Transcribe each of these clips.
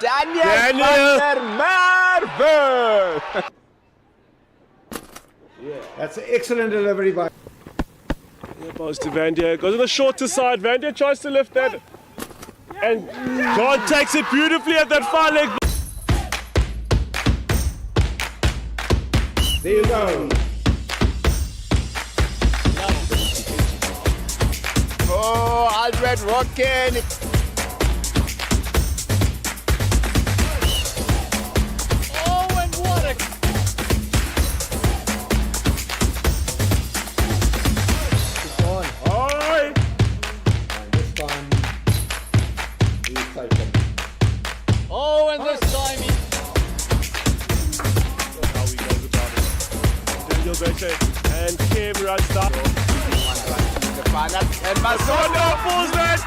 Daniel van der Merwe. That's an excellent delivery by. Yeah, goes to Van Der. Goes on the shorter side. Van Der tries to lift that. And John takes it beautifully at that far leg. There you go. Oh, Albert rocking. Oh, and what a... Oi! This time, he's taken. Oh, and this time he... How he goes about it. Daniel Beche and Kim runs down. And Masono pulls that.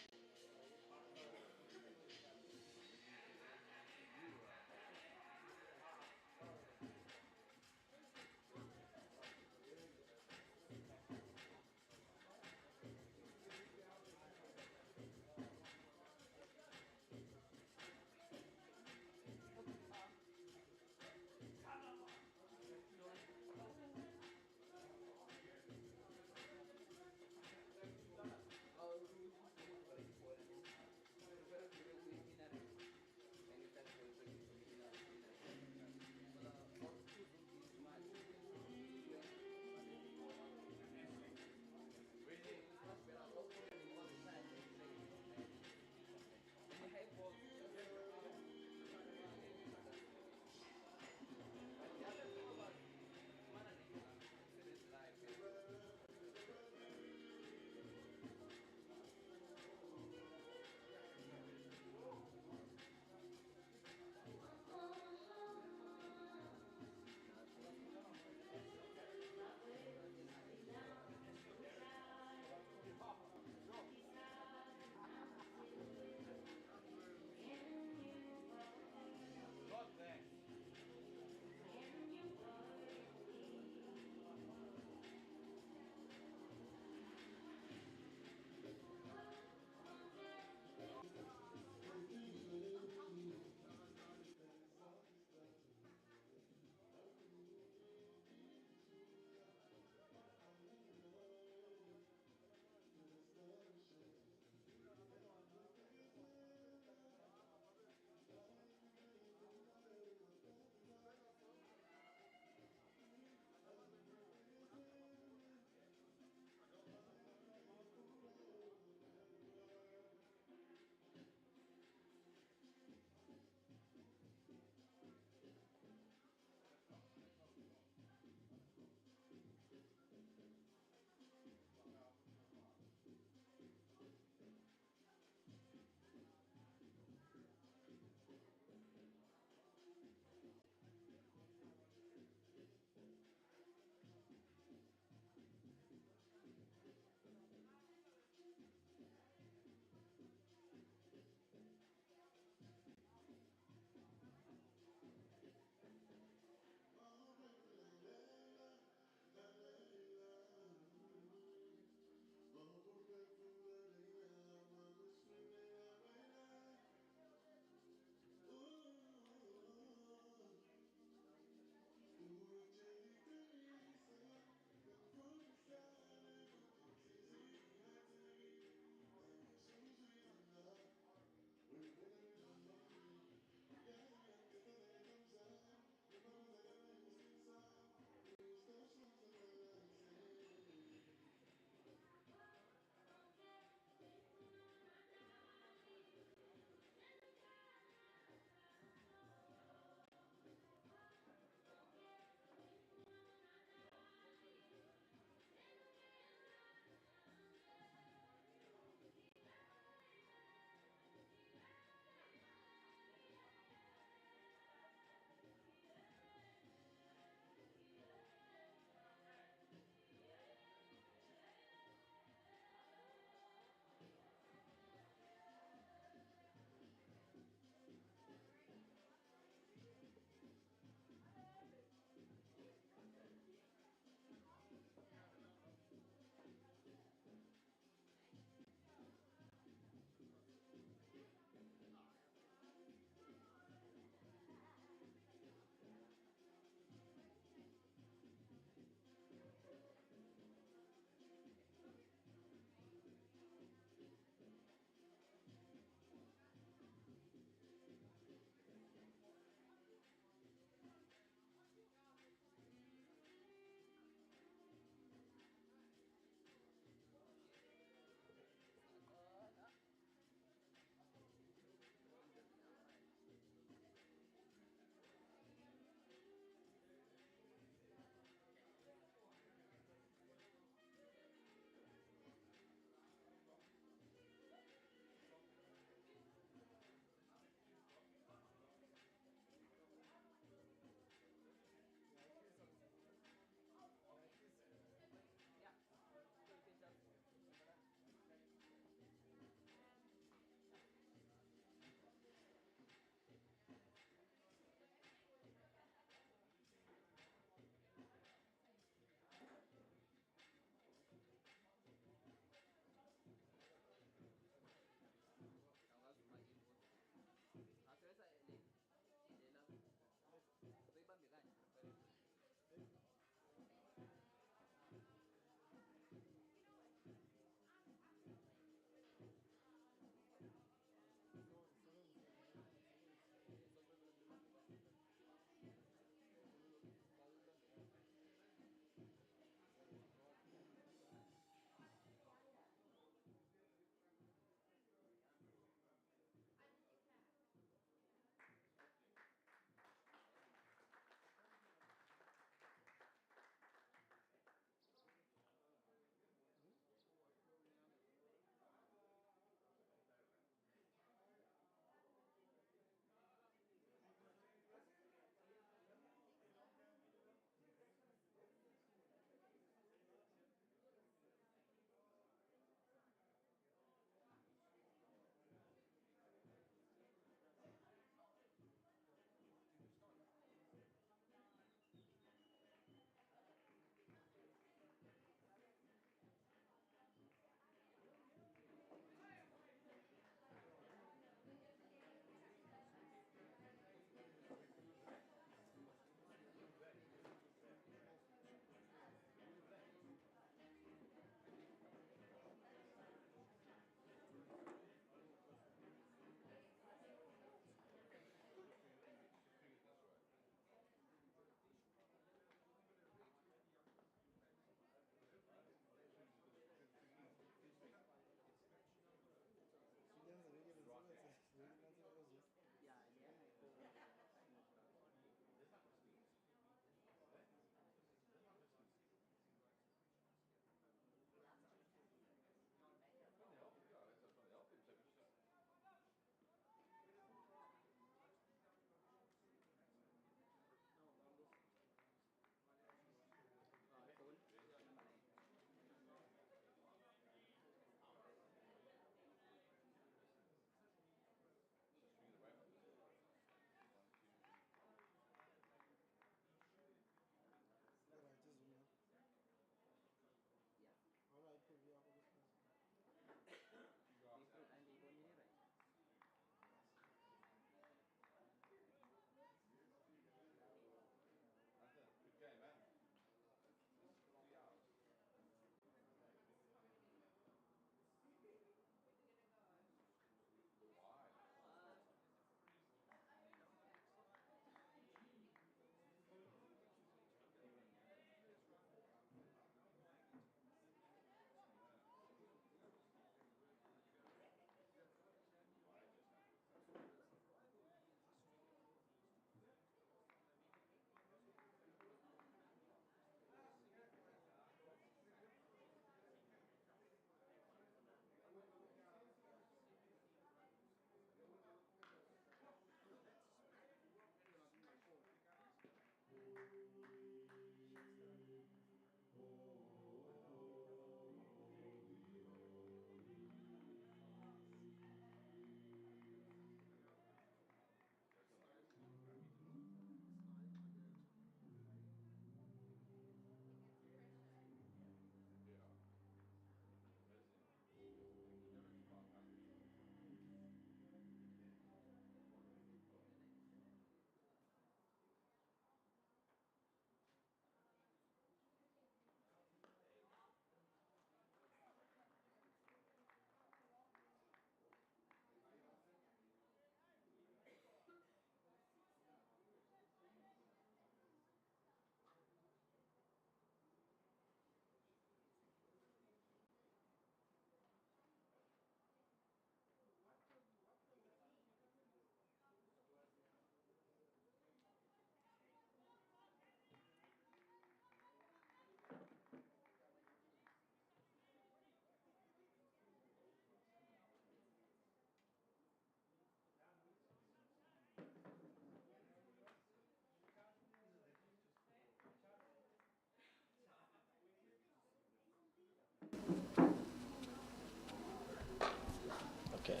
Okay.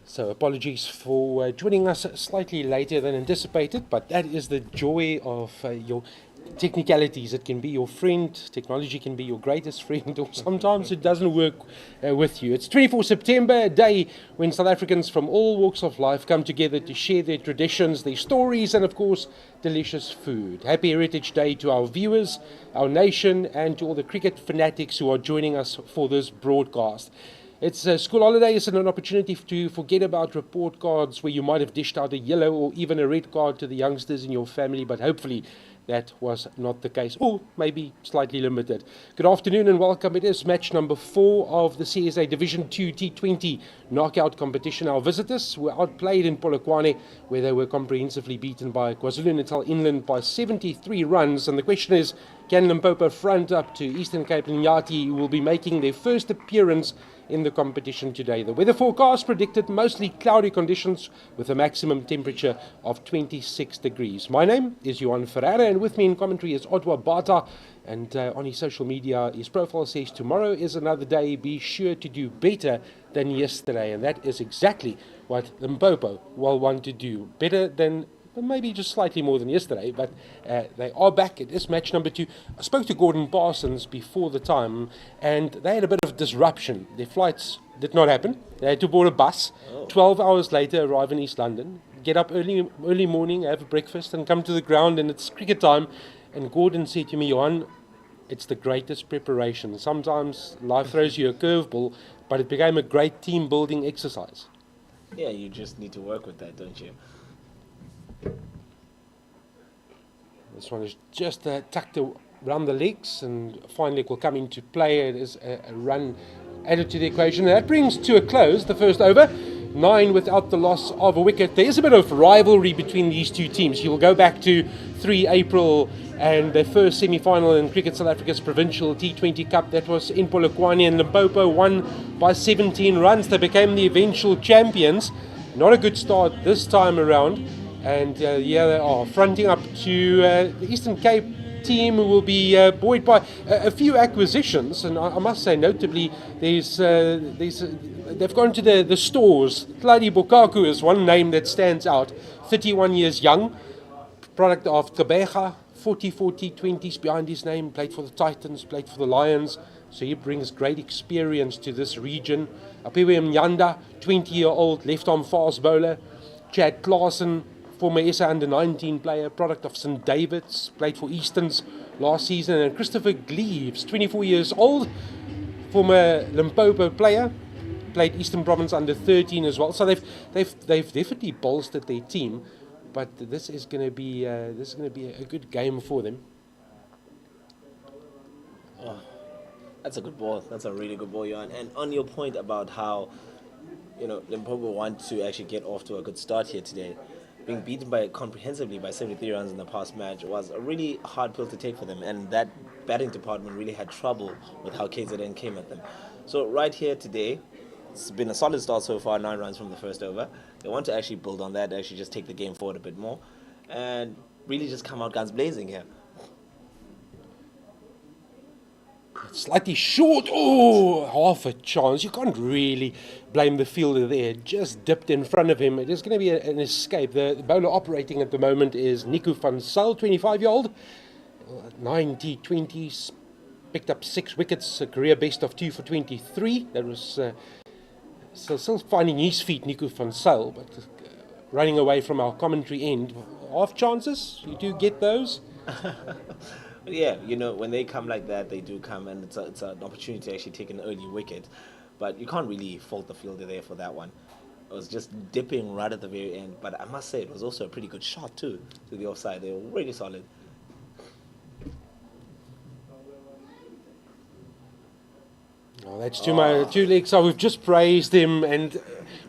So apologies for joining us slightly later than anticipated, but that is the joy of your technicalities. It can be your friend, technology can be your greatest friend, or sometimes it doesn't work with you. It's 24 September, a day when South Africans from all walks of life come together to share their traditions, their stories, and of course, delicious food. Happy Heritage Day to our viewers, our nation, and to all the cricket fanatics who are joining us for this broadcast. It's school holidays and an opportunity to forget about report cards where you might have dished out a yellow or even a red card to the youngsters in your family, but hopefully that was not the case, or maybe slightly limited. Good afternoon and welcome. It is match number 4 of the CSA Division 2 T20 knockout competition. Our visitors were outplayed in Polokwane, where they were comprehensively beaten by KwaZulu-Natal Inland by 73 runs. And the question is, can Limpopo front up to Eastern Cape Iinyathi, who will be making their first appearance in the competition today? The weather forecast predicted mostly cloudy conditions with a maximum temperature of 26 degrees. My name is Johan Ferreira, and with me in commentary is Otwa Bata, and on his social media his profile says tomorrow is another day, be sure to do better than yesterday, and that is exactly what Limpopo will want to do, better than maybe just slightly more than yesterday, but they are back. It is match number 2. I spoke to Gordon Parsons before the time, and they had a bit of disruption. Their flights did not happen. They had to board a bus. 12 hours later, arrive in East London, get up early morning, have a breakfast, and come to the ground, and it's cricket time. And Gordon said to me, Johan, it's the greatest preparation. Sometimes life throws you a curveball, but it became a great team-building exercise. Yeah, you just need to work with that, don't you? This one is just tucked around the legs, and fine leg will come into play. It is a run added to the equation. That brings to a close the first over. 9 without the loss of a wicket. There is a bit of rivalry between these two teams. You will go back to 3 April and their first semi-final in Cricket South Africa's Provincial T20 Cup. That was in Polokwane, and Limpopo won by 17 runs. They became the eventual champions. Not a good start this time around. And yeah, they are fronting up to the Eastern Cape team, who will be buoyed by a few acquisitions. And I must say, notably, they've gone to the stores. Tladi Bokaku is one name that stands out. 31 years young, product of Tebeja, 44 T20s behind his name, played for the Titans, played for the Lions. So he brings great experience to this region. Apewe Mnyanda, 20-year-old left-arm fast bowler. Chad Claassen, former SA under-19 player, product of St. David's, played for Easterns last season. And Christopher Gleaves, 24 years old, former Limpopo player, played Eastern Province under-13 as well. So they've definitely bolstered their team, but this is going to be a good game for them. Oh, that's a good ball. That's a really good ball, Johan. And on your point about how, Limpopo want to actually get off to a good start here today, being beaten comprehensively by 73 runs in the past match was a really hard pill to take for them, and that batting department really had trouble with how KZN came at them. So right here today, it's been a solid start so far, 9 runs from the first over. They want to actually build on that, actually just take the game forward a bit more, and really just come out guns blazing here. Slightly short, half a chance. You can't really blame the fielder there. Just dipped in front of him. It is going to be an escape. The bowler operating at the moment is Nico van Zyl, 25-year-old. 9 T20s, picked up 6 wickets, a career best of 2 for 23. That was still finding his feet, Nico van Zyl, but running away from our commentary end. Half chances, you do get those. Yeah, when they come like that, they do come, and it's an opportunity to actually take an early wicket. But you can't really fault the fielder there for that one. It was just dipping right at the very end. But I must say, it was also a pretty good shot, too, to the offside. They were really solid. Oh, that's two legs. So we've just praised him, and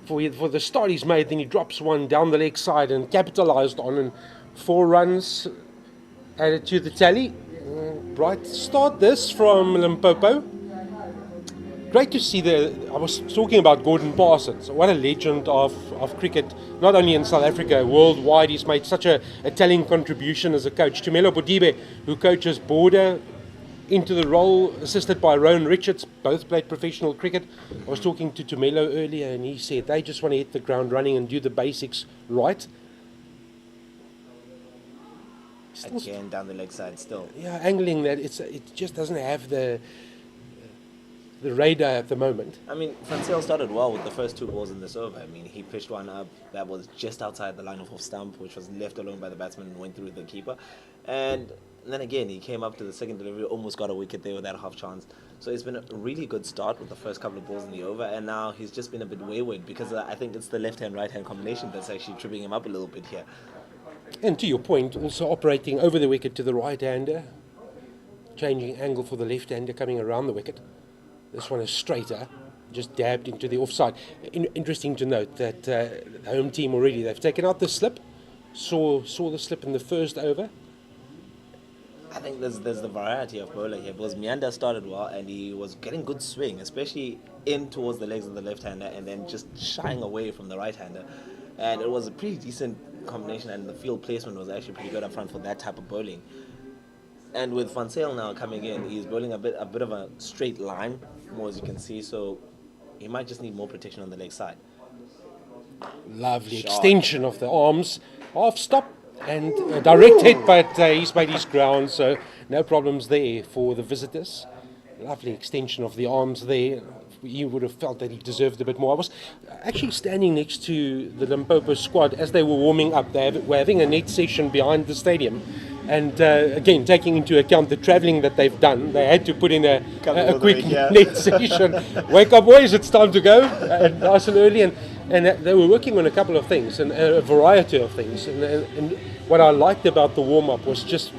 for the start he's made, then he drops one down the leg side and capitalised on, and 4 runs added to the tally. Bright start this from Limpopo. Great to see I was talking about Gordon Parsons. What a legend of cricket, not only in South Africa, worldwide. He's made such a telling contribution as a coach. Tumelo Bodibe, who coaches Border, into the role, assisted by Rowan Richards. Both played professional cricket. I was talking to Tumelo earlier, and he said they just want to hit the ground running and do the basics right. Still Again, down the leg side still. yeah, angling that it just doesn't have the radar at the moment. I mean, Van Zyl started well with the first 2 balls in this over. I mean, he pitched one up that was just outside the line of off stump, which was left alone by the batsman and went through the keeper. And then again, he came up to the second delivery, almost got a wicket there with that half chance. So it's been a really good start with the first couple of balls in the over, and now he's just been a bit wayward because I think it's the left-hand, right-hand combination that's actually tripping him up a little bit here. And to your point, also operating over the wicket to the right-hander, changing angle for the left-hander coming around the wicket. This one is straighter, just dabbed into the offside. Interesting to note that the home team already, they've taken out the slip, saw the slip in the first over. I think there's the variety of bowler here because Miyanda started well and he was getting good swing, especially in towards the legs of the left-hander and then just shying away from the right-hander. And it was a pretty decent combination, and the field placement was actually pretty good up front for that type of bowling. And with Van Zyl now coming in, he's bowling a bit of a straight line, more as you can see, so he might just need more protection on the leg side. Lovely Shot. extension of the arms, half stop and a direct hit, but he's made his ground, so no problems there for the visitors. Lovely extension of the arms there. You would have felt that he deserved a bit more. I was actually standing next to the Limpopo squad as they were warming up. They were having a net session behind the stadium. And again, taking into account the travelling that they've done, they had to put in a quick net session. Wake up, boys, it's time to go. Nice and early. And they were working on a couple of things, and a variety of things. And what I liked about the warm-up was just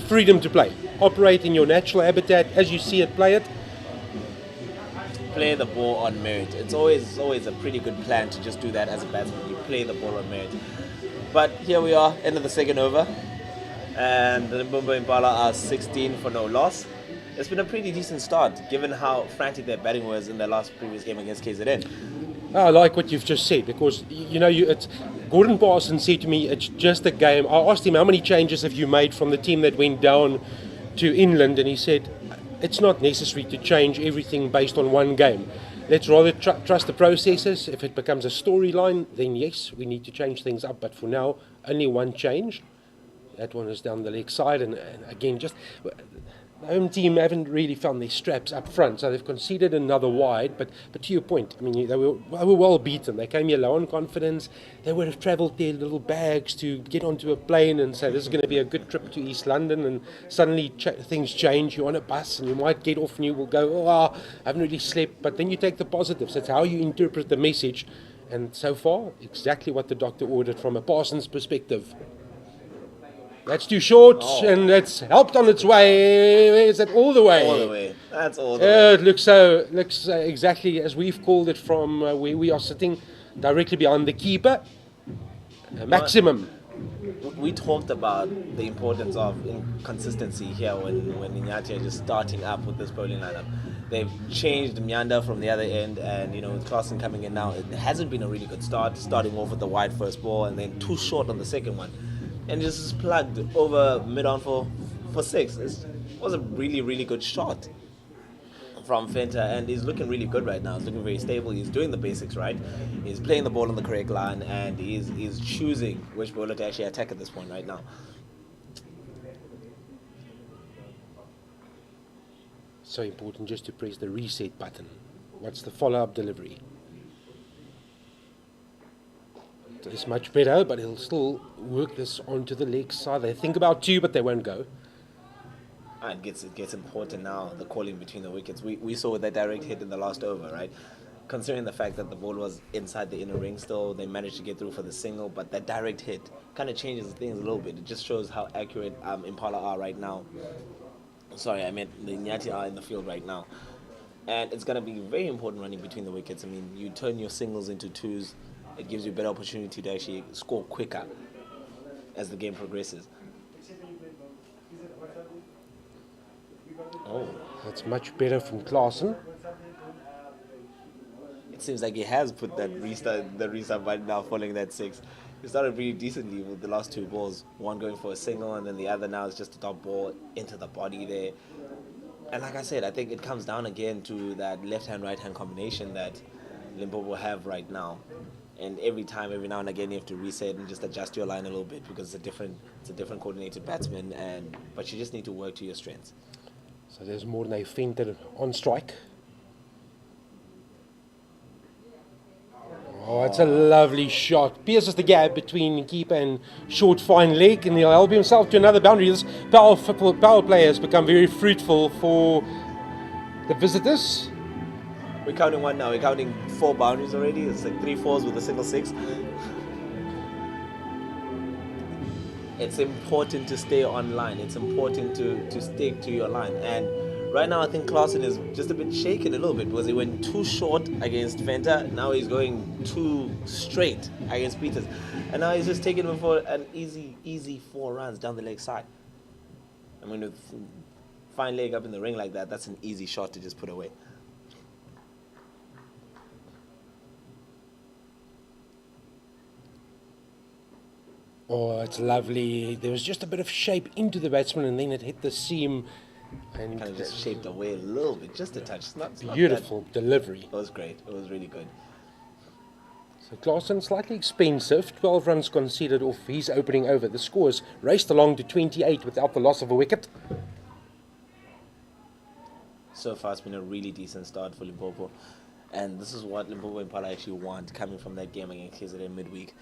freedom to play. Operate in your natural habitat as you see it, play it. Play the ball on merit. It's always a pretty good plan to just do that as a batsman. You play the ball on merit. But here we are, end of the second over. And the Limpopo Impala are 16 for no loss. It's been a pretty decent start, given how frantic their batting was in their previous game against KZN. I like what you've just said, because it's Gordon Parsons said to me, it's just a game. I asked him, how many changes have you made from the team that went down to Inland, and he said it's not necessary to change everything based on one game. Let's rather trust the processes. If it becomes a storyline, then yes, we need to change things up, but for now only one change. That one is down the leg side, and again, just the home team haven't really found their straps up front, so they've conceded another wide. But to your point, I mean, they were well beaten. They came here low on confidence. They would have travelled their little bags to get onto a plane and say this is going to be a good trip to East London, and suddenly things change. You're on a bus and you might get off and you will go, I haven't really slept. But then you take the positives. It's how you interpret the message. And so far, exactly what the doctor ordered from a Parsons perspective. That's too short, and that's helped on its way. Is it all the way? All the way. That's all the way. It looks exactly as we've called it from where we are sitting, directly behind the keeper. Maximum. We talked about the importance of inconsistency here when Iinyathi are just starting up with this bowling lineup. They've changed Miyanda from the other end, and with Clarkson coming in now, it hasn't been a really good start, starting off with the wide first ball and then too short on the second one. And just plugged over mid-on for 6. It was a really, really good shot from Fenter, and he's looking really good right now. He's looking very stable. He's doing the basics right. He's playing the ball on the correct line, and he's choosing which bowler to actually attack at this point right now. So important just to press the reset button. What's the follow-up delivery? It's much better, but he'll still work this onto the leg side. They think about 2, but they won't go. And it gets important now, the calling between the wickets. We saw that direct hit in the last over, right? Considering the fact that the ball was inside the inner ring still, they managed to get through for the single, but that direct hit kind of changes things a little bit. It just shows how accurate Impala are right now. Sorry, I meant the Iinyathi are in the field right now. And it's going to be very important running between the wickets. I mean, you turn your singles into 2s. It gives you a better opportunity to actually score quicker as the game progresses. Oh, That's much better from Clarkson. it seems like he has put the restart button now following that 6. He started really decently with the last 2 balls. One going for a single, and then the other now is just a top ball into the body there. And like I said, I think it comes down again to that left-hand, right-hand combination that Limpopo have right now. And every now and again, you have to reset and just adjust your line a little bit because it's a different coordinated batsman. But you just need to work to your strengths. So there's more than a Venter on strike. Oh, it's a lovely shot. Pierces the gap between keeper and short fine leg, and he'll help himself to another boundary. This power play has become very fruitful for the visitors. We're counting one now. We're counting 4 boundaries already. It's like 3 fours with a single 6. It's important to stay online. It's important to stick to your line. And right now, I think Klaasen is just a bit shaken a little bit because he went too short against Venter. Now he's going too straight against Peters. And now he's just taking him for an easy 4 runs down the leg side. I mean, with fine leg up in the ring like that, that's an easy shot to just put away. Oh, it's lovely. There was just a bit of shape into the batsman, and then it hit the seam. And Kind of just shaped away a little bit, just a touch. It's not beautiful delivery. It was great. It was really good. So Klaasen, slightly expensive. 12 runs conceded off his opening over. The scores raced along to 28 without the loss of a wicket. So far, it's been a really decent start for Limpopo. And this is what Limpopo and Impala actually want coming from that game against KZN midweek.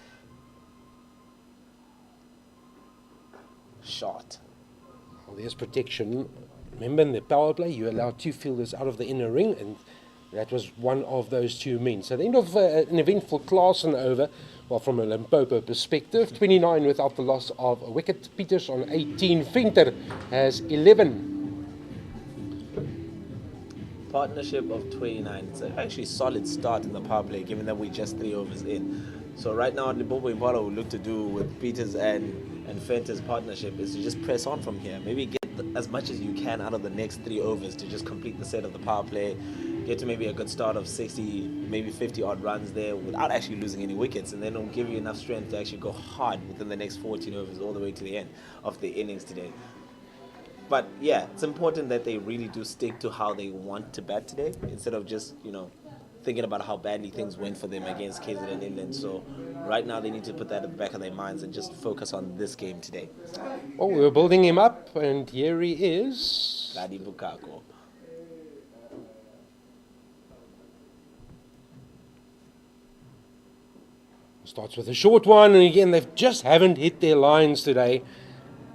Shot. Well, there's protection. Remember, in the power play, you allowed 2 fielders out of the inner ring, and that was one of those 2 men. So the end of an eventful Klaasen over, well, from a Limpopo perspective, 29 without the loss of a wicket. Peters on 18. Venter has 11. Partnership of 29. It's an actually solid start in the power play, given that we're just 3 overs in. So right now, Limpopo Impala will look to do with Peters and Venter's partnership is to just press on from here. Maybe get as much as you can out of the next 3 overs to just complete the set of the power play, get to maybe a good start of 60, maybe 50 odd runs there without actually losing any wickets, and then it'll give you enough strength to actually go hard within the next 14 overs all the way to the end of the innings today. But yeah, it's important that they really do stick to how they want to bat today instead of just, thinking about how badly things went for them against KZN Inland. So right now they need to put that at the back of their minds and just focus on this game today. Oh, we were building him up, and here he is. Ladi Bukako. Starts with a short one, and again, they just haven't hit their lines today.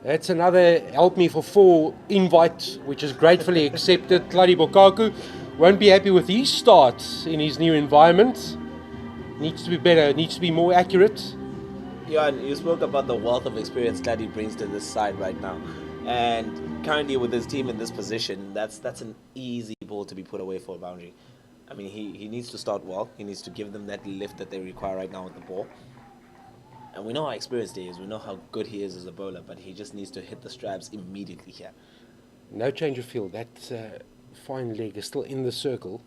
That's another help me for 4 invite, which is gratefully accepted. Ladi Bukako won't be happy with his start in his new environment. Needs to be better, needs to be more accurate. Yeah, and you spoke about the wealth of experience Ladi brings to this side right now. And currently with his team in this position, that's an easy ball to be put away for a boundary. I mean, he needs to start well. He needs to give them that lift that they require right now with the ball. And we know how experienced he is. We know how good he is as a bowler, but he just needs to hit the straps immediately here. No change of field. That fine leg is still in the circle.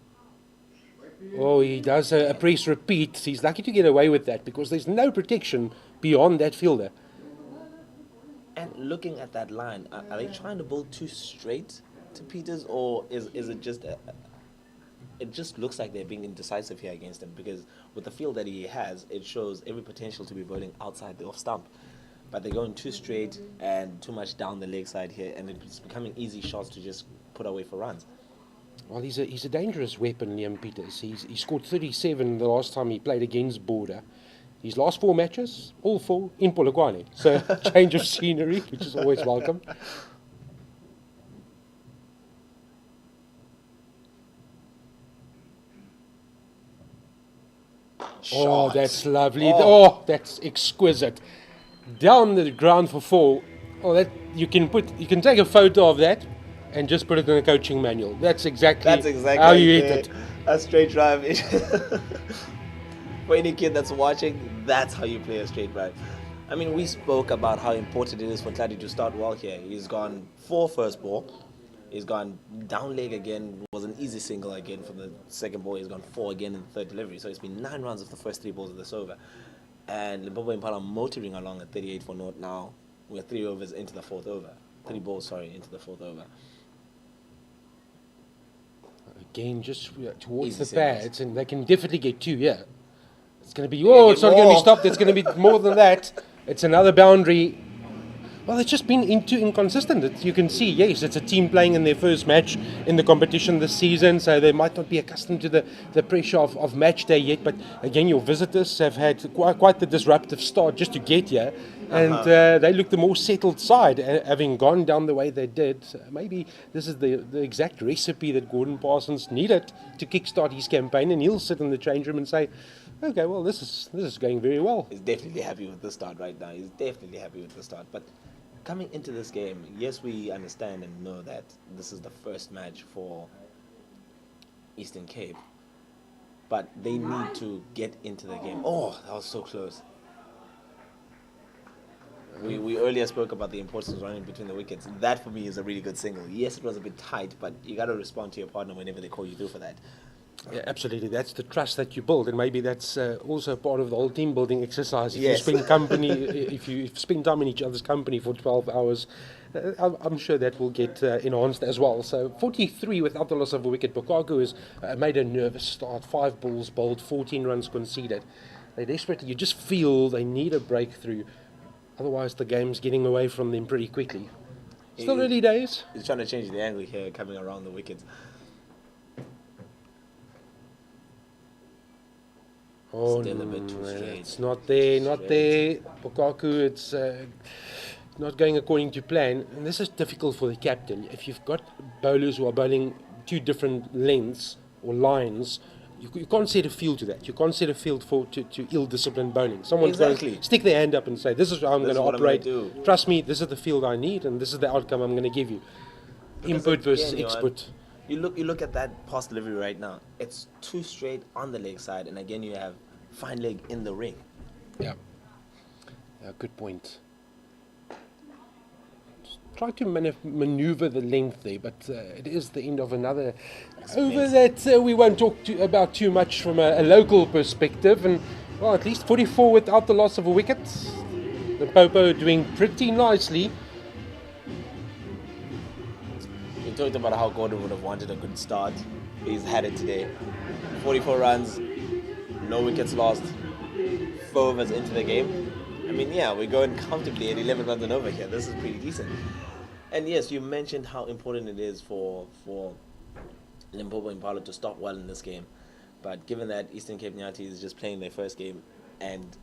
Oh, he does a press repeat. He's lucky to get away with that because there's no protection beyond that fielder. And looking at that line, are they trying to bowl too straight to Peters, or is it just it just looks like they're being indecisive here against him, because with the field that he has, it shows every potential to be bowling outside the off stump. But they're going too straight and too much down the leg side here, and it's becoming easy shots to just put away for runs. Well, he's a dangerous weapon, Liam Peters. He scored 37 the last time he played against Border. His last 4 matches, all 4 in Polokwane. So change of scenery, which is always welcome. Oh, that's lovely. Oh, that's exquisite. Down the ground for 4. Oh, that you can take a photo of that and just put it in a coaching manual. That's exactly how you hit it. A straight drive. For any kid that's watching, that's how you play a straight drive. I mean, we spoke about how important it is for Tladi to start well here. He's gone 4 first ball. He's gone down leg again. Was an easy single again for the second ball. He's gone 4 again in the third delivery. So it's been 9 runs of the first 3 balls of this over. And Limpopo Impala motoring along at 38 for naught now. We're 3 overs into the 4th over. 3 balls, into the 4th over. Again, just towards Easy the singles. pads, and they can definitely get 2 here. It's going to be, oh, it's not going to be stopped, it's going to be more than that. It's another boundary. Well, it's just been too inconsistent. You can see, yes, it's a team playing in their first match in the competition this season, so they might not be accustomed to the pressure of match day yet. But again, your visitors have had quite the disruptive start just to get here, and they look the more settled side, having gone down the way they did. Maybe this is the exact recipe that Gordon Parsons needed to kickstart his campaign, and he'll sit in the change room and say, okay, well, this is going very well. He's definitely happy with the start right now. He's definitely happy with the start. But coming into this game, yes, we understand and know that this is the first match for Eastern Cape. But they need to get into the game. Oh, that was so close. We earlier spoke about the importance of running between the wickets. That, for me, is a really good single. Yes, it was a bit tight, but you got to respond to your partner whenever they call you through for that. Yeah, absolutely. That's the trust that you build, and maybe that's also part of the whole team building exercise. If Yes. you spend company, if you spend time in each other's company for 12 hours, I'm sure that will get enhanced as well. So 43 without the loss of a wicket. Bukaku has made a nervous start. 5 balls bowled, 14 runs conceded. They desperately, you just feel they need a breakthrough. Otherwise, the game's getting away from them pretty quickly. Still early days. He's trying to change the angle here, coming around the wickets. Oh, Still a bit too no, straight. it's not there, not Straight. there. Bukaku, it's not going according to plan. And this is difficult for the captain. If you've got bowlers who are bowling 2 different lengths or lines, you can't set a field to that. You can't set a field to ill-disciplined bowling. Someone's going Exactly. to stick their hand up and say, this is how I'm This going to is what I'm gonna operate. do. Trust me, this is the field I need, and this is the outcome I'm going to give you. Input versus again, expert. You look at that pass delivery right now. It's too straight on the leg side, and again you have fine leg in the ring. Yeah. Yeah, good point. Try to maneuver the length there, but it is the end of another over that we won't talk about too much from a local perspective. And, well, at least 44 without the loss of a wicket. Limpopo doing pretty nicely. We talked about how Gordon would have wanted a good start. He's had it today. 44 runs, no wickets lost, 4 overs into the game. I mean, yeah, we're going comfortably at 11 runs and over here. This is pretty decent. And yes, you mentioned how important it is for Limpopo and Impalas to start well in this game. But given that Eastern Cape Iinyathi is just playing their first game, and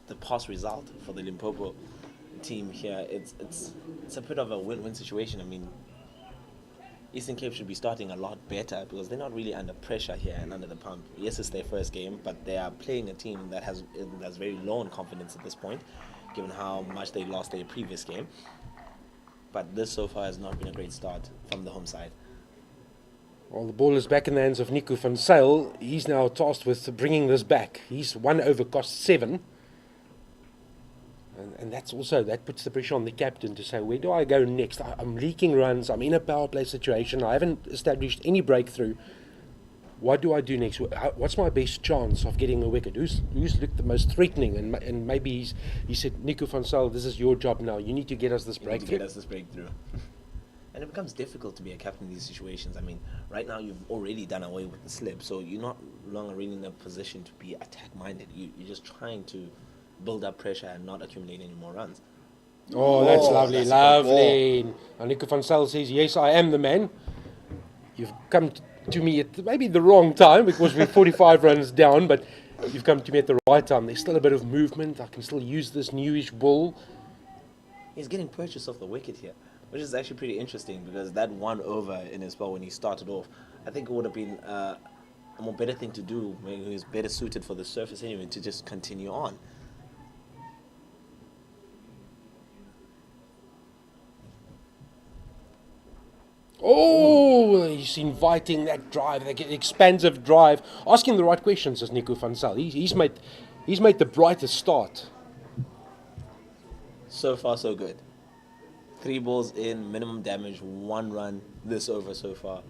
the past result for the Limpopo team here, it's a bit of a win-win situation. I mean, Eastern Cape should be starting a lot better because they're not really under pressure here and under the pump. Yes, it's their first game, but they are playing a team that's very low in confidence at this point, given how much they lost their previous game. But this so far has not been a great start from the home side. Well, the ball is back in the hands of Nico van Zyl. He's now tasked with bringing this back. He's 1 over cost 7. And that's also, that puts the pressure on the captain to say, where do I go next? I'm leaking runs. I'm in a power play situation. I haven't established any breakthrough. What do I do next? What's my best chance of getting a wicket? Who's looked the most threatening? And maybe he said, Nico van Zyl, this is your job now. You need to get us this You need to breakthrough. get us this breakthrough. And it becomes difficult to be a captain in these situations. I mean, right now you've already done away with the slip, so you're not longer really in a position to be attack-minded. You're just trying to build up pressure and not accumulate any more runs. Oh, that's lovely, that's a good lovely. And Nico van Zyl says, yes, I am the man. You've come to me at maybe the wrong time because we're 45 runs down, but you've come to me at the right time. There's still a bit of movement. I can still use this newish ball. He's getting purchase off the wicket here, which is actually pretty interesting because that 1 over in his spell when he started off, I think it would have been a more better thing to do when he was better suited for the surface anyway, to just continue on. Oh, he's inviting that drive, that expansive drive, asking the right questions as Nico van Zyl. He's made the brightest start. So far, so good. 3 balls in, minimum damage, 1 run this over so far.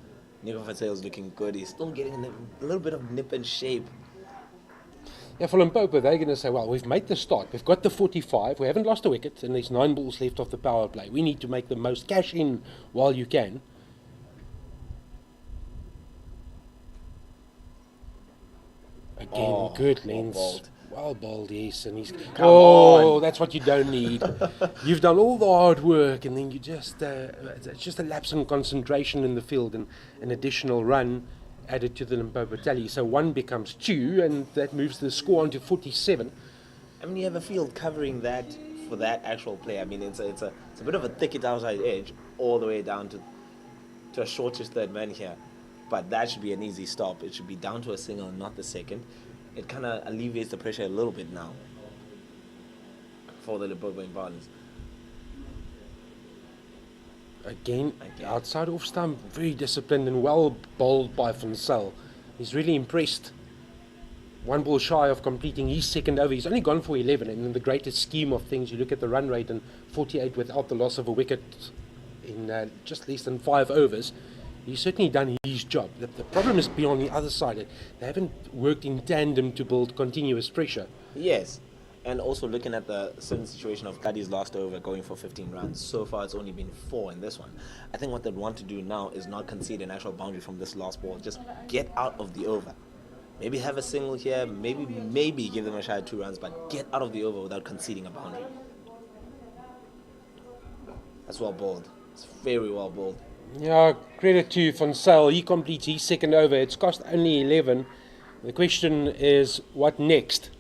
Nico van Zyl is looking good. He's still getting a little bit of nip and shape. Yeah, for Limpopo, they're going to say, well, we've made the start. We've got the 45. We haven't lost a wicket, and there's 9 balls left off the power play. We need to make the most cash in while you can. Again, good well lengths. bowled. Well bowled, yes. And he's... on. That's what you don't need. You've done all the hard work and then you just... it's just a lapse in concentration in the field and an additional run added to the Limpopo tally. So 1 becomes 2 and that moves the score on to 47. I mean, you have a field covering that for that actual play. I mean, it's a bit of a thicket outside edge all the way down to a shortish third man here. But that should be an easy stop. It should be down to a single and not the second. It kind of alleviates the pressure a little bit now for the Limpopo Impalas. Again, outside off stump, very disciplined and well bowled by Van Zyl. He's really impressed. 1 ball shy of completing his second over. He's only gone for 11, and in the greatest scheme of things, you look at the run rate and 48 without the loss of a wicket in just less than 5 overs. He's certainly done his job. The problem is beyond the other side. They haven't worked in tandem to build continuous pressure. Yes, and also looking at the certain situation of Kadi's last over going for 15 runs. So far, it's only been 4 in this one. I think what they'd want to do now is not concede an actual boundary from this last ball. Just get out of the over. Maybe have a single here, maybe give them a shy 2 runs, but get out of the over without conceding a boundary. That's well bowled. It's very well bowled. Yeah, credit to Van Zyl. He completes his second over. It's cost only 11. The question is, what next?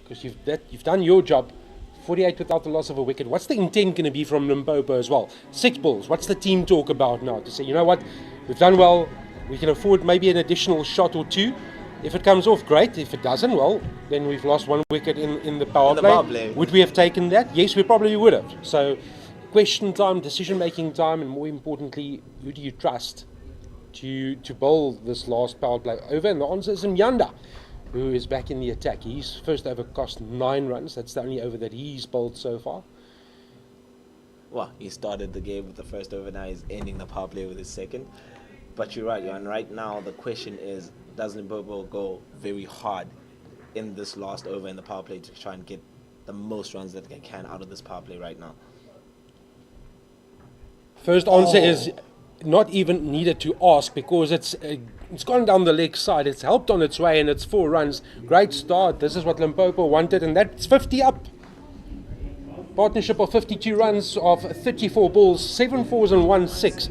Because you've done your job. 48 without the loss of a wicket. What's the intent going to be from Limpopo as well? 6 balls. What's the team talk about now? To say, you know what, we've done well. We can afford maybe an additional shot or 2. If it comes off, great. If it doesn't, well, then we've lost 1 wicket in the power play. Would we have taken that? Yes, we probably would have. So, question time, decision-making time, and more importantly, who do you trust to bowl this last power play over? And the answer is Iinyathi, who is back in the attack. His first over cost 9 runs. That's the only over that he's bowled so far. Well, he started the game with the first over. Now he's ending the power play with his second. But you're right, Johan. Right now, the question is, does Limpopo go very hard in this last over in the power play to try and get the most runs that they can out of this power play right now? First answer is not even needed to ask, because it's gone down the leg side. It's helped on its way and it's 4 runs. Great start. This is what Limpopo wanted, and that's 50 up. Partnership of 52 runs of 34 balls, 7 fours and 1 6.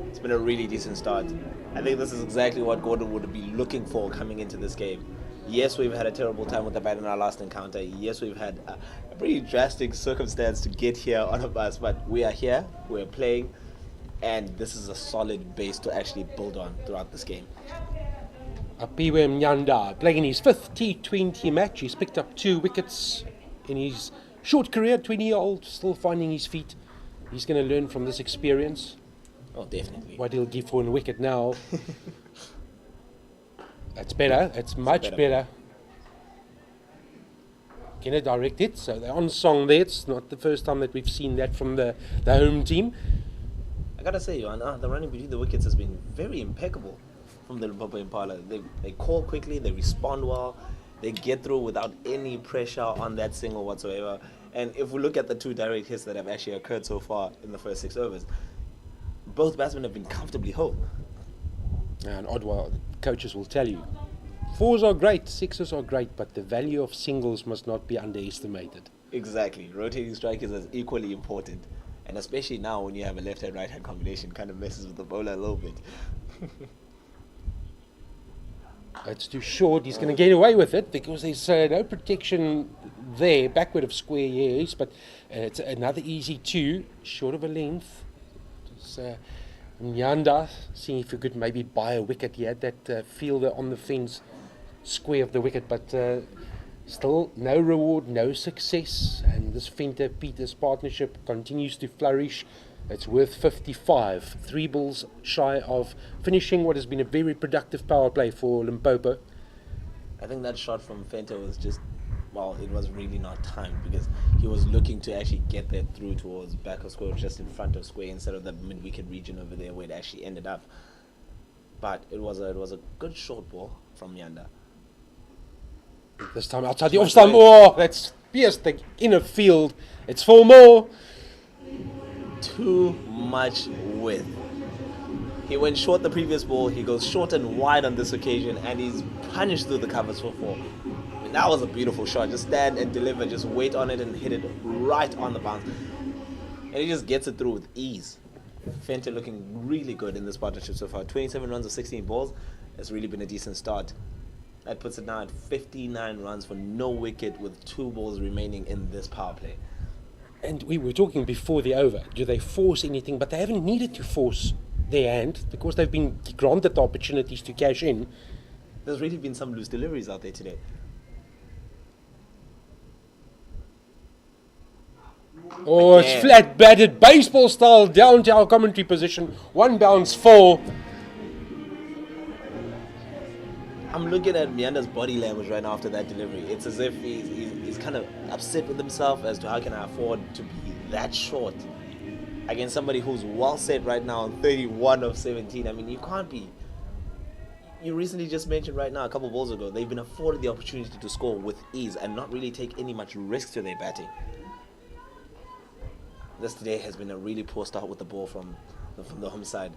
It's been a really decent start. I think this is exactly what Gordon would be looking for coming into this game. Yes, we've had a terrible time with the bat in our last encounter. Yes, we've had a pretty drastic circumstance to get here on a bus, but we are here, we're playing, and this is a solid base to actually build on throughout this game. Apiwe Iinyathi playing his 5th T20 match. He's picked up 2 wickets in his short career, 20-year-old, still finding his feet. He's going to learn from this experience. Oh, definitely. What he'll give for a wicket now. That's better. It's much better. Can I direct it? So they're on song there. It's not the first time that we've seen that from the home team. I gotta say, Johan, the running between the wickets has been very impeccable from the Limpopo Impala. They call quickly, they respond well, they get through without any pressure on that single whatsoever. And if we look at the 2 direct hits that have actually occurred so far in the first 6 overs, both batsmen have been comfortably home. And Oddwa, coaches will tell you, 4s are great, 6s are great, but the value of singles must not be underestimated. Exactly. Rotating strikers is equally important. And especially now when you have a left-hand, right-hand combination, kind of messes with the bowler a little bit. It's too short. He's going to get away with it because there's no protection there. Backward of square, yes, but it's another easy 2, short of a length. It's Iinyathi, seeing if he could maybe buy a wicket. He had that fielder on the fence, square of the wicket, but still no reward, no success. And this Venter-Peters partnership continues to flourish. It's worth 55, 3 balls shy of finishing what has been a very productive power play for Limpopo. I think that shot from Venter was just, well, it was really not timed because he was looking to actually get that through towards back of square, just in front of square, instead of the mid-wicket region over there where it actually ended up. But it was a good short ball from Iinyathi. This time outside the off-stump. Oh, that's pierced the inner field. It's 4 more. Too much width. He went short the previous ball, he goes short and wide on this occasion, and he's punished through the covers for 4. I mean, that was a beautiful shot. Just stand and deliver, just wait on it and hit it right on the bounce. And he just gets it through with ease. Fenter looking really good in this partnership so far. 27 runs of 16 balls. It's really been a decent start. That puts it now at 59 runs for no wicket with 2 balls remaining in this power play. And we were talking before the over. Do they force anything? But they haven't needed to force their hand because they've been granted the opportunities to cash in. There's really been some loose deliveries out there today. Oh, it's flat batted, baseball style, down to our commentary position. 1 bounce, 4. I'm looking at Mianda's body language right now after that delivery. It's as if he's kind of upset with himself as to how can I afford to be that short against somebody who's well set right now on 31 of 17. I mean, you can't be. You recently just mentioned right now, a couple of balls ago, they've been afforded the opportunity to score with ease and not really take any much risk to their batting. This today has been a really poor start with the ball from the home side.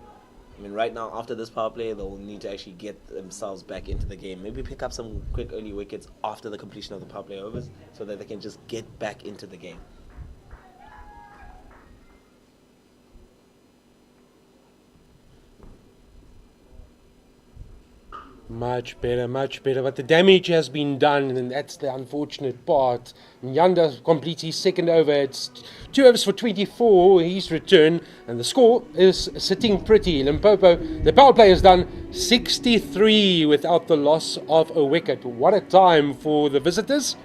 I mean, right now, after this power play, they'll need to actually get themselves back into the game. Maybe pick up some quick early wickets after the completion of the power play overs so that they can just get back into the game. Much better, but the damage has been done, and that's the unfortunate part. Nyanda completes his second over. It's 2 overs for 24, his return, and the score is sitting pretty. Limpopo, the power play is done 63 without the loss of a wicket. What a time for the visitors.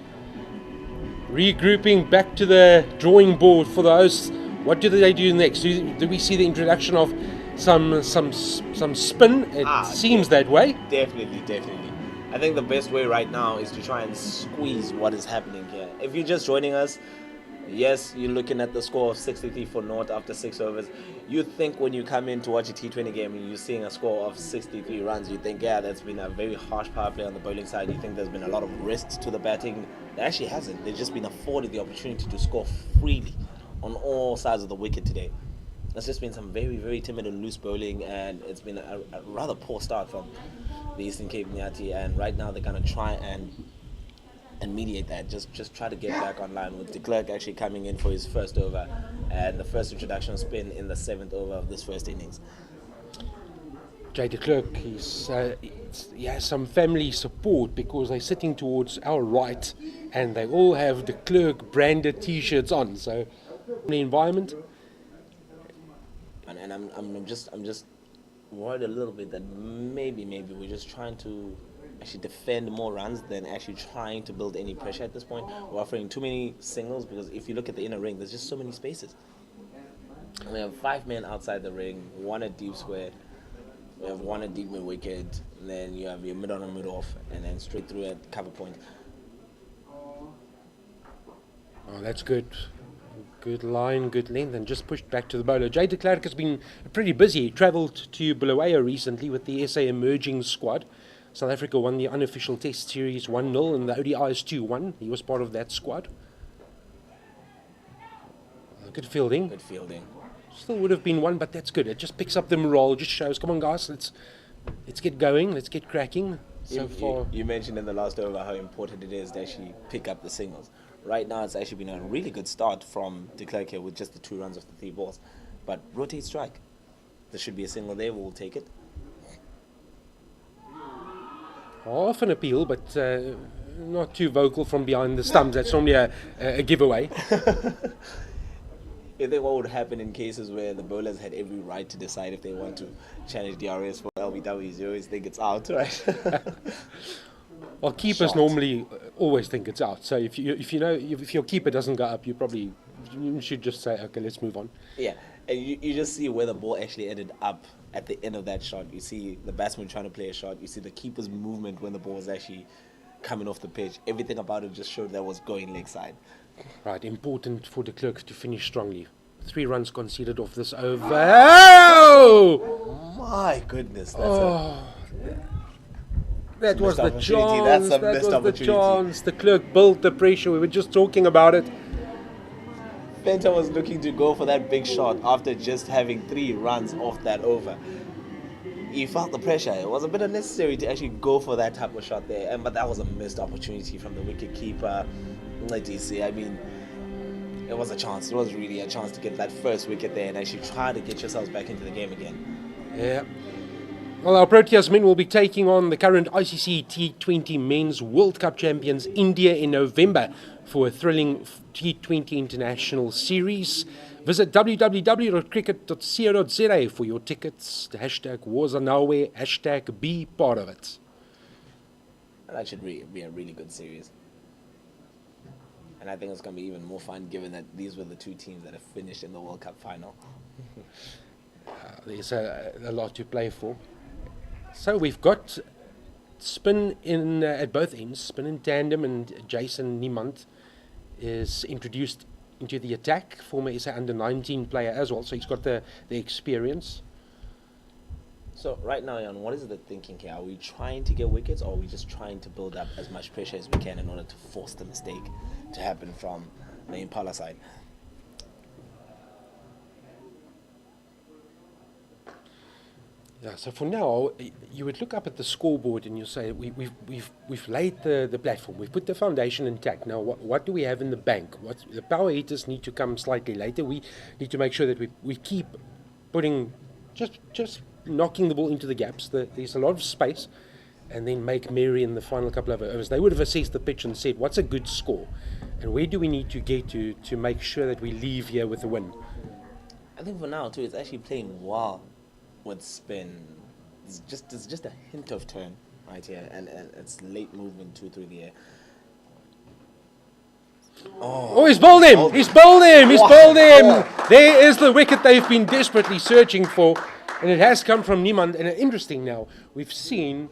Regrouping back to the drawing board for the hosts. What do they do next? Do we see the introduction of some spin? It seems that way. Definitely. I think the best way right now is to try and squeeze what is happening here. If you're just joining us, yes, you're looking at the score of 63 for naught after 6 overs. You think when you come in to watch a T20 game and you're seeing a score of 63 runs, you think, yeah, that's been a very harsh power play on the bowling side. You think there's been a lot of risks to the batting. There actually hasn't. They've just been afforded the opportunity to score freely on all sides of the wicket today. It's just been some very, very timid and loose bowling, and it's been a rather poor start from the Eastern Cape Iinyathi, and right now they're going to try and mediate that, just try to get back online with de Klerk actually coming in for his first over and the first introduction spin in the 7th over of this first innings. Jay de Klerk, he has some family support because they're sitting towards our right and they all have de Klerk branded t-shirts on, so the environment. And I'm just worried a little bit that maybe we're just trying to actually defend more runs than actually trying to build any pressure at this point. We're offering too many singles because if you look at the inner ring, there's just so many spaces. We have 5 men outside the ring, 1 at deep square, we have 1 at deep mid wicket, and then you have your mid on and mid off, and then straight through at cover point. Oh, that's good. Good line, good length, and just pushed back to the bowler. Jay de Klerk has been pretty busy. He travelled to Bulawayo recently with the SA emerging squad. South Africa won the unofficial test series 1-0 and the ODIs 2-1. He was part of that squad. Good fielding. Still would have been 1, but that's good. It just picks up the morale, just shows, come on guys, let's get going, let's get cracking. You mentioned in the last over how important it is to actually pick up the singles. Right now, it's actually been a really good start from de Klerk here with just the 2 runs off the 3 balls. But rotate strike. There should be a single there. We'll take it. Half an appeal, but not too vocal from behind the stumps. That's normally a giveaway. You think what would happen in cases where the bowlers had every right to decide if they want to challenge DRS for LBWs? You always think it's out, right? Well, keepers normally always think it's out. So if your keeper doesn't go up, you should just say, okay, let's move on. Yeah, and you just see where the ball actually ended up at the end of that shot. You see the batsman trying to play a shot. You see the keeper's movement when the ball was actually coming off the pitch. Everything about it just showed that was going leg side. Right, important for de Klerk to finish strongly. 3 runs conceded off this over. Oh! My goodness, that was the chance. That's a that missed was opportunity. The chance. De Klerk built the pressure. We were just talking about it. Fenter was looking to go for that big shot after just having 3 runs off that over. you felt the pressure. It was a bit unnecessary to actually go for that type of shot there, but that was a missed opportunity from the wicket keeper, DC. I mean, it was a chance. It was really a chance to get that first wicket there and actually try to get yourselves back into the game again. Yeah. Well, our Proteas men will be taking on the current ICC T20 Men's World Cup champions India in November for a thrilling T20 international series. Visit www.cricket.co.za for your tickets. The hashtag wars are nowhere, hashtag be part of it. That should be a really good series. And I think it's going to be even more fun given that these were the two teams that have finished in the World Cup final. There's a lot to play for. So we've got spin in at both ends, spin in tandem, and Jason Niemand is introduced into the attack, former SA under-19 player as well, so he's got the experience. So right now, Jan, what is the thinking here? Are we trying to get wickets, or are we just trying to build up as much pressure as we can in order to force the mistake to happen from the Impala side? Yeah, so for now, you would look up at the scoreboard and you say, we've laid the platform, we've put the foundation intact. Now, what do we have in the bank? The power hitters need to come slightly later. We need to make sure that we keep putting, just knocking the ball into the gaps. There's a lot of space, and then make merry in the final couple of overs. They would have assessed the pitch and said, what's a good score? And where do we need to get to make sure that we leave here with a win? I think for now, too, it's actually playing well with spin. It's just a hint of turn right here, and it's late movement through the air. Oh, he's bowled him! He's bowled him! He's bowled him! There is the wicket they've been desperately searching for, and it has come from Niemand. And interesting now, we've seen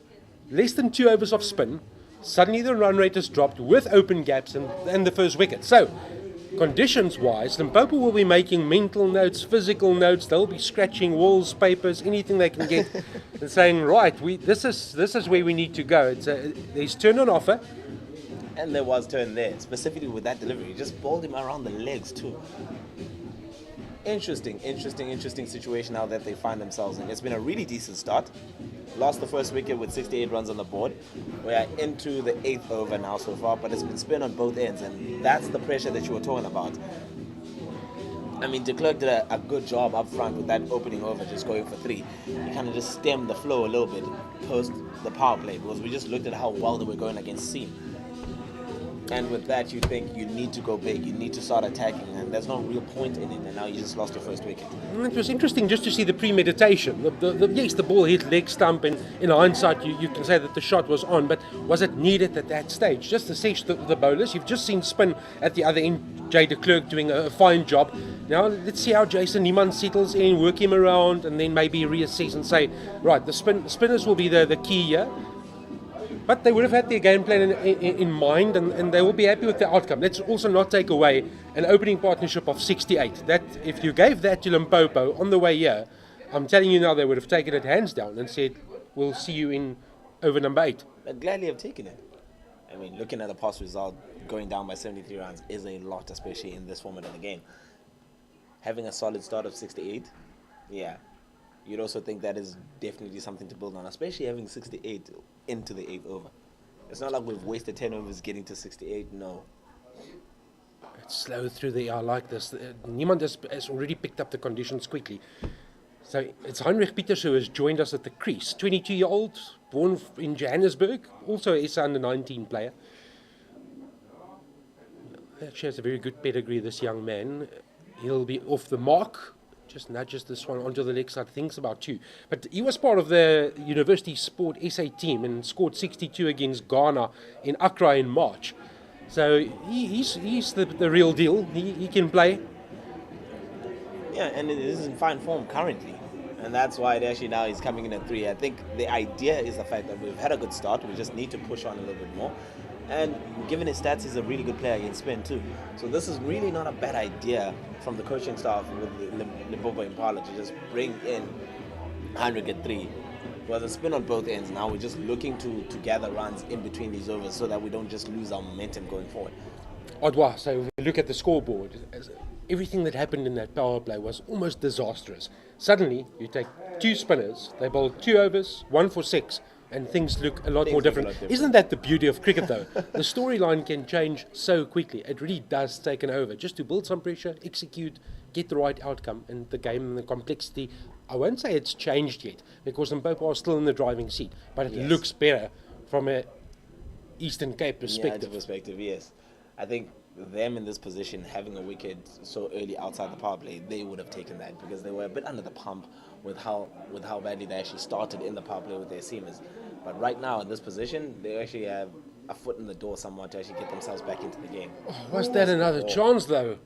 less than 2 overs of spin. Suddenly the run rate has dropped with open gaps and the first wicket. So, conditions-wise, Limpopo will be making mental notes, physical notes. They'll be scratching walls, papers, anything they can get, and saying, right, this is where we need to go. There's turn on offer. And there was turn there, specifically with that delivery. Just bowled him around the legs too. Interesting situation now that they find themselves in. It's been a really decent start. Lost the first wicket with 68 runs on the board. We are into the 8th over now so far, but it's been spin on both ends, and that's the pressure that you were talking about. I mean, de Klerk did a good job up front with that opening over, just going for 3. He kind of just stemmed the flow a little bit post the power play, because we just looked at how well they were going against Seam. And with that, you think you need to go big, you need to start attacking, and there's no real point in it, and now you just lost your first wicket. It was interesting just to see the premeditation. Yes, the ball hit leg stump, and in hindsight, you can say that the shot was on, but was it needed at that stage? Just to assess the bowlers. You've just seen spin at the other end, Jay de Klerk doing a fine job. Now, let's see how Jason Niemand settles in, work him around, and then maybe reassess and say, right, the spinners will be the key here. But they would have had their game plan in mind, and they will be happy with the outcome. Let's also not take away an opening partnership of 68. That if you gave that to Limpopo on the way here, I'm telling you now, they would have taken it hands down and said, we'll see you in over number 8. I'd gladly have taken it. I mean, looking at the past result, going down by 73 runs is a lot, especially in this format of the game. Having a solid start of 68, yeah. You'd also think that is definitely something to build on, especially having 68 into the 8th over. It's not like we've wasted 10 overs getting to 68, no. It's slow through the air like this. Niemand has already picked up the conditions quickly. So it's Heinrich Pieters who has joined us at the crease. 22-year-old, born in Johannesburg, also a SA under-19 player. Actually has a very good pedigree, this young man. He'll be off the mark. Just nudges this one onto the leg side, thinks about 2. But he was part of the University Sport SA team and scored 62 against Ghana in Accra in March. So he's the real deal. He can play. Yeah, and it is in fine form currently. And that's why actually now he's coming in at 3. I think the idea is the fact that we've had a good start. We just need to push on a little bit more. And given his stats, he's a really good player against spin too. So this is really not a bad idea from the coaching staff with Limpopo Impala to just bring in Heinrich at 3. Well, the spin on both ends. Now we're just looking to gather runs in between these overs so that we don't just lose our momentum going forward. Odwa, so if we look at the scoreboard, everything that happened in that power play was almost disastrous. Suddenly, you take 2 spinners, they bowl 2 overs, 1 for 6, and things look a lot more different. Isn't that the beauty of cricket, though? The storyline can change so quickly. It really does take an over. Just to build some pressure, execute, get the right outcome, and the game and the complexity, I won't say it's changed yet, because Limpopo are still in the driving seat, but it looks better from a Eastern Cape perspective. Yes. I think them in this position, having a wicket so early outside the power play, they would have taken that because they were a bit under the pump with how badly they actually started in the power play with their seamers. But right now in this position, they actually have a foot in the door somewhat to actually get themselves back into the game. Was that another chance, though?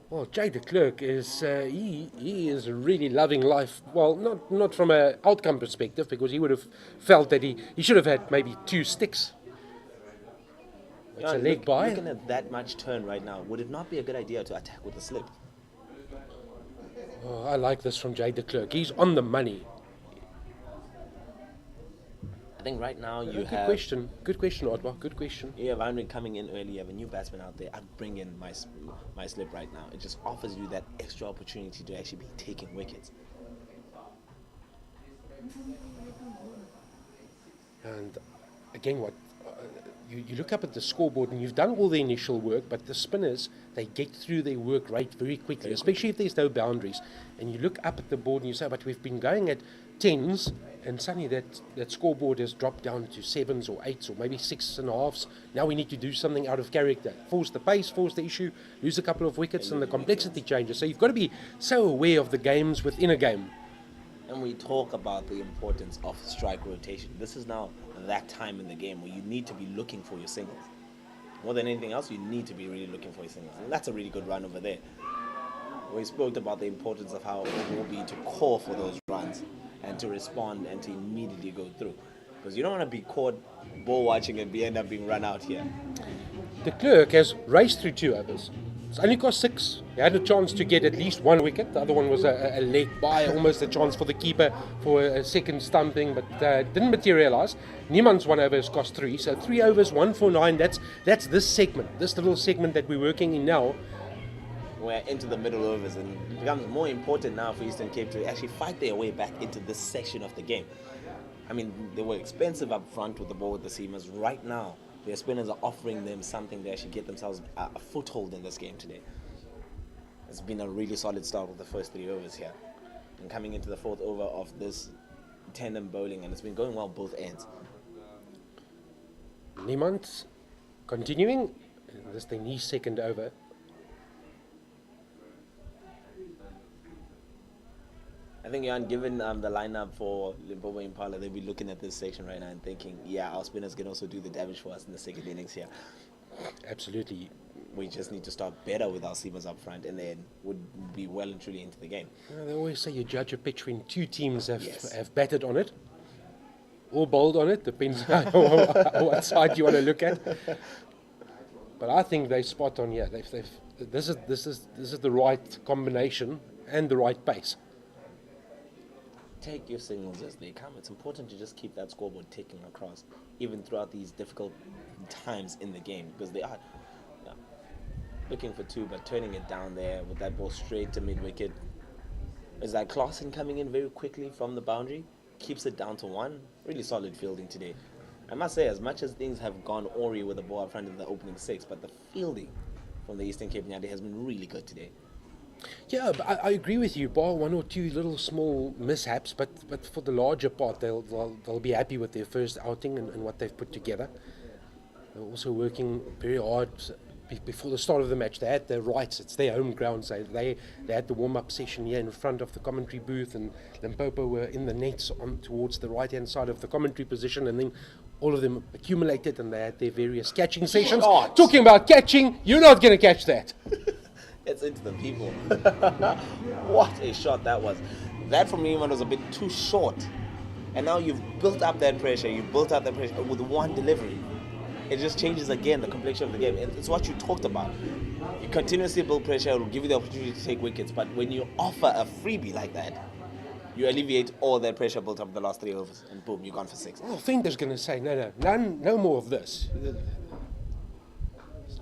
Well, Jay de Klerk is he is really loving life. Well, not from an outcome perspective, because he would have felt that he should have had maybe 2 sticks. It's a leg by. Looking at that much turn right now, would it not be a good idea to attack with a slip? Oh, I like this from Jay de Klerk. He's on the money. I think right now you Good have... question, Otwa. Good question. You have Andrew coming in early, you have a new batsman out there. I'd bring in my slip right now. It just offers you that extra opportunity to actually be taking wickets. And again, you look up at the scoreboard and you've done all the initial work, but the spinners, they get through their work rate very quickly, especially if there's no boundaries. And you look up at the board and you say, but we've been going at 10s, and suddenly that scoreboard has dropped down to 7s or 8s or maybe 6.5s. Now we need to do something out of character. Force the pace, force the issue, lose a couple of wickets, and the complexity changes. So you've got to be so aware of the games within a game. And we talk about the importance of strike rotation. This is now that time in the game where you need to be looking for your singles. More than anything else, you need to be really looking for your singles. And that's a really good run over there. We spoke about the importance of how it will be to call for those runs and to respond and to immediately go through. Because you don't want to be caught ball watching and end up being run out here. De Klerk has raced through 2 overs. It's only cost 6. He had a chance to get at least 1 wicket. The other one was a leg by, almost a chance for the keeper for a second stumping, but didn't materialise. Niemann's 1 over has cost 3. So 3 overs, 1 for 9. That's this segment, this little segment that we're working in now. We're into the middle overs, and it becomes more important now for Eastern Cape to actually fight their way back into this section of the game. I mean, they were expensive up front with the ball with the seamers. Right now, their spinners are offering them something to actually get themselves a foothold in this game today. It's been a really solid start with the first 3 overs here. And coming into the 4th over of this tandem bowling, and it's been going well both ends. Niemann's continuing. This is the second over. I think, Jan, given the lineup for Limpopo Impala, they'll be looking at this section right now and thinking, yeah, our spinners can also do the damage for us in the second innings here. Absolutely. We just need to start better with our seamers up front, and then would be well and truly into the game. They always say you judge a pitch when 2 teams have batted on it or bowled on it, depends on what side you want to look at. But I think they spot on. Yeah, this is the right combination and the right pace. Take your signals as they come. It's important to just keep that scoreboard ticking across, even throughout these difficult times in the game, because they are looking for 2, but turning it down there with that ball straight to mid-wicket. Is that Clausen coming in very quickly from the boundary? Keeps it down to 1. Really solid fielding today. I must say, as much as things have gone awry with the ball up front in the opening 6, but the fielding from the Eastern Cape Iinyathi has been really good today. Yeah, but I agree with you. Bar 1 or 2 little small mishaps, but for the larger part, they'll be happy with their first outing and what they've put together. They're also working very hard before the start of the match. They had their rights. It's their home ground. So they had the warm-up session here in front of the commentary booth, and Limpopo were in the nets on towards the right-hand side of the commentary position, and then all of them accumulated, and they had their various catching sessions. Talking about catching, you're not going to catch that. It's into the people. What a shot that was. That from me was a bit too short. And now you've built up that pressure. You've built up that pressure with one delivery. It just changes again the complexion of the game. It's what you talked about. You continuously build pressure. It will give you the opportunity to take wickets. But when you offer a freebie like that, you alleviate all that pressure built up in the last 3 overs. And boom, you're gone for 6. Well, Fender's going to say, no more of this.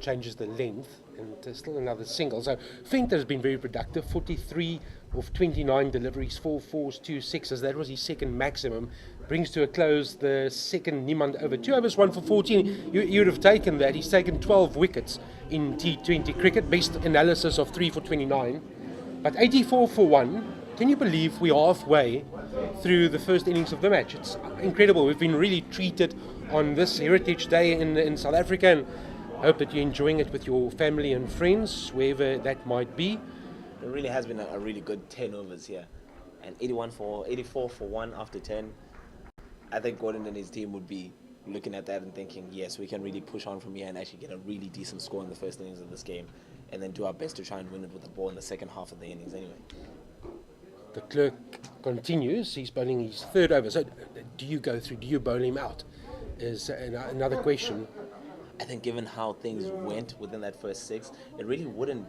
changes the length, and still another single. So Venter has been very productive, 43 of 29 deliveries, 4 fours, 2 sixes. That was his second maximum. Brings to a close the second Niemand over. 2 overs, 1 for 14. You would have taken that. He's taken 12 wickets in T20 cricket. Best analysis of 3 for 29. But 84 for 1. Can you believe we're halfway through the first innings of the match? It's incredible. We've been really treated on this Heritage Day in South Africa, and I hope that you're enjoying it with your family and friends, wherever that might be. It really has been a really good 10 overs here. And 84 for 1 after 10. I think Gordon and his team would be looking at that and thinking, yes, we can really push on from here and actually get a really decent score in the first innings of this game, and then do our best to try and win it with the ball in the second half of the innings anyway. The clerk continues. He's bowling his third over. So do you go through? Do you bowl him out? Is another question. I think given how things went within that first 6, it really wouldn't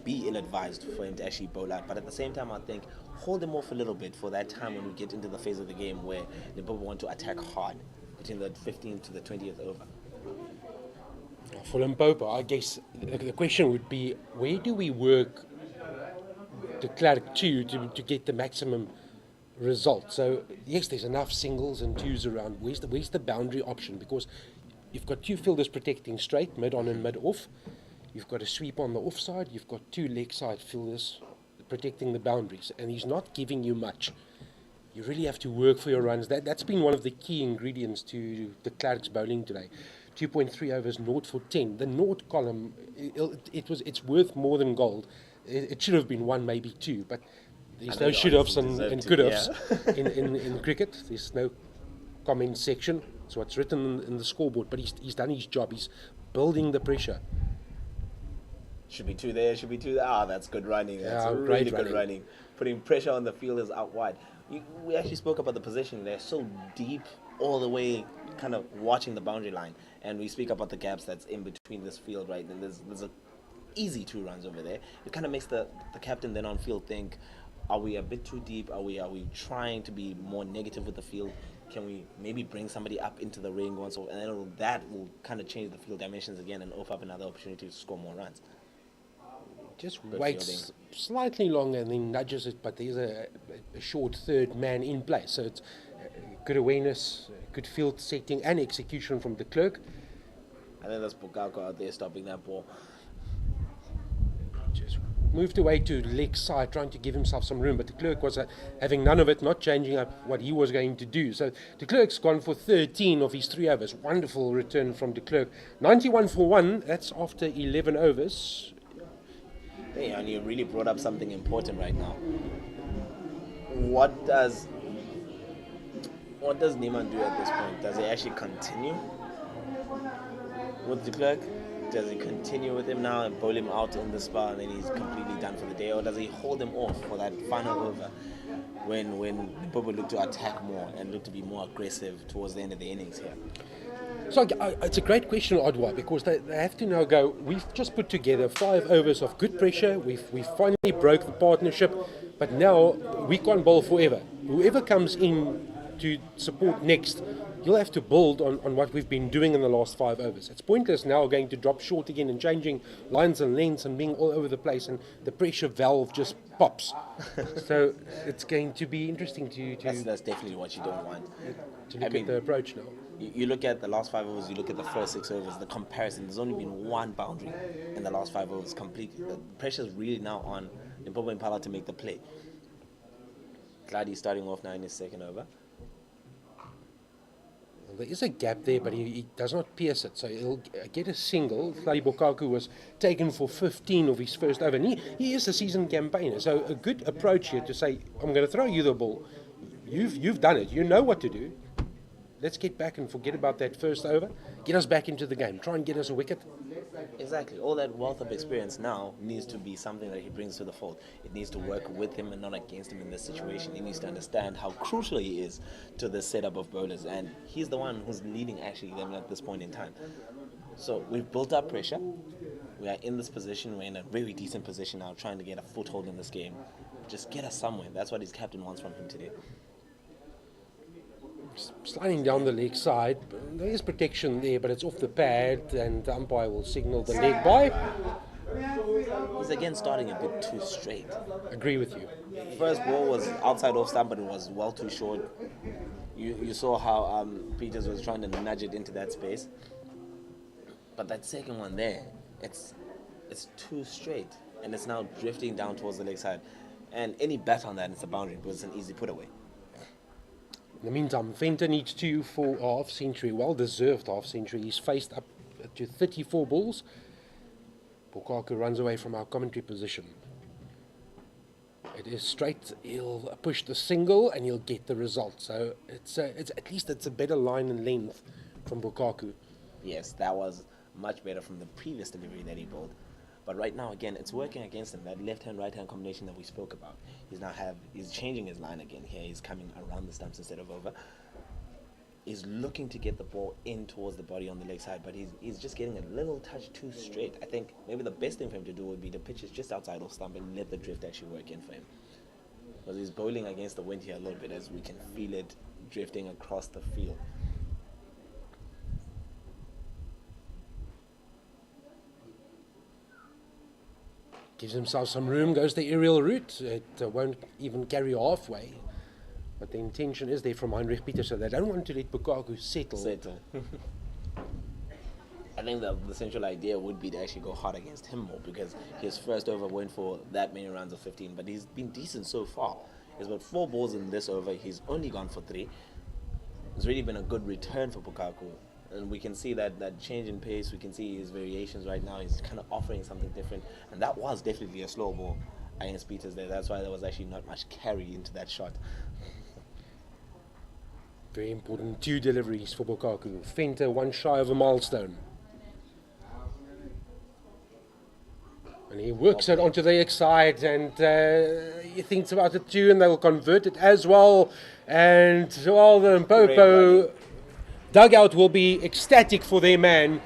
be ill-advised for him to actually bowl out. But at the same time, I think hold him off a little bit for that time when we get into the phase of the game where Limpopo want to attack hard between the 15th to the 20th over. For Limpopo, I guess the question would be, where do we work the clerk to get the maximum result? So yes, there's enough singles and twos around. Where's the boundary option? Because you've got 2 fielders protecting straight, mid on and mid off. You've got a sweep on the offside. You've got 2 leg side fielders protecting the boundaries, and he's not giving you much. You really have to work for your runs. That's been one of the key ingredients to the Clerk's bowling today. 2.3 overs, 0 for 10. The 0 column, it's worth more than gold. It should have been 1, maybe 2, but there's no should-haves and could-haves in cricket. There's no comment section. It's what's written in the scoreboard, but he's done his job. He's building the pressure. Should be 2 there, should be 2 there. Ah, that's good running. That's great really good running. Putting pressure on the fielders out wide. We actually spoke about the position. They're so deep all the way, kind of watching the boundary line. And we speak about the gaps that's in between this field, right? And there's a easy 2 runs over there. It kind of makes the captain then on field think, are we a bit too deep? Are we trying to be more negative with the field? Can we maybe bring somebody up into the ring once, and then that will kind of change the field dimensions again and offer up another opportunity to score more runs. Just Good waits fielding. slightly longer and then nudges it, but there's a short third man in place. So it's good awareness, good field setting and execution from the clerk. I think that's Bukako out there stopping that ball. Just moved away to leg side, trying to give himself some room, but the clerk was having none of it, not changing up what he was going to do. So the clerk's gone for 13 of his 3 overs. Wonderful return from the clerk. 91 for 1, that's after 11 overs. Yeah, and you really brought up something important right now. What does Niemand do at this point? Does he actually continue with the clerk? Does he continue with him now and bowl him out in the spot and then he's completely done for the day? Or does he hold him off for that final over when Limpopo look to attack more and look to be more aggressive towards the end of the innings here? So it's a great question, Odwa, because they have to now go, we've just put together 5 overs of good pressure, we finally broke the partnership, but now we can't bowl forever. Whoever comes in to support next, you'll have to build on what we've been doing in the last 5 overs. It's pointless now going to drop short again and changing lines and lengths and being all over the place, and the pressure valve just pops. So it's going to be interesting to That's definitely what you don't want. look at the approach now. You look at the last 5 overs, you look at the first 6 overs, the comparison, there's only been 1 boundary in the last 5 overs completely. The pressure's really now on Limpopo Impala to make the play. Glad starting off now in his second over. There is a gap there, but he does not pierce it, so he'll get a single. Hlali Bokaku was taken for 15 of his first over, and he is a seasoned campaigner, so a good approach here to say, I'm going to throw you the ball. You've done it. You know what to do. Let's get back and forget about that first over. Get us back into the game. Try and get us a wicket. Exactly. All that wealth of experience now needs to be something that he brings to the fold. It needs to work with him and not against him in this situation. He needs to understand how crucial he is to the setup of bowlers, and he's the one who's leading actually them at this point in time. So we've built up pressure. We are in this position. We're in a very decent position now, trying to get a foothold in this game. Just get us somewhere. That's what his captain wants from him today. Sliding down the leg side, there is protection there, but it's off the pad, and the umpire will signal the leg by. He's again starting a bit too straight. Agree with you. First ball was outside off stump, but it was well too short. You saw how Peters was trying to nudge it into that space. But that second one there, it's too straight, and it's now drifting down towards the leg side. And any bat on that, it's a boundary, because it's an easy put away. In the meantime, Venter needs 2 for a half century, well-deserved half century. He's faced up to 34 balls. Bukaku runs away from our commentary position. It is straight. He'll push the single and he'll get the result. So it's at least it's a better line and length from Bukaku. Yes, that was much better from the previous delivery that he bowled. But right now, again, it's working against him. That left-hand, right-hand combination that we spoke about. He's changing his line again here. He's coming around the stumps instead of over. He's looking to get the ball in towards the body on the leg side, but he's just getting a little touch too straight. I think maybe the best thing for him to do would be to pitch it just outside off stump and let the drift actually work in for him. Because he's bowling against the wind here a little bit, as we can feel it drifting across the field. Gives himself some room, goes the aerial route. It won't even carry halfway. But the intention is there from Heinrich Petersen. They don't want to let Bukaku settle. I think the central idea would be to actually go hard against him more, because his first over went for that many runs of 15, but he's been decent so far. He's got 4 balls in this over. He's only gone for 3. It's really been a good return for Bukaku. And we can see that change in pace. We can see his variations right now. He's kind of offering something different. And that was definitely a slow ball against Peters there. That's why there was actually not much carry into that shot. Very important 2 deliveries for Bukaku. Venter 1 shy of a milestone. And he works it onto the leg side, and he thinks about it too, and they will convert it as well. And well, the Limpopo dugout will be ecstatic for their man.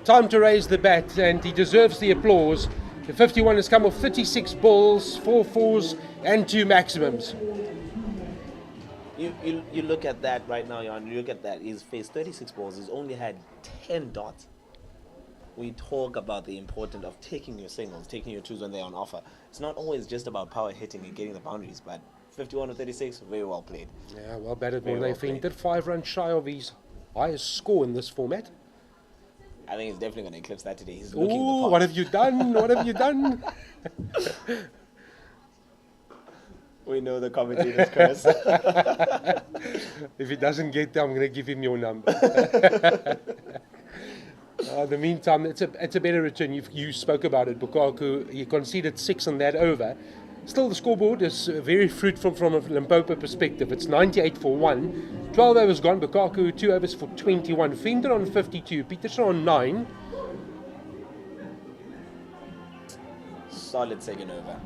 Time to raise the bat, and he deserves the applause. The 51 has come off 36 balls, 4 fours, and 2 maximums. You look at that right now, Jan. You look at that. He's faced 36 balls. He's only had 10 dots. We talk about the importance of taking your singles, taking your twos when they're on offer. It's not always just about power hitting and getting the boundaries, but 51 to 36, very well played. Yeah, well batted. Well, well Venter 5 runs shy of his highest score in this format. I think he's definitely going to eclipse that today. He's looking Ooh, the part. what have you done? What have you done? We know the commentator's curse. If he doesn't get there, I'm going to give him your number. In the meantime, it's a better return. You spoke about it, Bukaku. He conceded 6 on that over. Still, the scoreboard is very fruitful from a Limpopo perspective. It's 98 for 1. 12 overs gone. Bukaku 2 overs for 21. Venter on 52. Petersen on 9. Solid second over.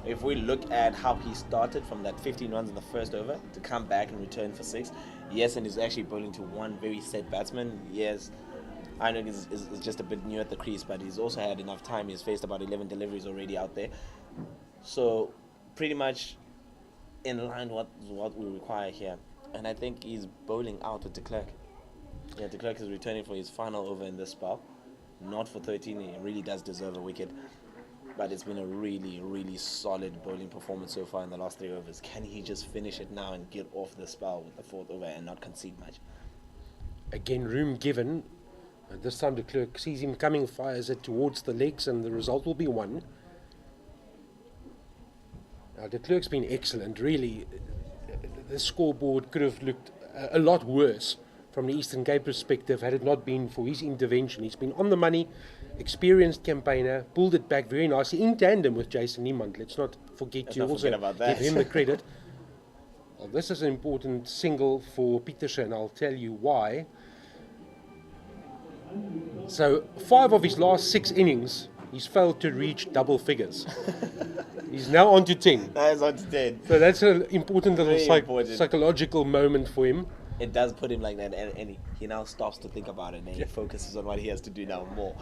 If we look at how he started from that 15 runs in the first over to come back and return for 6, yes, and he's actually bowling to one very set batsman. Yes, I know is just a bit new at the crease, but he's also had enough time. He's faced about 11 deliveries already out there. So pretty much in line with what we require here. And I think he's bowling out with de Klerk. Yeah, de Klerk is returning for his final over in this spell. Not for 13, he really does deserve a wicket. But it's been a really, really solid bowling performance so far in the last 3 overs. Can he just finish it now and get off the spell with the 4th over and not concede much? Again, room given. This time de Klerk sees him coming, fires it towards the legs, and the result will be 1. Now, de Klerk's been excellent, really. The scoreboard could have looked a lot worse from the Eastern Cape perspective had it not been for his intervention. He's been on the money, experienced campaigner, pulled it back very nicely in tandem with Jason Niemand. Let's not forget to also give him the credit. Well, this is an important single for Petersen. I'll tell you why. So 5 of his last 6 innings, he's failed to reach double figures. He's now on to 10. That is on to 10. So that's an important little important. psychological moment for him. It does put him like that, and he now stops to think about it, and he focuses on what he has to do now more.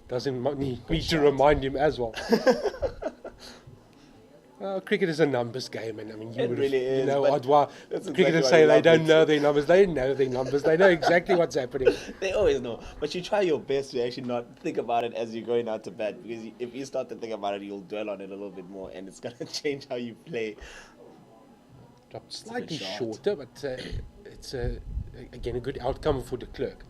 Doesn't need me to remind him as well. Cricket is a numbers game, and I mean, It really is, you know, but Odwa, that's exactly cricketers why say I they love don't it. know their numbers. They know their numbers. They know exactly what's happening. They always know, but you try your best to actually not think about it as you're going out to bat, because if you start to think about it, you'll dwell on it a little bit more, and it's gonna change how you play. Dropped a good slightly shot. shorter, but it's again a good outcome for de Klerk.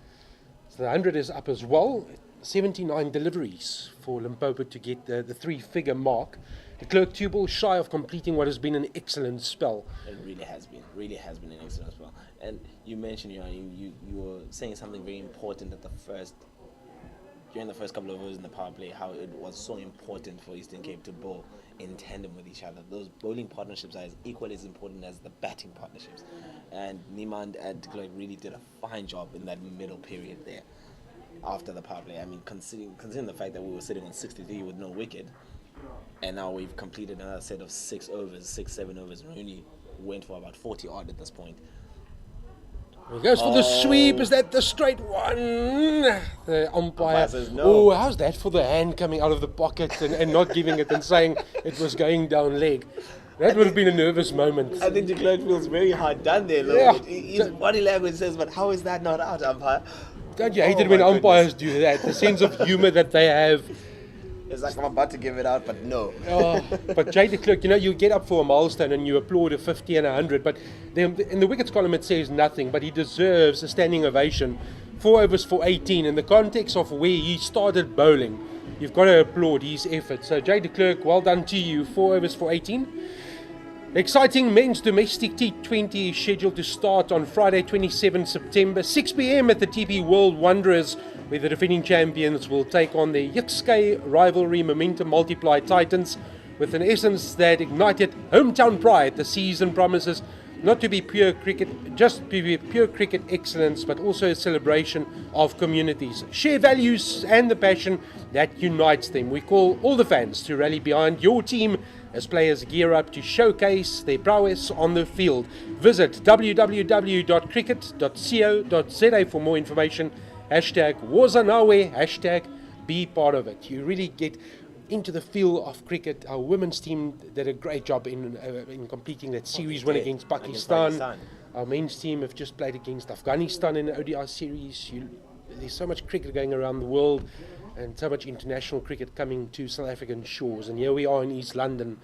So the 100 is up as well. 79 deliveries for Limpopo to get the three-figure mark. De Klerk 2 balls shy of completing what has been an excellent spell. It really has been an excellent spell. And you mentioned, you were saying something very important at during the first couple of overs in the power play, how it was so important for Eastern Cape to bowl in tandem with each other. Those bowling partnerships are as equally as important as the batting partnerships. And Niemand and de Klerk really did a fine job in that middle period there after the power play. I mean, considering the fact that we were sitting on 63 with no wicket, and now we've completed another set of 7 overs. Rooney went for about 40 odd at this point. He goes for the sweep. Is that the straight one? The umpire says no. Oh, how's that for the hand coming out of the pocket and not giving it and saying it was going down leg? That would have been a nervous moment. I think de Klerk feels very hard done there a little bit. His body language says, but how is that not out, umpire? Don't you hate it when my umpires do that? The sense of humour that they have. It's like I'm about to give it out, but no. But Jay de Klerk, you get up for a milestone and you applaud a 50 and a 100, but in the wickets column it says nothing, but he deserves a standing ovation. 4 overs for 18 in the context of where he started bowling. You've got to applaud his effort. So Jay de Klerk, well done to you. 4 overs for 18. Exciting men's domestic T20 is scheduled to start on Friday 27 September, 6 p.m. at the TP World Wanderers, where the defending champions will take on the Yitske rivalry Momentum Multiply Titans, with an essence that ignited hometown pride. The season promises not to be pure cricket, just to be pure cricket excellence, but also a celebration of communities. Share values and the passion that unites them. We call all the fans to rally behind your team as players gear up to showcase their prowess on the field. Visit www.cricket.co.za for more information. #Wozanawe, be part of it. You really get into the feel of cricket. Our women's team did a great job in completing that series win against Pakistan. Our men's team have just played against Afghanistan in the ODI series. There's so much cricket going around the world and so much international cricket coming to South African shores. And here we are in East London.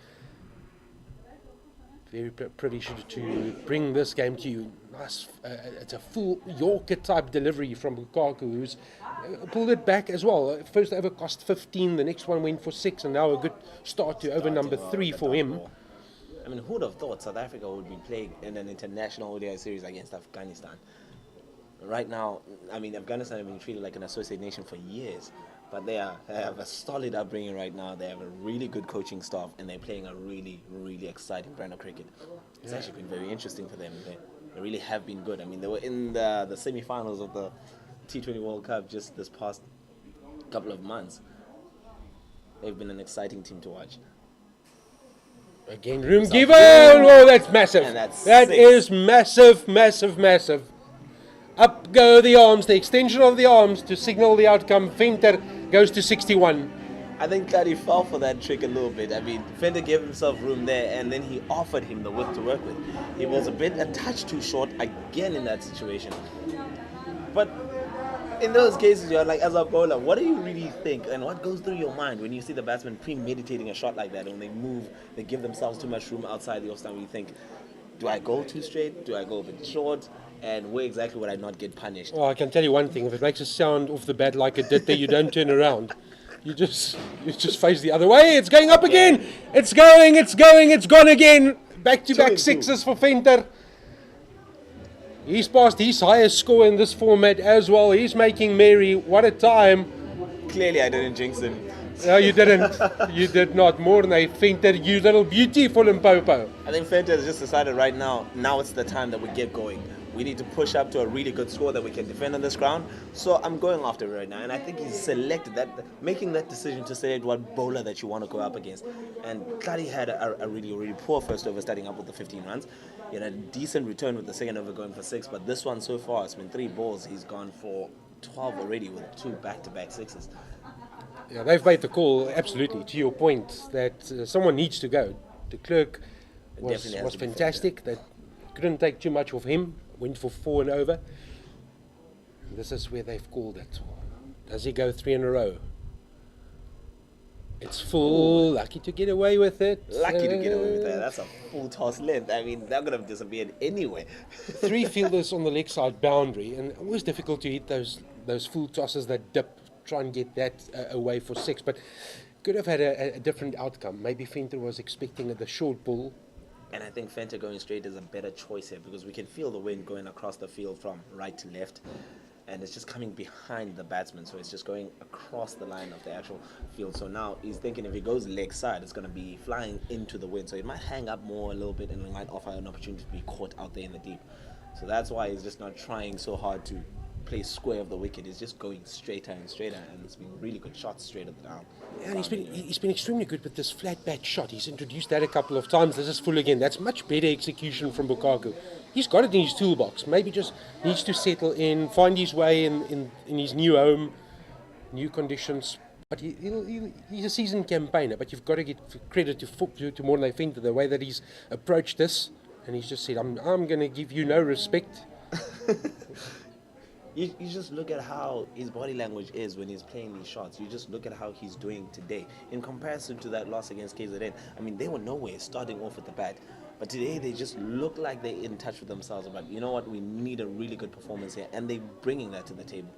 Very privileged to bring this game to you. Nice, it's a full Yorker type delivery from Lukaku, who's pulled it back as well. First over cost 15, the next one went for 6, and now a good start to over number 3 for him. I mean, who would have thought South Africa would be playing in an international ODI series against Afghanistan? Right now, I mean, Afghanistan have been treated like an associate nation for years, but they have a solid upbringing right now. They have a really good coaching staff, and they're playing a really, really exciting brand of cricket. It's actually been very interesting for them. They really have been good. I mean, they were in the semi-finals of the T20 World Cup just this past couple of months. They've been an exciting team to watch. Again, room given. Oh, that's massive. And that's That 6. is massive, massive, massive. Up go the arms, the extension of the arms to signal the outcome. Venter goes to 61. I think that he fell for that trick a little bit. I mean, Fender gave himself room there, and then he offered him the width to work with. He was a touch too short again in that situation. But in those cases, you're like, as a bowler, what do you really think, and what goes through your mind when you see the batsman premeditating a shot like that? When they move, they give themselves too much room outside the off stump. You think, do I go too straight? Do I go a bit short? And where exactly would I not get punished? Oh, I can tell you one thing: if it makes a sound off the bat like it did there, you don't turn around. You just face the other way. It's going up again. It's going. It's gone again. Back-to-back sixes for Venter. He's passed his highest score in this format as well. He's making merry. What a time. Clearly, I didn't jinx him. No, you didn't. You did not. More than a Venter, you little beauty for Limpopo. I think Fender has just decided right now it's the time that we get going. We need to push up to a really good score that we can defend on this ground. So I'm going after it right now. And I think he's selected that, making that decision to select what bowler that you want to go up against. And Tladi had a really, really poor first over, starting up with the 15 runs. He had a decent return with the second over going for 6. But this one so far, it's been 3 balls. He's gone for 12 already with 2 back-to-back sixes. Yeah, they've made the call, absolutely, to your point, that someone needs to go. De Klerk was definitely has to be fantastic. They couldn't take too much of him. Went for 4 and over. This is where they've called it. Does he go 3 in a row? It's full. Lucky to get away with it. Lucky to get away with that. That's a full toss length. I mean, that could have disappeared anyway. 3 fielders on the leg side boundary, and always difficult to hit those full tosses that dip. Try and get that away for 6, but could have had a different outcome. Maybe Venter was expecting the short ball. And I think Venter going straight is a better choice here because we can feel the wind going across the field from right to left. And it's just coming behind the batsman, so it's just going across the line of the actual field. So now he's thinking if he goes leg side, it's going to be flying into the wind. So it might hang up more a little bit and it might offer an opportunity to be caught out there in the deep. So that's why he's just not trying so hard to play square of the wicket. He's just going straighter and straighter, and it's been really good shots straight at the down. Yeah, and he's been extremely good with this flat bat shot. He's introduced that a couple of times. This is full again. That's much better execution from Bukaku. He's got it in his toolbox. Maybe just needs to settle in, find his way in his new home, new conditions. But he's a seasoned campaigner. But you've got to give credit to Morne Venter, the way that he's approached this, and he's just said, "I'm going to give you no respect." You just look at how his body language is when he's playing these shots. You just look at how he's doing today. In comparison to that loss against KZN, I mean, they were nowhere starting off with the bat. But today, they just look like they're in touch with themselves. But you know what? We need a really good performance here. And they're bringing that to the table.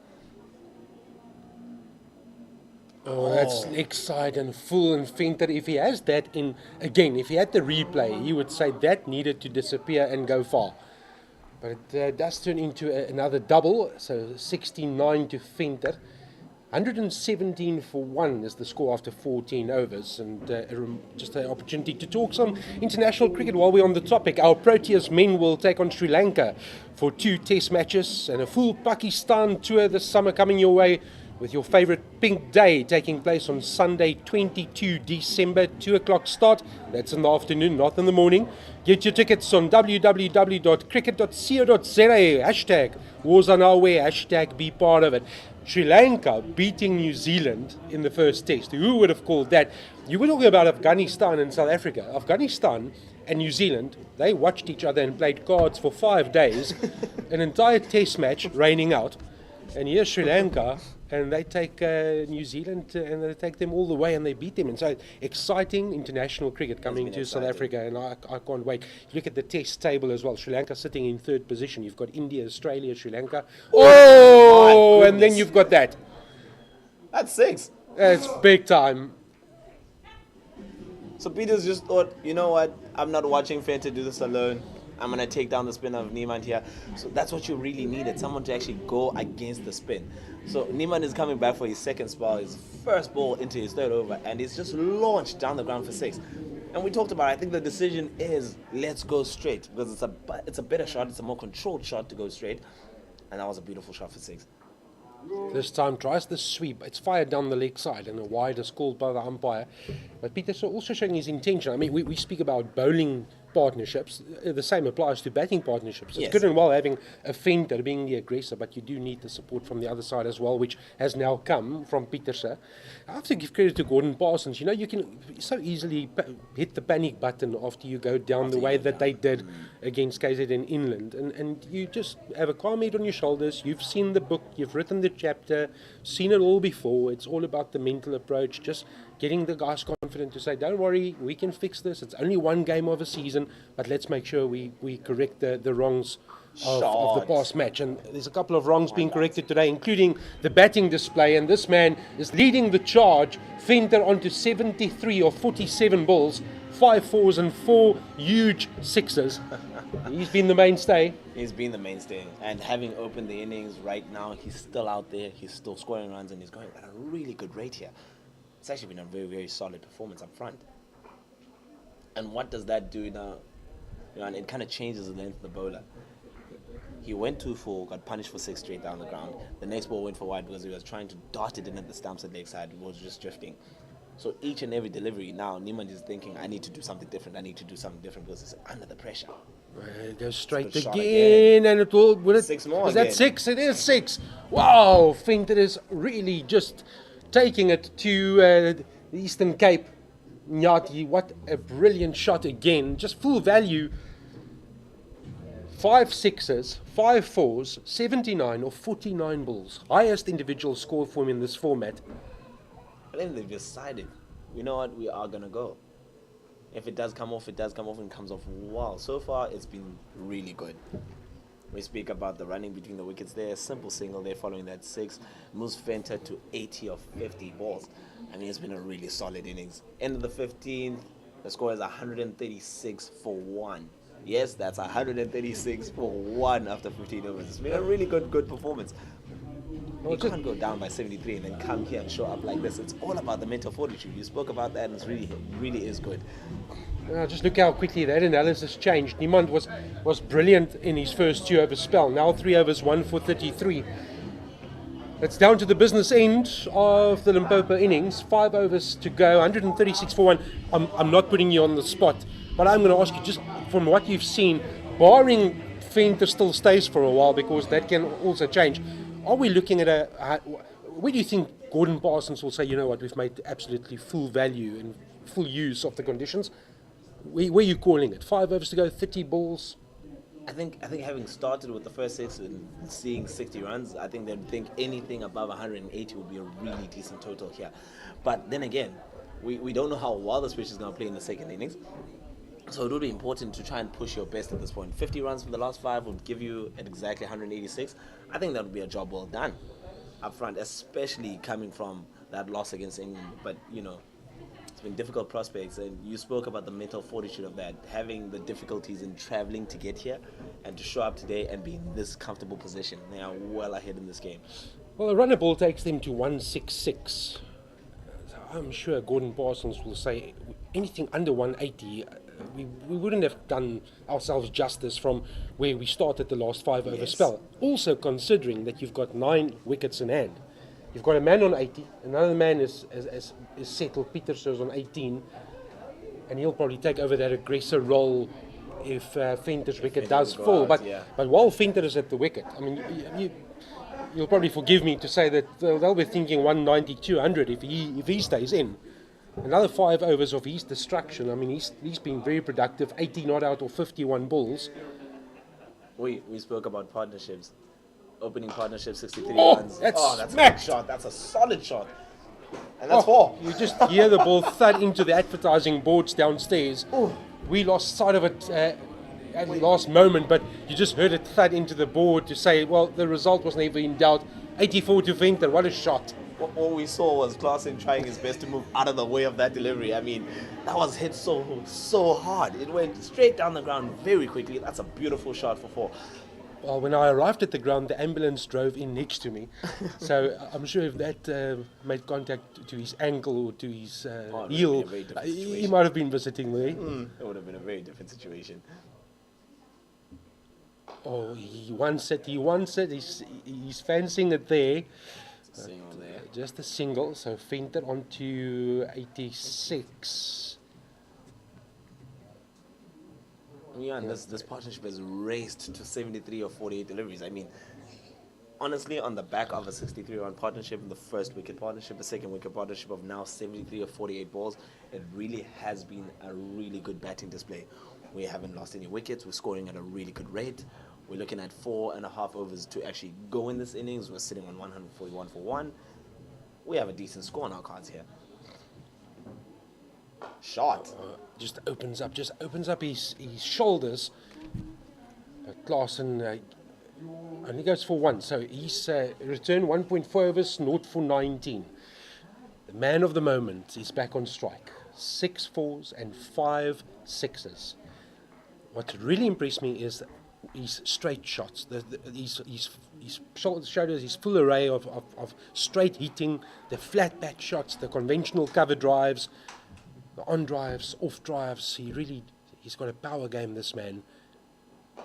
Oh, that's excited and full and Venter. If he has that if he had the replay, he would say that needed to disappear and go far. But it does turn into another double, so 69 to Venter. 117 for 1 is the score after 14 overs, and just an opportunity to talk some international cricket while we're on the topic. Our Proteas men will take on Sri Lanka for 2 test matches and a full Pakistan tour this summer coming your way, with your favourite Pink Day taking place on Sunday, 22 December, 2 o'clock start. That's in the afternoon, not in the morning. Get your tickets on www.cricket.co.za. Hashtag Wars on Our Way, hashtag be part of it. Sri Lanka beating New Zealand in the first test. Who would have called that? You were talking about Afghanistan and South Africa. Afghanistan and New Zealand, they watched each other and played cards for 5 days. An entire test match raining out. And here's Sri Lanka, and they take New Zealand and they take them all the way and they beat them. And so exciting international cricket coming to South Africa, and I can't wait. You look at the test table as well. Sri Lanka sitting in 3rd position. You've got India, Australia, Sri Lanka. Oh, and then you've got that. That's 6. That's big time. So Peters just thought, you know what? I'm not watching Venter do this alone. I'm going to take down the spin of Niemann here. So that's what you really needed, someone to actually go against the spin. So Niemann is coming back for his second spell, his first ball into his 3rd over, and he's just launched down the ground for 6. And we talked about, I think the decision is, let's go straight, because it's a better shot, it's a more controlled shot to go straight, and that was a beautiful shot for 6. This time tries the sweep. It's fired down the leg side, and a wide is called by the umpire. But Peter's also showing his intention. I mean, we speak about bowling partnerships. The same applies to batting partnerships. It's good and well having a Venter being the aggressor, but you do need the support from the other side as well, which has now come from Pieterse. I have to give credit to Gordon Parsons. You know, you can so easily hit the panic button after you go down the way that they did against KZN Inland, and you just have a calm head on your shoulders. You've seen the book, you've written the chapter, seen it all before. It's all about the mental approach, just getting the guys confident to say, don't worry, we can fix this. It's only one game of a season, but let's make sure we correct the wrongs of the past match. And there's a couple of wrongs being corrected today, including the batting display. And this man is leading the charge. Venter onto 73 or 47 balls, 5 4s and 4 huge 6s. He's been the mainstay. He's been the mainstay. And having opened the innings right now, he's still out there. He's still scoring runs, and he's going at a really good rate here. It's actually been a very, very solid performance up front. And what does that do now? You know, and it kind of changes the length of the bowler. He went 2-4, got punished for 6 straight down the ground. The next ball went for wide because he was trying to dart it in at the stumps at leg side. It was just drifting. So each and every delivery now, Niemann is thinking, I need to do something different. I need to do something different because it's under the pressure. It goes straight again, and it will. Will it, 6 more. Is that 6? It is 6. Wow, Venter is really just taking it to the Eastern Cape. Iinyathi, what a brilliant shot again. Just full value. 5 sixes, 5 fours, 79 or 49 balls. Highest individual score for him in this format. I think they've decided, you know what, we are going to go. If it does come off, it does come off and comes off well. So far, it's been really good. We speak about the running between the wickets there. A simple single there following that 6. Moves Fenter to 80 of 50 balls. I mean, it's been a really solid innings. End of the 15th, the score is 136 for 1. Yes, that's 136 for 1 after 15 overs. It's been a really good performance. You can't go down by 73 and then come here and show up like this. It's all about the mental fortitude. You spoke about that, and it really is good. Just look how quickly that analysis changed. Niemand was brilliant in his first 2 over spell. Now 3 overs, 1 for 33. It's down to the business end of the Limpopo innings. 5 overs to go, 136 for 1. I'm not putting you on the spot, but I'm going to ask you, just from what you've seen, barring Venter still stays for a while, because that can also change. Are we looking at where do you think Gordon Parsons will say, you know what, we've made absolutely full value and full use of the conditions? Where are you calling it? 5 overs to go, 30 balls? I think having started with the first 6 and seeing 60 runs, I think they'd think anything above 180 would be a really decent total here. But then again, we don't know how well the pitch is going to play in the second innings. So it would be important to try and push your best at this point. 50 runs from the last 5 would give you at exactly 186. I think that would be a job well done up front, especially coming from that loss against England. But, you know, it's been difficult prospects, and you spoke about the mental fortitude of that, having the difficulties in traveling to get here and to show up today and be in this comfortable position. They are well ahead in this game. Well, a runner ball takes them to 166. I'm sure Gordon Parsons will say anything under 180, we wouldn't have done ourselves justice from where we started the last 5 over spell. Also considering that you've got 9 wickets in hand. You've got a man on 80, another man is settled, Pieterse is on 18, and he'll probably take over that aggressor role if Venter's wicket does fall. But while Venter is at the wicket, I mean, you'll probably forgive me to say that they'll be thinking 190, 200 if he stays in. Another 5 overs of his destruction. I mean, he's been very productive, 80 not out of 51 balls. We spoke about partnerships. Opening partnership, 63 runs. That's a good shot. That's a solid shot. And that's 4. You just hear the ball thud into the advertising boards downstairs. We lost sight of it at the last moment, but you just heard it thud into the board to say, well, the result was never in doubt. 84 to Venter, what a shot. All we saw was Klaasen trying his best to move out of the way of that delivery. I mean, that was hit so hard. It went straight down the ground very quickly. That's a beautiful shot for 4. Well, when I arrived at the ground, the ambulance drove in next to me. So I'm sure if that made contact to his ankle or to his heel, he might have been visiting me. It would have been a very different situation. Oh, he wants it. He's fancying it there. Single there. Just a single, so Venter on to 86. Yeah, and this partnership has raced to 73 or 48 deliveries. I mean, honestly, on the back of a 63-run partnership, the first wicket partnership, the second wicket partnership of now 73 or 48 balls, it really has been a really good batting display. We haven't lost any wickets. We're scoring at a really good rate. We're looking at 4.5 overs to actually go in this innings. We're sitting on 141 for 1. We have a decent score on our cards here. Shot. Just opens up his shoulders. Klaasen only goes for 1. So he's returned 1.4 overs, 0 for 19. The man of the moment is back on strike. 6 fours and 5 sixes. What really impressed me is his straight shots. His shoulders, his full array of straight hitting, the flat bat shots, the conventional cover drives, the on drives, off drives. He's got a power game, this man.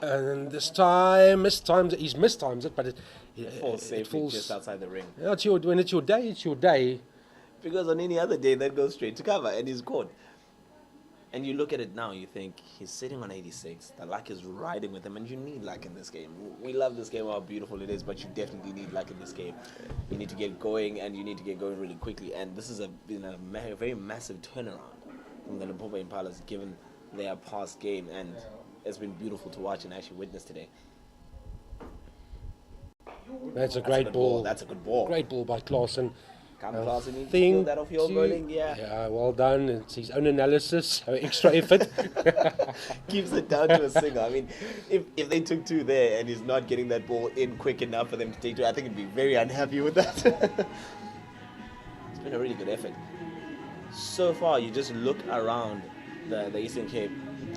And this time, he's mistimes it, but it falls safely just outside the ring. Yeah, when it's your day, it's your day. Because on any other day, that goes straight to cover, and he's caught. And you look at it now, you think, he's sitting on 86. The luck is riding with him, and you need luck in this game. We love this game, how beautiful it is, but you definitely need luck in this game. You need to get going, and you need to get going really quickly. And this has been a very massive turnaround from the Limpopo Impalas, given their past game, and it's been beautiful to watch and actually witness today. That's a That's a great good ball. That's a good ball. Great ball by Klaasen. Come, Klaasen, you Thing feel that off your to- bowling, yeah. Yeah, well done. It's his own analysis, so extra effort. Keeps it down to a single. I mean, if they took 2 there and he's not getting that ball in quick enough for them to take 2, I think he'd be very unhappy with that. It's been a really good effort. So far, you just look around the Eastern Cape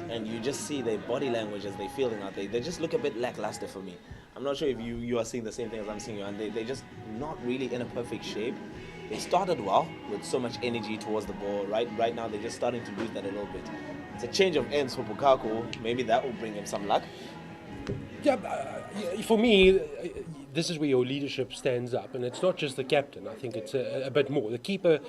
and you just see their body language as they're fielding out there. They just look a bit lackluster for me. I'm not sure if you are seeing the same thing as I'm seeing, and they're just not really in a perfect shape. They started well with so much energy towards the ball. Right now, they're just starting to lose that a little bit. It's a change of ends for Bukaku. Maybe that will bring him some luck. Yeah, for me, this is where your leadership stands up, and it's not just the captain. I think it's a bit more. The keeper,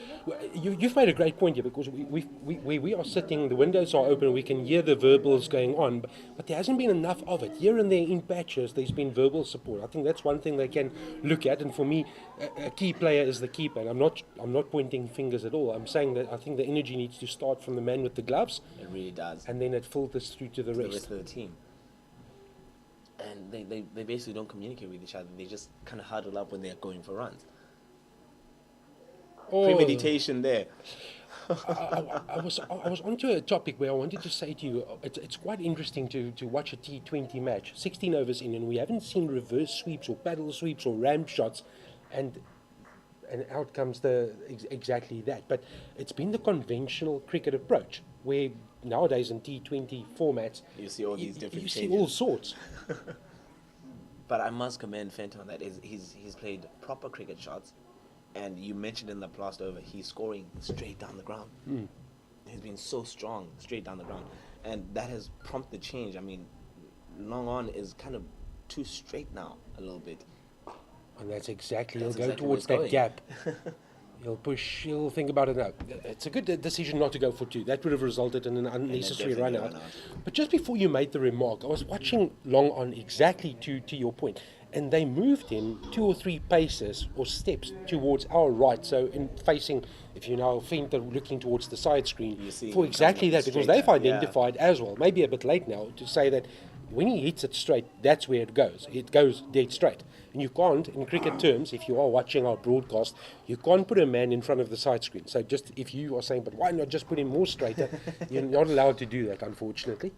you've made a great point here, because we are sitting, the windows are open, we can hear the verbals going on, but there hasn't been enough of it. Here and there in patches, there's been verbal support. I think that's one thing they can look at, and for me, a key player is the keeper, and I'm not pointing fingers at all. I'm saying that I think the energy needs to start from the man with the gloves. It really does. And then it filters through to the The rest. rest of the team. And they basically don't communicate with each other. They just kind of huddle up when they're going for runs. Oh. Premeditation there. I was onto a topic where I wanted to say to you, it's quite interesting to watch a T20 match, 16 overs in, and we haven't seen reverse sweeps or paddle sweeps or ramp shots, and out comes exactly that. But it's been the conventional cricket approach, where nowadays in T20 formats, You see all these different you see changes. all sorts. But I must commend Fenton on that. He's played proper cricket shots, and you mentioned in the last over, he's scoring straight down the ground. He's been so strong straight down the ground, and that has prompted change. I mean, long on is kind of too straight now a little bit. And that's exactly, That's he'll go exactly where towards it's that going. gap. He'll push, he'll think about it now. It's a good decision not to go for 2. That would have resulted in an unnecessary run definitely out. run out. But just before you made the remark, I was watching long on exactly to your point, and they moved him 2 or 3 paces or steps towards our right. So in facing, if you now think they're looking towards the side screen, You see for him exactly coming that, because straight they've up, yeah. identified as well, maybe a bit late now, to say that when he hits it straight, that's where it goes. It goes dead straight. And you can't, in cricket terms, if you are watching our broadcast, you can't put a man in front of the side screen. So just if you are saying, but why not just put him more straighter, you're not allowed to do that, unfortunately.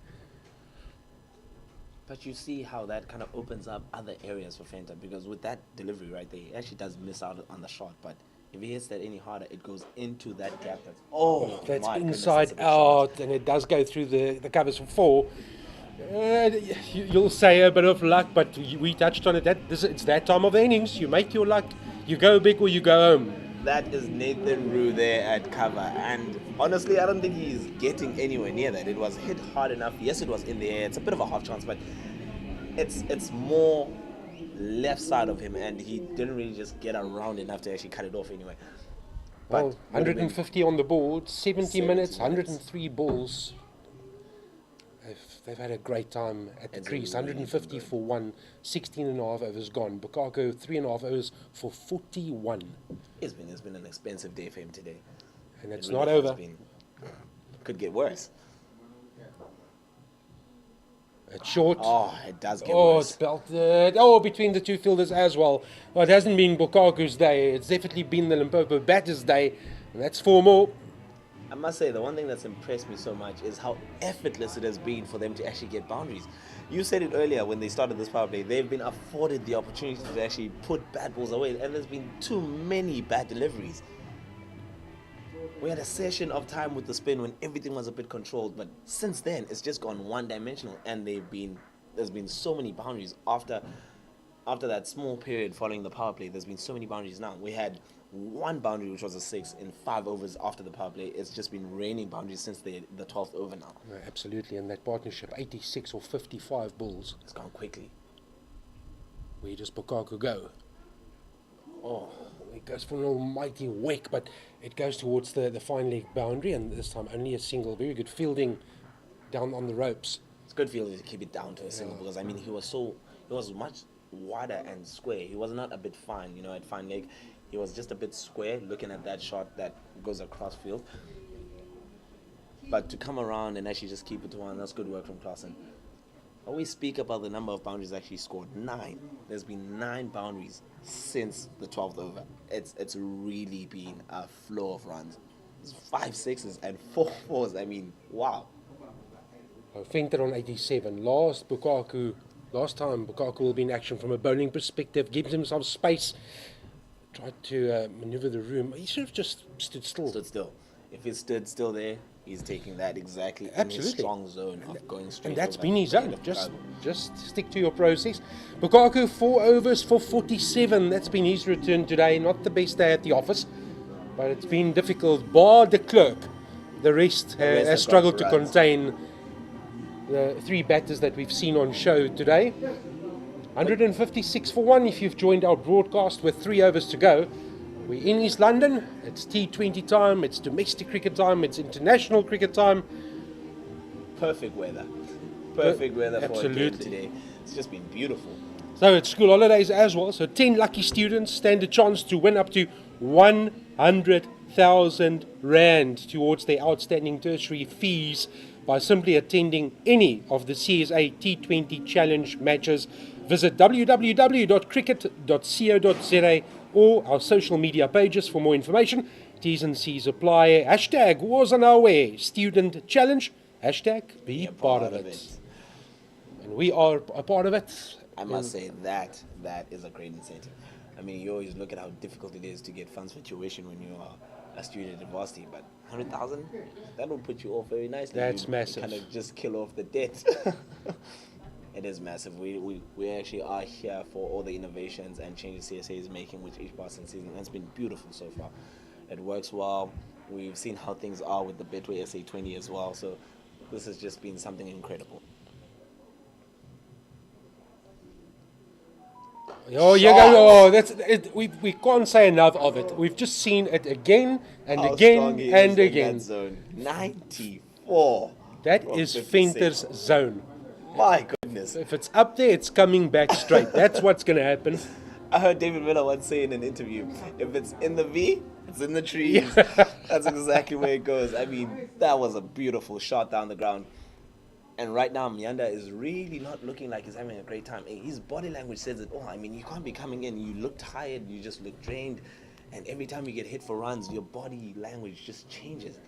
But you see how that kind of opens up other areas for Fenton, because with that delivery right there, he actually does miss out on the shot. But if he hits that any harder, it goes into that gap. That's my goodness, inside that's a big shot. out, and it does go through the covers for 4. You'll say a bit of luck, but we touched on it. It's that time of the innings. You make your luck. You go big or you go home. That is Nathan Rue there at cover, and honestly, I don't think he's getting anywhere near that. It was hit hard enough. Yes, it was in the air. It's a bit of a half chance, but it's more left side of him, and he didn't really just get around enough to actually cut it off anyway. But Well, 150 on the board, 70 70 minutes, minutes. 103 balls. They've had a great time at the It's crease. really 150 for 1, 16 and a half overs gone. Bukaku, 3.5 overs for 41. It's been an expensive day for him today. And it's It not really has over. been. Could get worse. It's short. Oh, it does get Oh, worse. it's belted. Oh, between the 2 fielders as well. Well, it hasn't been Bukaku's day. It's definitely been the Limpopo batter's day. And that's 4 more. I must say, the one thing that's impressed me so much is how effortless it has been for them to actually get boundaries. You said it earlier when they started this power play, they've been afforded the opportunity to actually put bad balls away, and there's been too many bad deliveries. We had a session of time with the spin when everything was a bit controlled, but since then it's just gone one-dimensional, and there's been so many boundaries after that small period following the power play. There's been so many boundaries now. We had 1 boundary, which was a 6 in 5 overs after the power play. It's just been raining boundaries since the 12th over now. No, absolutely. And that partnership, 86 or 55 balls. It's gone quickly. Where does Bukaku go? Oh, it goes for an almighty whack, but it goes towards the fine leg boundary, and this time only a single. Very good fielding down on the ropes. It's good feeling to keep it down to a single, because I mean he was much wider and square. He was not a bit fine, at fine leg. He was just a bit square, looking at that shot that goes across field. But to come around and actually just keep it to one, that's good work from Klaassen. I always speak about the number of boundaries actually scored. 9. There's been 9 boundaries since the 12th over. It's really been a flow of runs. It's 5 sixes and 4 fours. I mean, wow. Venter on 87. Last time Bukaku will be in action from a bowling perspective, gives himself space, tried to maneuver the room. He should have just stood still. Stood still. If he stood still there, he's taking that exactly in his Absolutely. strong zone of going straight. And that's over been his the head own. of Just stick to your process. Bukaku, 4 overs for 47. That's been his return today. Not the best day at the office, but it's been difficult. Bar de Klerk. The rest rest has have struggled gone to for runs. contain the 3 batters that we've seen on show today. 156 for 1 if you've joined our broadcast with 3 overs to go. We're in East London. It's T20 time, it's domestic cricket time, it's international cricket time. Perfect weather. Perfect weather for a game Absolutely. today. It's just been beautiful. So it's school holidays as well. So 10 lucky students stand a chance to win up to 100,000 Rand towards their outstanding tertiary fees by simply attending any of the CSA T20 challenge matches. Visit www.cricket.co.za or our social media pages for more information. T's and C's apply. Hashtag Wars on Our Way. Student Challenge. Hashtag be part of it. And we are a part of it. I must say that is a great incentive. I mean, you always look at how difficult it is to get funds for tuition when you are a student at varsity, but 100,000, that will put you off very nicely. That's You massive. Kind of just kill off the debt. It is massive. We actually are here for all the innovations and changes CSA is making with each passing season. It's been beautiful so far. It works well. We've seen how things are with the Betway SA20 as well. So this has just been something incredible. Oh, you go. Oh, that's it. We can't say enough of it. We've just seen it again and How again strong he and is in again. that zone. 94. That from is 56. Venter's zone. My goodness. If it's up there, it's coming back straight. That's what's going to happen. I heard David Miller once say in an interview, if it's in the V, it's in the trees. That's exactly where it goes. I mean, that was a beautiful shot down the ground. And right now, Myanda is really not looking like he's having a great time. His body language says it all. I mean, you can't be coming in, you look tired, you just look drained. And every time you get hit for runs, your body language just changes.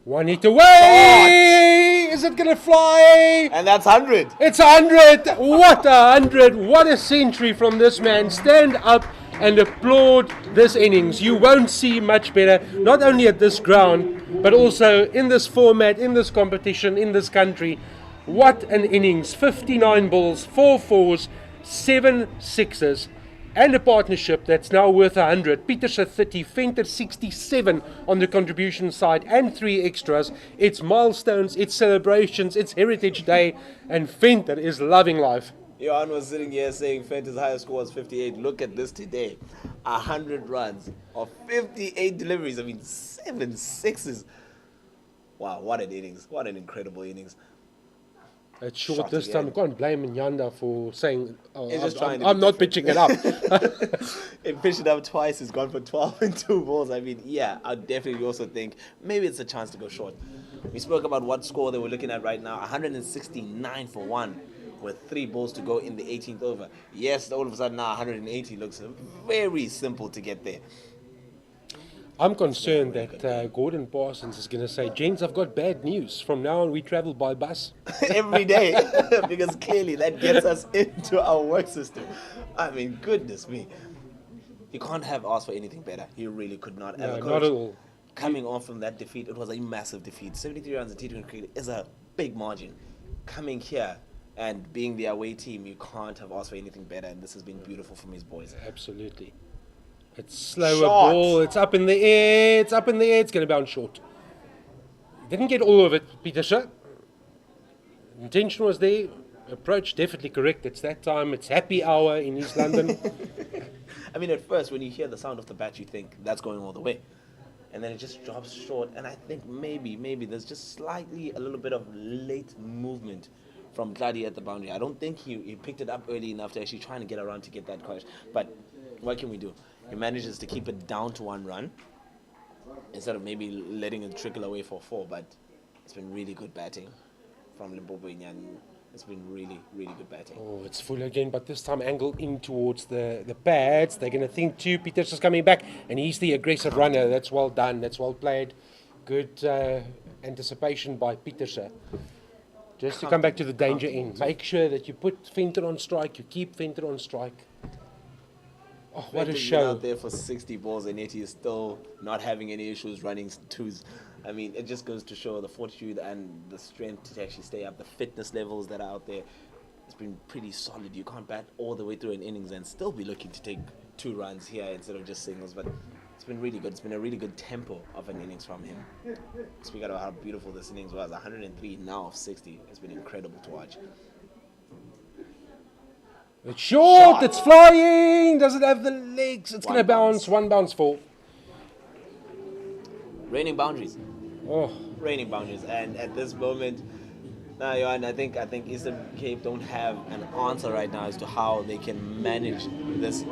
1 hit away! Is it going to fly? And that's 100. It's 100! What a 100! What a century from this man. Stand up and applaud this innings. You won't see much better, not only at this ground, but also in this format, in this competition, in this country. What an innings. 59 balls, 4 fours, 7 sixes, and a partnership that's now worth 100. Pieterse 30, Venter 67 on the contribution side, and 3 extras. It's milestones, it's celebrations, it's Heritage Day, and Venter is loving life. Johan was sitting here saying Venter's highest score was 58. Look at this today. 100 runs of 58 deliveries. I mean, 7 sixes. Wow, what an innings. What an incredible innings. It's short Shot this time. again. You can't blame Nyanda for saying, He's just trying to I'm be not different." pitching it up. It pitched it up twice. He's gone for 12 and 2 balls. I mean, yeah, I definitely also think maybe it's a chance to go short. We spoke about what score they were looking at right now. 169 for 1 with 3 balls to go in the 18th over. Yes, all of a sudden now 180 looks very simple to get there. I'm concerned that Gordon Parsons is going to say, gents, I've got bad news. From now on, we travel by bus. Every day, because clearly that gets us into our work system. I mean, goodness me. You can't have asked for anything better. He really could not. No, As a coach, not at all. Coming on from that defeat, it was a massive defeat. 73 runs in T20 cricket is a big margin. Coming here and being the away team, you can't have asked for anything better, and this has been beautiful from his boys. Absolutely. It's slower Shot. ball. It's up in the air. It's up in the air. It's going to bounce short. Didn't get all of it, Pieterse. Intention was there. Approach definitely correct. It's that time. It's happy hour in East London. I mean, at first, when you hear the sound of the bat, you think that's going all the way. And then it just drops short. And I think maybe there's just slightly a little bit of late movement from Glady at the boundary. I don't think he picked it up early enough to actually trying to get around to get that catch. But what can we do? He manages to keep it down to 1 run. instead of maybe letting it trickle away for 4. But it's been really good batting from Limpopo Iinyathi. It's been really, really good batting. Oh, it's full again, but this time angled in towards the pads. They're going to think too. Peters is coming back, and he's the aggressive runner. That's well done. That's well played. Good anticipation by Peters. Just to come back to the danger end. Make sure that you put Venter on strike. You keep Venter on strike. Oh, what a Venter's show. been out there for 60 balls, and yet he's still not having any issues running 2s. I mean, it just goes to show the fortitude and the strength to actually stay up. The fitness levels that are out there, it's been pretty solid. You can't bat all the way through an innings and still be looking to take 2 runs here instead of just singles. But it's been really good. It's been a really good tempo of an innings from him. Speak about how beautiful this innings was. 103 now of 60. It's been incredible to watch. It's short. It's flying. Doesn't have the legs. It's going to bounce. 1 bounce for. Raining boundaries. Oh. Raining boundaries. And at this moment, now, Johan, I think Eastern Cape don't have an answer right now as to how they can manage this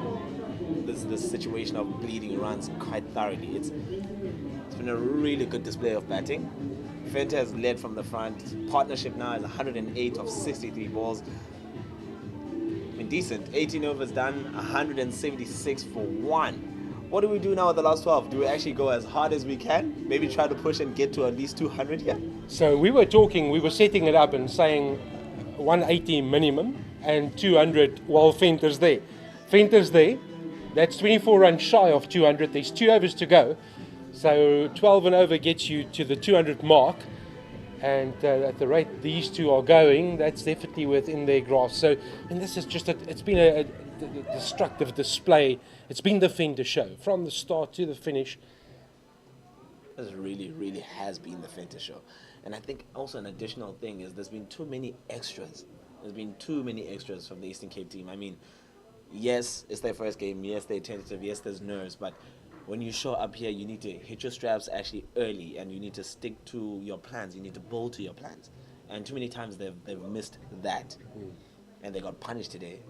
situation of bleeding runs quite thoroughly. It's been a really good display of batting. Venter has led from the front. Partnership now is 108 of 63 balls. I mean, decent. 18 overs done, 176 for 1. What do we do now with the last 12? Do we actually go as hard as we can? Maybe try to push and get to at least 200 here? So we were setting it up and saying 180 minimum and 200 while Venter's there. Venter's there. That's 24 runs shy of 200. There's 2 overs to go. So 12 and over gets you to the 200 mark. And at the rate these two are going, that's definitely within their grasp. So, and this is just it's been a destructive display. It's been the Venter show from the start to the finish. This really, really has been the Venter show. And I think also an additional thing is there's been too many extras. There's been too many extras from the Eastern Cape team. I mean, yes, it's their first game. Yes, they're tentative. Yes, there's nerves. But when you show up here, you need to hit your straps actually early, and you need to stick to your plans. You need to bowl to your plans. And too many times they've missed that. And they got punished today.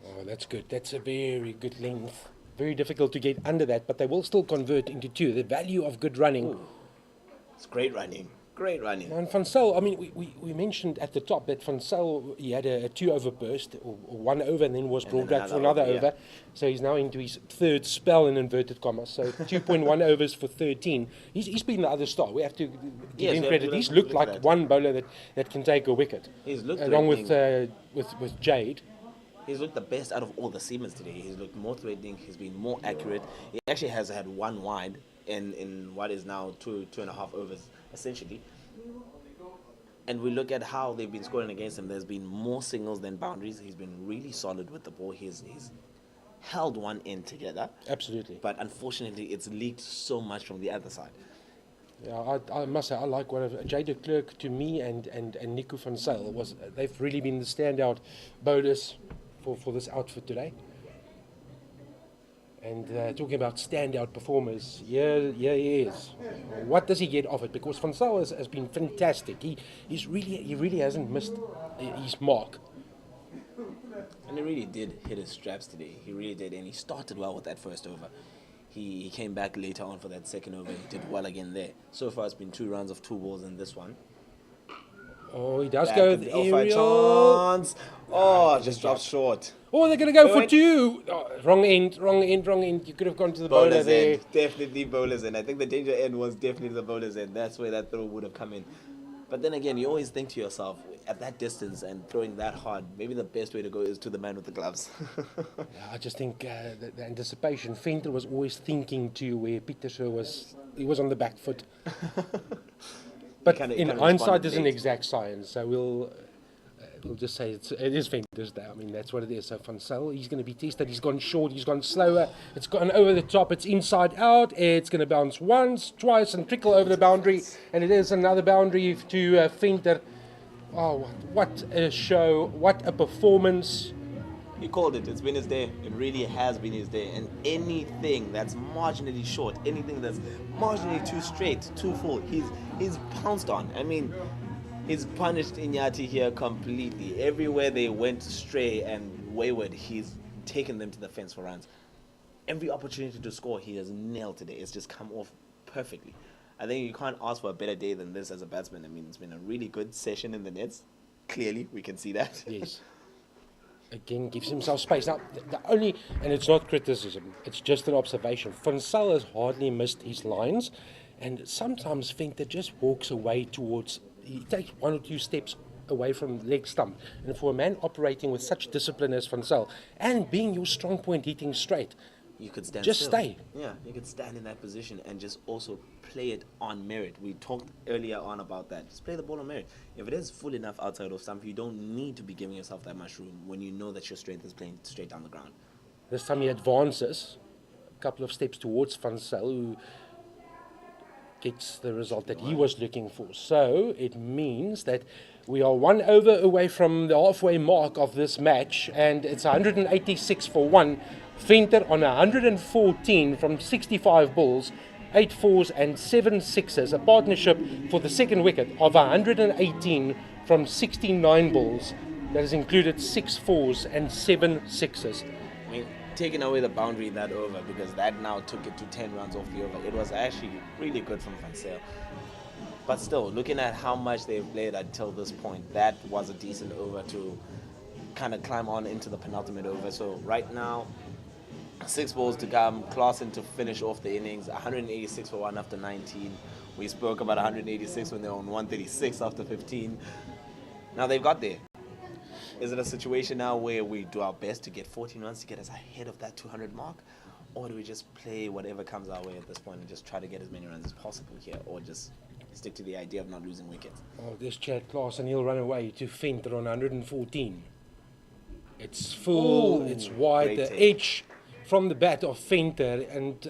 Oh, that's good. That's a very good length. Very difficult to get under that, but they will still convert into 2. The value of good running. Ooh. It's great running. Great running. And Van Zyl, I mean, we mentioned at the top that Van Zyl, he had a 2 over burst, or 1 over, and then was brought back for another over. Yeah. So he's now into his 3rd spell in inverted commas. So 2.1 overs for 13. He's been the other star. We have to give him credit. He's looked like one bowler that can take a wicket. He's looked along with Jade. He's looked the best out of all the seamers today. He's looked more threatening. He's been more accurate. He actually has had 1 wide in what is now 2.5 overs, essentially. And we look at how they've been scoring against him. There's been more singles than boundaries. He's been really solid with the ball. He's held one end together. Absolutely. But unfortunately, it's leaked so much from the other side. Yeah, I must say, I like one of Jade de Klerk to me and Nico van Zyl. They've really been the standout bowlers for this outfit today. And talking about standout performers, yeah, he is. What does he get off it? Because Van Zyl has been fantastic. He really hasn't missed his mark. And he really did hit his straps today. He really did, and he started well with that first over. He came back later on for that second over. He did well again there. So far, it's been 2 runs of 2 balls in this one. Oh, he does Back go to the the off-field aerial. chance. Oh, just dropped short. Oh, they're going to go They for went- 2. Oh, wrong end. You could have gone to the bowler Bowler's there. end. Definitely bowler's end. I think the danger end was definitely the bowler's end. That's where that throw would have come in. But then again, you always think to yourself, at that distance and throwing that hard, maybe the best way to go is to the man with the gloves. Yeah, I just think the anticipation. Venter was always thinking to where Peters was on the back foot. But Kinda in responded hindsight, it's an late. exact science. So we'll just say it is Venter's day. I mean, that's what it is. So Van Zyl, he's going to be tested. He's gone short. He's gone slower. It's gone over the top. It's inside out. It's going to bounce once, twice, and trickle over the boundary. And it is another boundary to Venter. Oh, what a show! What a performance! He called it. It's been his day. It really has been his day. And anything that's marginally short, anything that's marginally too straight, too full, he's pounced on. I mean, he's punished Iinyathi here completely. Everywhere they went stray and wayward, he's taken them to the fence for runs. every opportunity to score, he has nailed today. It's just come off perfectly. I think you can't ask for a better day than this as a batsman. I mean, it's been a really good session in the nets. Clearly, we can see that. Yes. Again, gives himself space. Now, the only, and it's not criticism, it's just an observation. Van Zyl has hardly missed his lines, and sometimes Venter just walks away towards, he takes 1 or 2 steps away from leg stump. And for a man operating with such discipline as Van Zyl, and being your strong point hitting straight, You could stand just still. stay. Yeah, you could stand in that position and just also play it on merit. We talked earlier on about that. Just play the ball on merit. If it is full enough outside of stump, you don't need to be giving yourself that much room when you know that your strength is playing straight down the ground. This time he advances a couple of steps towards Van Zyl, who gets the result that he was looking for. So it means that we are 1 over away from the halfway mark of this match, and it's 186 for 1. Venter on 114 from 65 balls, 8 fours and 7 sixes. A partnership for the second wicket of 118 from 69 balls. That has included 6 fours and 7 sixes. I mean, taking away the boundary in that over, because that now took it to 10 runs off the over. It was actually really good from Van Zyl. But still, looking at how much they've played until this point, that was a decent over to kind of climb on into the penultimate over. So right now, 6 balls to come, Klaasen to finish off the innings, 186 for 1 after 19. We spoke about 186 when they were on 136 after 15. Now they've got there. Is it a situation now where we do our best to get 14 runs to get us ahead of that 200 mark? Or do we just play whatever comes our way at this point and just try to get as many runs as possible here? Or just stick to the idea of not losing wickets? Oh, this Chad Klaasen, he'll run away to Venter on 114. It's full, Ooh, it's wide, great the take. edge from the bat of Venter, and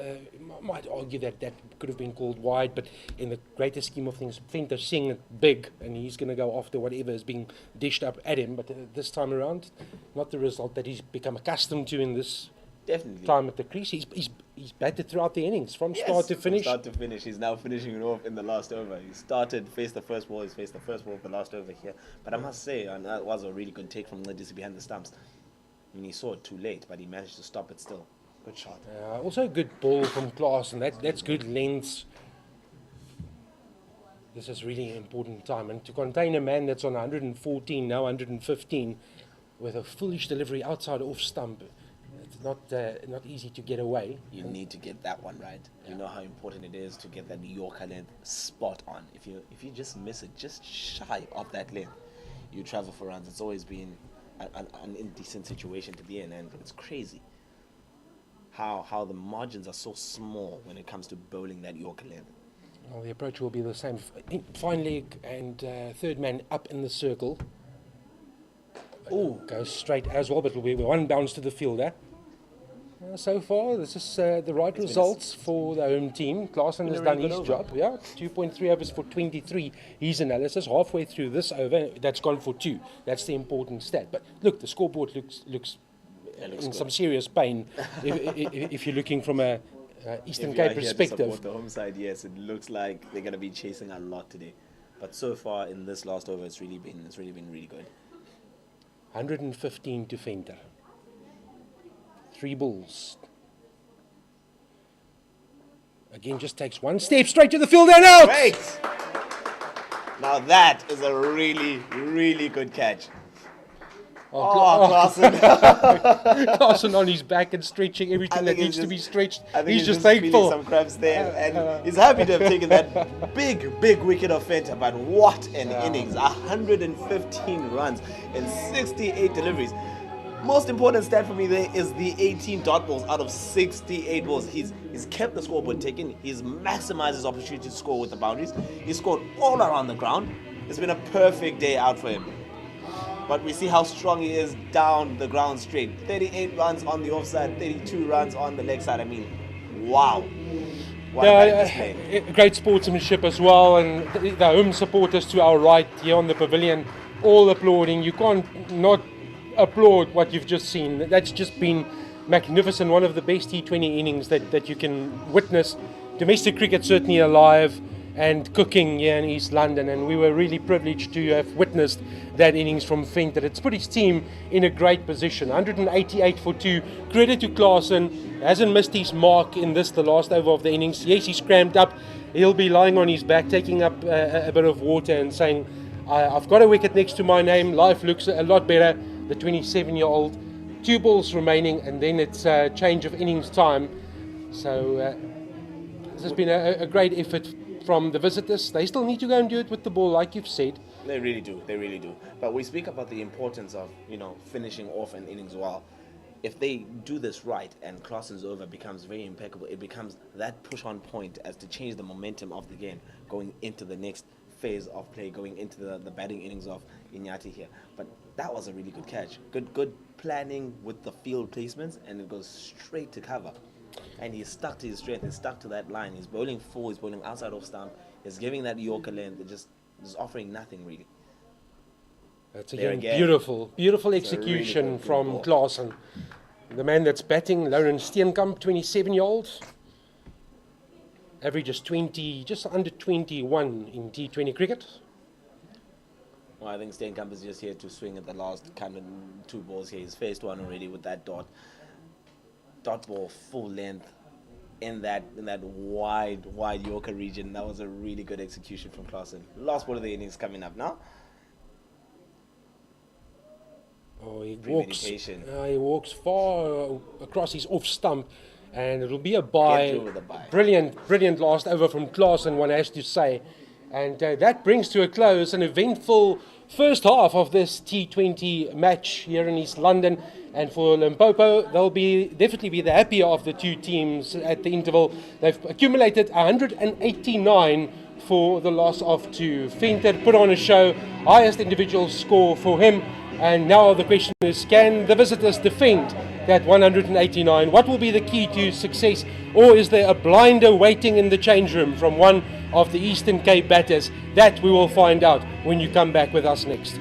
might argue that that could have been called wide, but in the greater scheme of things, Venter seeing it big, and he's going to go after whatever is being dished up at him, but this time around, not the result that he's become accustomed to in this Definitely. time at the crease. He's batted throughout the innings, from start to finish. From start to finish. He's now finishing it off in the last over. He started, faced the first ball, he's faced the first ball of the last over here. But I must say, and that was a really good take from Ledisi behind the stumps. I mean, he saw it too late, but he managed to stop it still. Good shot. Also a good ball from Klaasen. That's good length. This is really an important time. And to contain a man that's on 114, now 115, with a foolish delivery outside off stump, it's not easy to get away. You need to get that one right. You know how important it is to get that Yorker length spot on. If you just miss it just shy of that length, you travel for runs. It's always been an indecent situation to be in, and it's crazy how the margins are so small when it comes to bowling that Yorker length. Well, the approach will be the same. Fine leg and third man up in the circle. Goes straight as well, but it will be 1 bounce to the fielder. So far, this is the right results for the home team. Klaasen has done his job. Yeah, 2.3 overs for 23. His analysis halfway through this over, that's gone for 2. That's the important stat. But look, the scoreboard looks in good. some serious pain if you're looking from a Eastern Cape perspective. To support the home side, yes, it looks like they're going to be chasing a lot today. But so far in this last over, it's really been really good. 115 to Venter. 3 balls. Again, just takes 1 step straight to the fielder and out. Great! Now that is a really good catch. Klaasen. Klaasen on his back and stretching everything that needs to be stretched. I think He's just feeling thankful. some cramps there, and he's happy to have taken that big wicket of Venter. But what an innings! 115 runs and 68 deliveries. Most important stat for me there is the 18 dot balls out of 68 balls. He's kept the scoreboard ticking. He's maximized his opportunity to score with the boundaries. He scored all around the ground. It's been a perfect day out for him. But we see how strong he is down the ground straight. 38 runs on the offside, 32 runs on the leg side. I mean, wow. What a bad display. Great sportsmanship as well, and the home supporters to our right here on the pavilion, all applauding. You can't not applaud what you've just seen. That's just been magnificent. One of the best T20 innings that you can witness. Domestic cricket certainly alive, and cooking here in East London, and we were really privileged to have witnessed that innings from Venter. It's put his team in a great position. 188 for 2. Credit to Klaasen. Hasn't missed his mark in this, the last over of the innings. Yes, he's cramped up. He'll be lying on his back, taking up a bit of water and saying, I've got a wicket next to my name. Life looks a lot better. The 27-year-old. 2 balls remaining, and then it's a change of innings time. So this has been a great effort from the visitors. They still need to go and do it with the ball, like you've said. They really do. They really do. But we speak about the importance of, finishing off an innings well. If they do this right and Klaasen's over becomes very impeccable, it becomes that push-on point as to change the momentum of the game going into the next phase of play, going into the batting innings of Iinyathi here. But that was a really good catch. Good planning with the field placements, and it goes straight to cover. And he's stuck to his strength. He's stuck to that line. He's bowling full. He's bowling outside off stump. He's giving that Yorker length. It just offering nothing really. That's again beautiful execution really from Klaasen. The man that's batting, Lawrence Steenkamp, 27-year-old. Averages 20, just under 21 in T20 cricket. Well, I think Steenkamp is just here to swing at the last kind of 2 balls here. He's faced one already with that dot ball full length in that wide Yorker region. That was a really good execution from Klaasen. Last ball of the innings coming up now. Oh, he walks far across his off stump, and it'll be a bye. Brilliant last over from Klaasen, one has to say. And that brings to a close an eventful first half of this T20 match here in East London. And for Limpopo, they'll definitely be the happier of the 2 teams at the interval. They've accumulated 189 for the loss of 2. Venter put on a show, highest individual score for him. And now the question is, can the visitors defend that 189? What will be the key to success? Or is there a blinder waiting in the change room from one of the Eastern Cape batters? That we will find out when you come back with us next.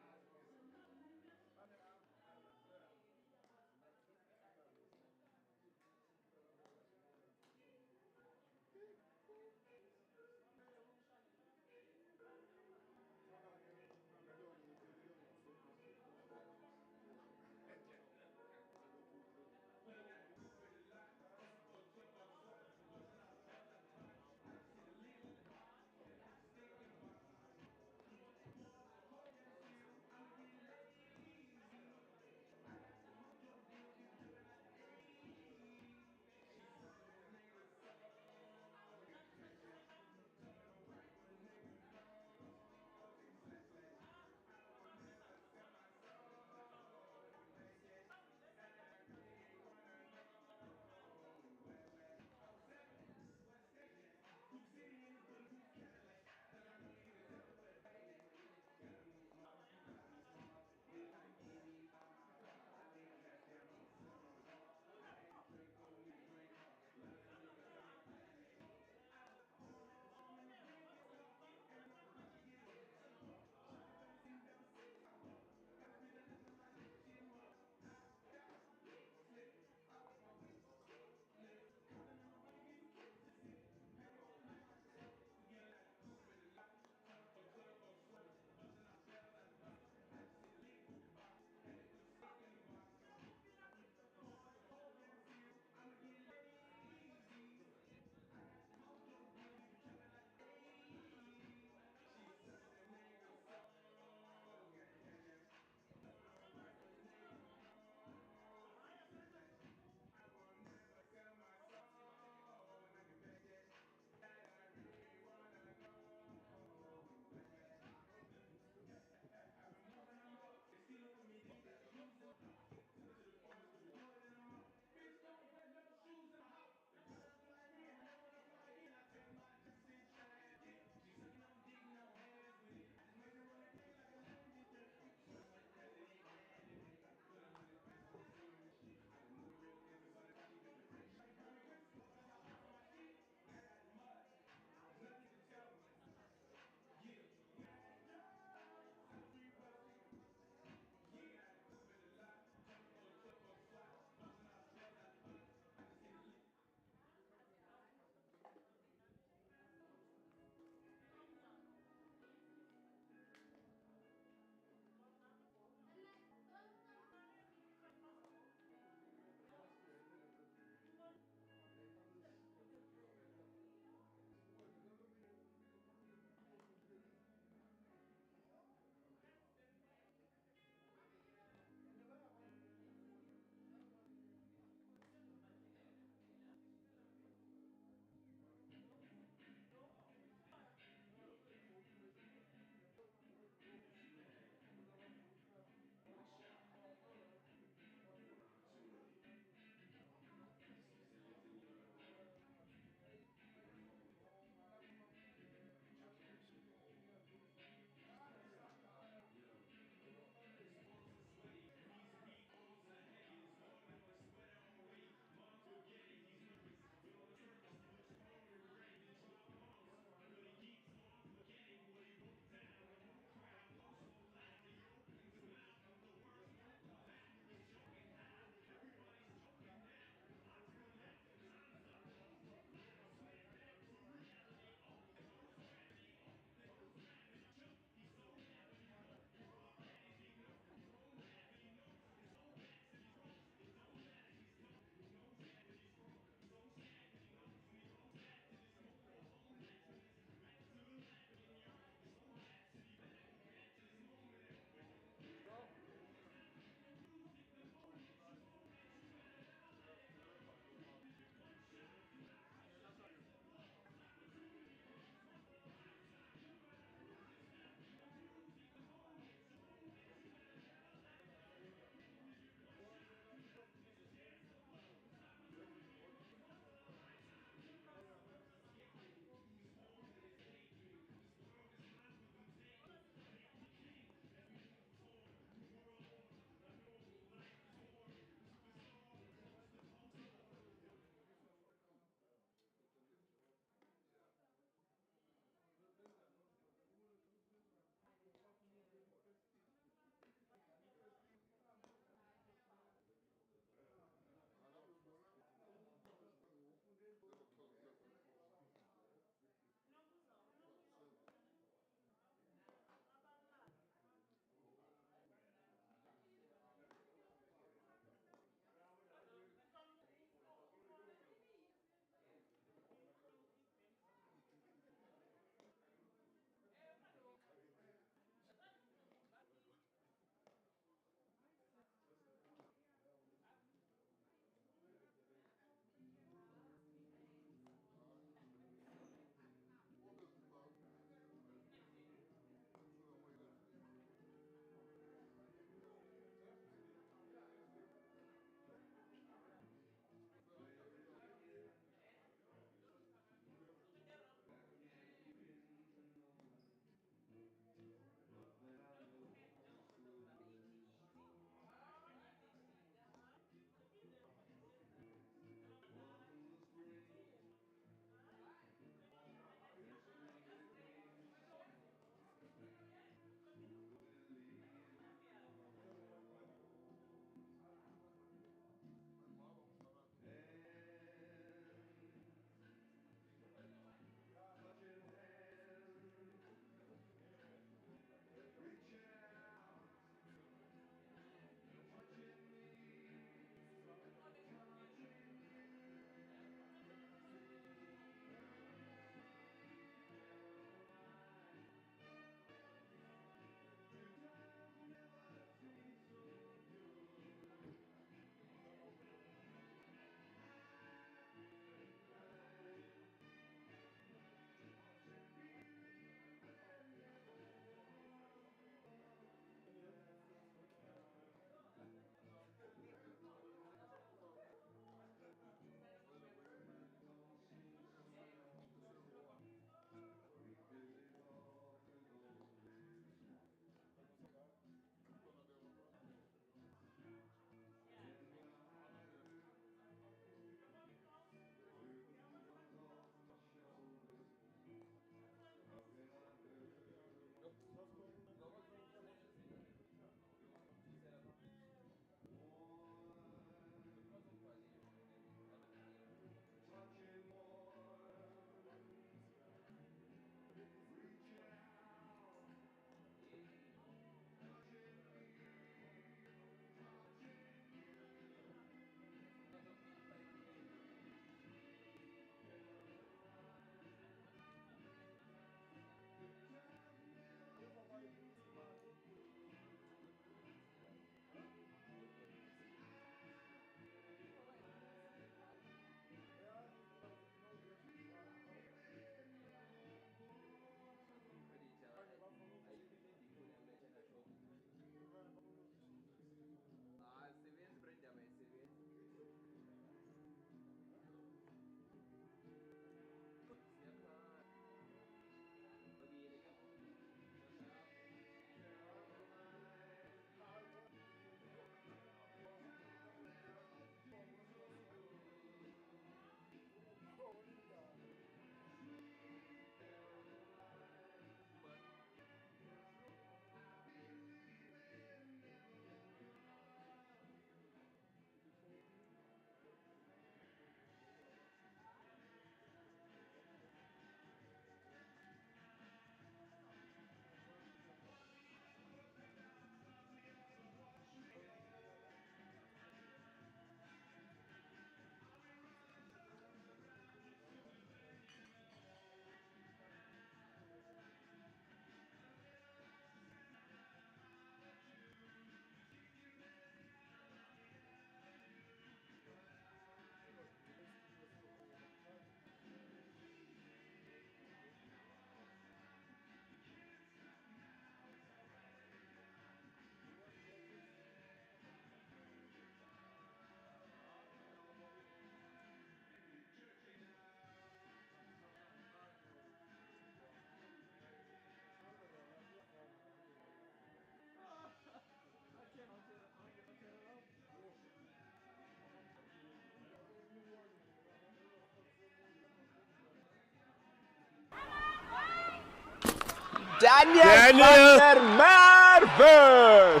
Daniel van der Merwe.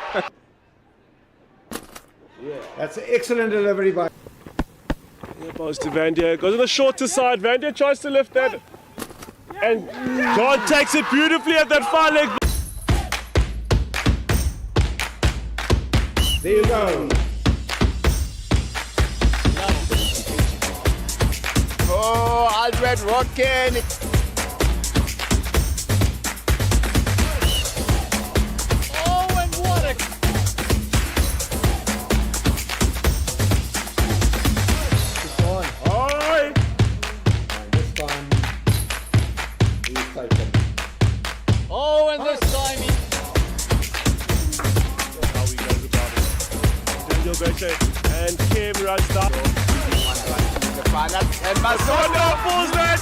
That's an excellent delivery by. Yeah, balls to Vandia. Goes on the shorter side. Vandia tries to lift that. And John takes it beautifully at that far leg. There you go. Oh, Alfred rocking. Oh, and what a... Oi! And this time, he's taken. Oh, and this time he... How he goes about it. Daniel Beche and Kim runs down. And Masono Falls back.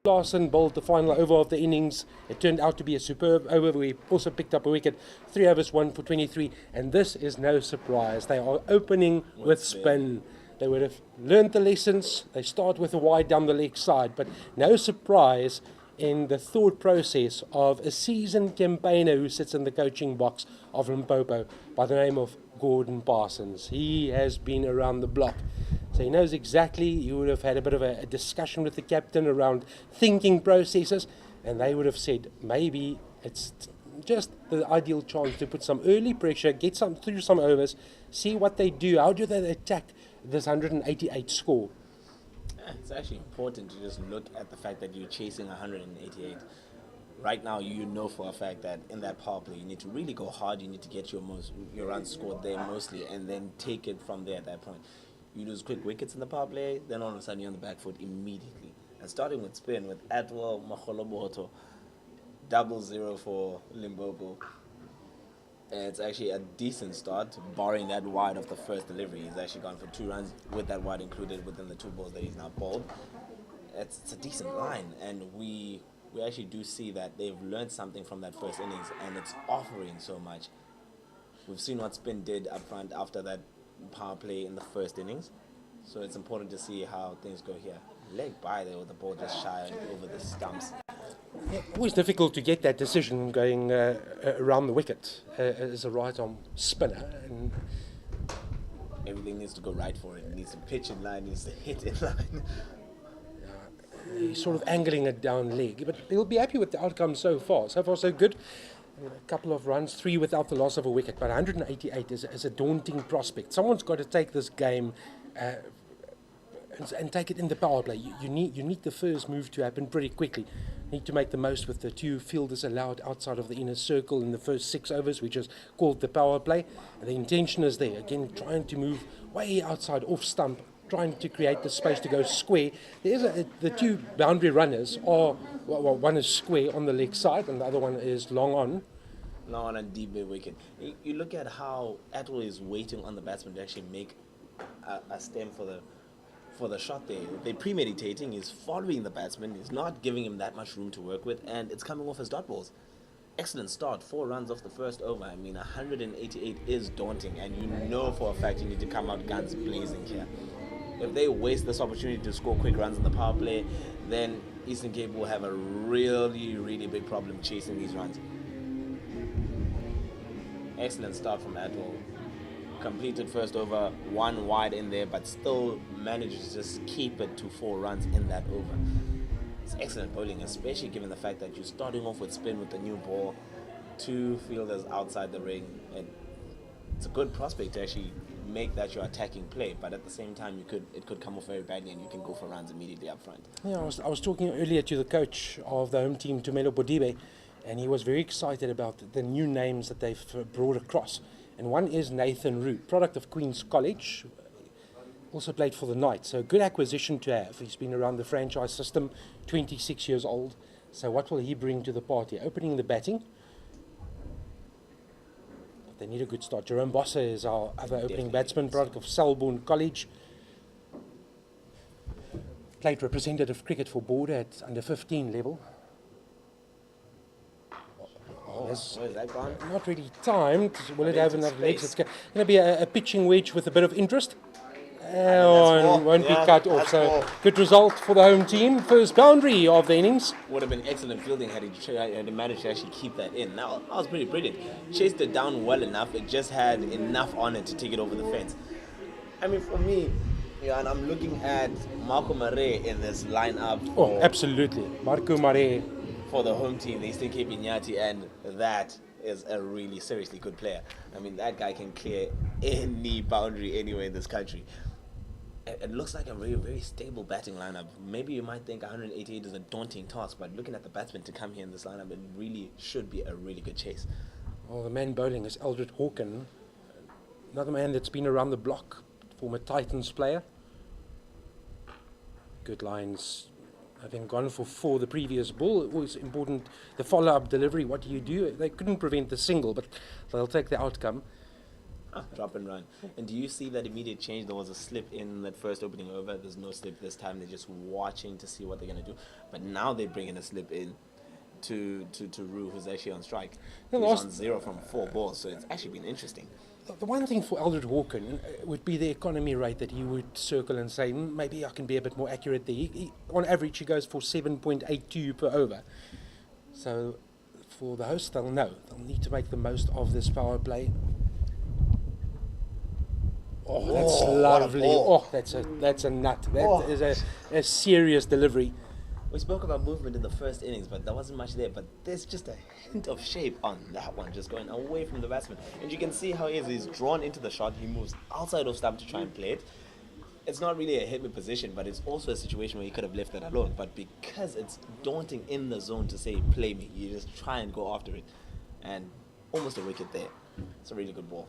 Larson bowled the final over of the innings. It turned out to be a superb over. We also picked up a wicket. 3 overs, 1 for 23. And this is no surprise. They are opening with spin. They would have learned the lessons. They start with a wide down the leg side. But no surprise in the thought process of a seasoned campaigner who sits in the coaching box of Limpopo by the name of Gordon Parsons. He has been around the block. So he knows exactly. You would have had a bit of a discussion with the captain around thinking processes, and they would have said maybe it's just the ideal chance to put some early pressure, get some through some overs, see what they do. How do they attack this 188 score? It's actually important to just look at the fact that you're chasing 188. Right now, you know for a fact that in that power play, you need to really go hard. You need to get your runs scored there mostly, and then take it from there at that point. You lose quick wickets in the power play, then all of a sudden you're on the back foot immediately. And starting with spin with Atwell, Maholoboto, 0-0 for Limpopo. And it's actually a decent start, barring that wide of the first delivery. He's actually gone for 2 runs with that wide included within the 2 balls that he's now bowled. It's a decent line, and we actually do see that they've learned something from that first innings, and it's offering so much. We've seen what spin did up front after that power play in the first innings, so it's important to see how things go here. Leg by there with the ball just shy over the stumps. Yeah, always difficult to get that decision going around the wicket as a right arm spinner. And everything needs to go right for it. It needs to pitch in line, it needs to hit in line. He's sort of angling it down leg, but he'll be happy with the outcome so far. So far, so good. A couple of runs, 3 without the loss of a wicket, but 188 is a daunting prospect. Someone's got to take this game and take it in the power play. You need the first move to happen pretty quickly. You need to make the most with the 2 fielders allowed outside of the inner circle in the first 6 overs, which is called the power play. And the intention is there, again, trying to move way outside, off stump, trying to create the space to go square. The 2 boundary runners are, well, one is square on the leg side and the other one is long on. Long on and deep mid wicket. You look at how Atwell is waiting on the batsman to actually make a stem for the shot there. They're premeditating, he's following the batsman, he's not giving him that much room to work with, and it's coming off his dot balls. Excellent start, 4 runs off the first over. I mean, 188 is daunting, and you know for a fact you need to come out guns blazing here. If they waste this opportunity to score quick runs in the power play, then Eastern Cape will have a really, really big problem chasing these runs. Excellent start from Atwell. Completed first over, 1 wide in there, but still managed to just keep it to 4 runs in that over. It's excellent bowling, especially given the fact that you're starting off with spin with the new ball, 2 fielders outside the ring. It's a good prospect to actually make that your attacking play, but at the same time it could come off very badly and you can go for runs immediately up front. Yeah, I was talking earlier to the coach of the home team, Tumelo Bodibe, and he was very excited about the new names that they've brought across. And one is Nathan Roux, product of Queen's College, also played for the Knights. So a good acquisition to have. He's been around the franchise system, 26 years old. So what will he bring to the party? Opening the batting. They need a good start. Jerome Bosse is our other opening batsman, product of Selborne College. Played representative cricket for Border at under 15 level. Where's that gone? Not really timed. Will it have enough legs? space. It's going to be a pitching wedge with a bit of interest. ball. Won't be Yeah, cut off. that's So ball. good result for the home team. First boundary of the innings. Would have been excellent fielding had he managed to actually keep that in. That was pretty brilliant. Chased it down well enough. It just had enough on it to take it over the fence. I mean, for me, and I'm looking at Marco Mare in this lineup Oh, absolutely. Marco Mare. for the home team. They still keep Iinyathi, and that is a really seriously good player. I mean, that guy can clear any boundary anywhere in this country. It looks like a very, very stable batting lineup. Maybe you might think 188 is a daunting task, but looking at the batsmen to come here in this lineup, it really should be a really good chase. Well, the man bowling is Eldred Hawken, another man that's been around the block, former Titans player. Good lines. Having gone for 4 the previous ball, it was important. The follow-up delivery, what do you do? They couldn't prevent the single, but they'll take the outcome. Drop and run. And do you see that immediate change? There was a slip in that first opening over. There's no slip this time. They're just watching to see what they're going to do. But now they bring in a slip in to Rue, who's actually on strike. Yeah, He's last- on 0 from 4 balls, so it's actually been interesting. The one thing for Eldred Hawken would be the economy rate that he would circle and say, maybe I can be a bit more accurate there. On average, he goes for 7.82 per over. So for the host, they'll know. They'll need to make the most of this power play. Oh, that's what a lovely. ball. Oh, that's a nut. That is a serious delivery. We spoke about movement in the first innings, but there wasn't much there. But there's just a hint of shape on that one, just going away from the batsman. And you can see how he is. He's drawn into the shot. He moves outside of stump to try and play it. It's not really a hit-me position, but it's also a situation where he could have left that alone. But because it's daunting in the zone to say, play me, you just try and go after it. And almost a wicket there. It's a really good ball.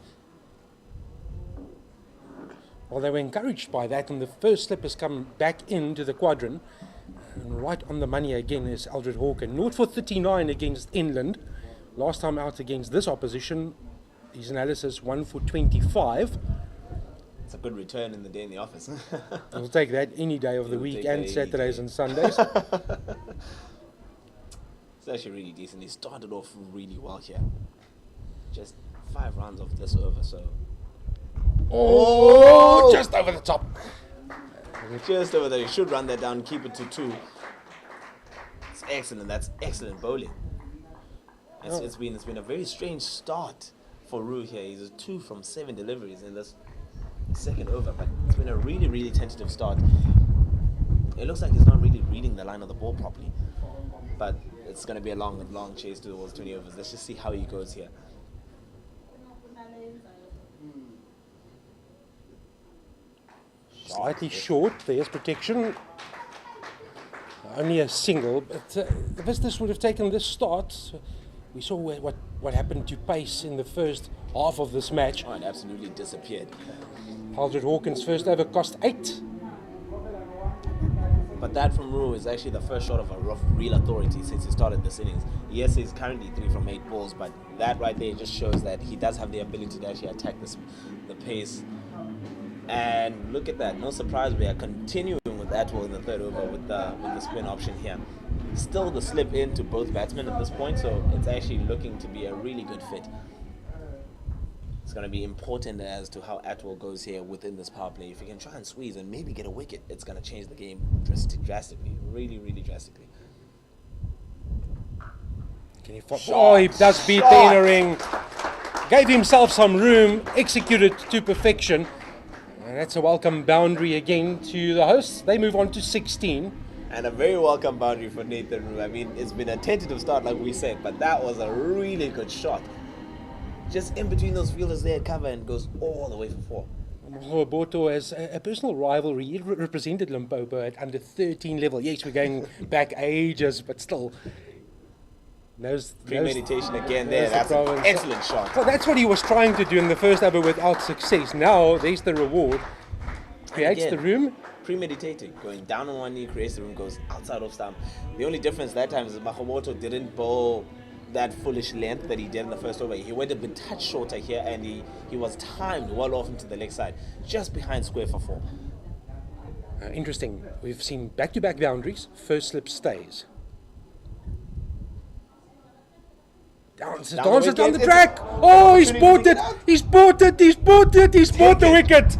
Well, they were encouraged by that, and the first slip has come back into the quadrant. And right on the money again is Eldred Hawken. 0 for 39 against Inland. Last time out against this opposition, his analysis 1 for 25. It's a good return in the day in the office. We'll take that any day of the We'll week, take and that any Saturdays day. and Sundays. It's actually really decent. He started off really well here. Just 5 rounds of this over, so Oh, just over the top. just over there. He should run that down, keep it to 2. It's excellent. That's excellent bowling. It's been a very strange start for Rue here. He's a 2 from 7 deliveries in this second over, but it's been a really, really tentative start. It looks like he's not really reading the line of the ball properly, but it's going to be a long chase towards 20 overs. Let's just see how he goes here. Slightly short. There's protection. Only a single, but the visitors would have taken this start. We saw what happened to pace in the first half of this match. Oh, it absolutely disappeared. Eldred Hawken's first over cost 8. But that from Rue is actually the first shot of a real authority since he started this innings. Yes, he's currently 3 from 8 balls, but that right there just shows that he does have the ability to actually attack the pace. And look at that, no surprise, we are continuing with Atwell in the third over with the spin option here. Still the slip into both batsmen at this point, so it's actually looking to be a really good fit. It's going to be important as to how Atwell goes here within this power play. If he can try and squeeze and maybe get a wicket, it's going to change the game drastically, really, really drastically. Can he oh, he does beat the inner ring. Gave himself some room, executed to perfection. And that's a welcome boundary again to the hosts. They move on to 16. And a very welcome boundary for Nathan Rue. I mean, it's been a tentative start like we said, but that was a really good shot. Just in between those fielders there at cover and goes all the way for 4. Boto has a personal rivalry. He represented Limpopo at under 13 level. Yes, we're going back ages, but still. Premeditation again there. there's the That's an problem. excellent shot. Well, that's what he was trying to do in the first over without success. Now, there's the reward. Creates again, the room. Premeditating, going down on one knee, creates the room, goes outside of stump. The only difference that time is that Mahomoto didn't bowl that foolish length that he did in the first over. He went a bit touch shorter here, and he was timed well off into the leg side, just behind square for 4. Interesting. We've seen back-to-back boundaries. First slip stays. Dances down the track. Oh, he's bought it. He's bought it. He's bought it. He's bought the wicket.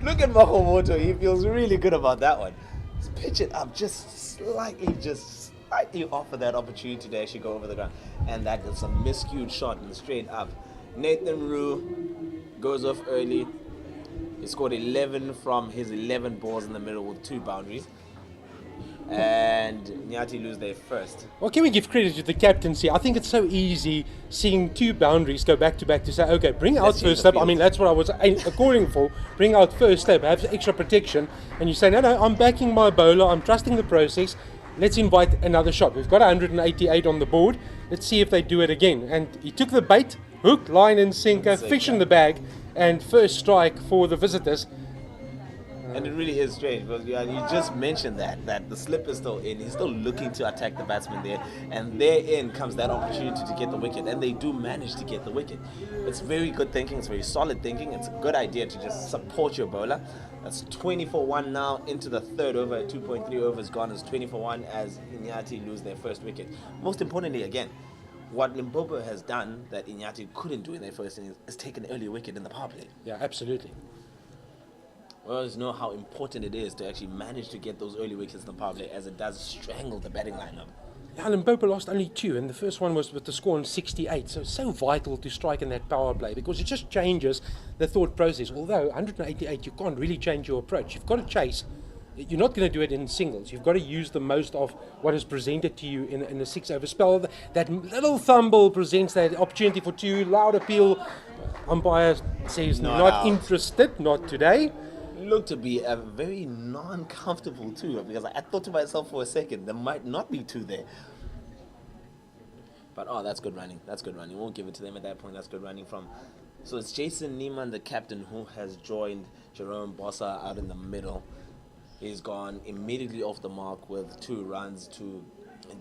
Look at Mahomoto. He feels really good about that one. He's pitch it up just slightly off of that opportunity to actually go over the ground. And that is a miscued shot and straight up. Nathan Rue goes off early. He scored 11 from his 11 balls in the middle with 2 boundaries. And Iinyathi lose their first. Well, can we give credit to the captaincy? I think it's so easy seeing 2 boundaries go back to back to say, okay, bring out Let's change first the slip. I field. mean, that's what I was calling for. Bring out first slip, have extra protection. And you say, no, I'm backing my bowler. I'm trusting the process. Let's invite another shot. We've got 188 on the board. Let's see if they do it again. And he took the bait, hook, line and sinker, fish in the bag, and first strike for the visitors. And it really is strange, because you just mentioned that the slip is still in. He's still looking to attack the batsman there, and therein comes that opportunity to get the wicket, and they do manage to get the wicket. It's very good thinking. It's very solid thinking. It's a good idea to just support your bowler. That's 20-1 now into the third over. 2.3 overs gone. It's 20-1 as Iinyathi lose their first wicket. Most importantly, again, what Limpopo has done that Iinyathi couldn't do in their first innings is take an early wicket in the power play. Yeah, absolutely. We always know how important it is to actually manage to get those early wickets in the power play, as it does strangle the batting lineup. Yeah, Limpopo lost only 2, and the first one was with the score on 68. So it's so vital to strike in that power play, because it just changes the thought process. Although 188, you can't really change your approach. You've got to chase. You're not going to do it in singles. You've got to use the most of what is presented to you in a 6-over spell. That little fumble presents that opportunity for 2. Loud appeal. Umpire says not out. interested, not today. Looked to be a very non-comfortable 2, because I thought to myself for a second, there might not be 2 there. But that's good running. That's good running. Won't give it to them at that point. That's good running from. So it's Jason Niemann, the captain, who has joined Jerome Bossa out in the middle. He's gone immediately off the mark with 2 runs to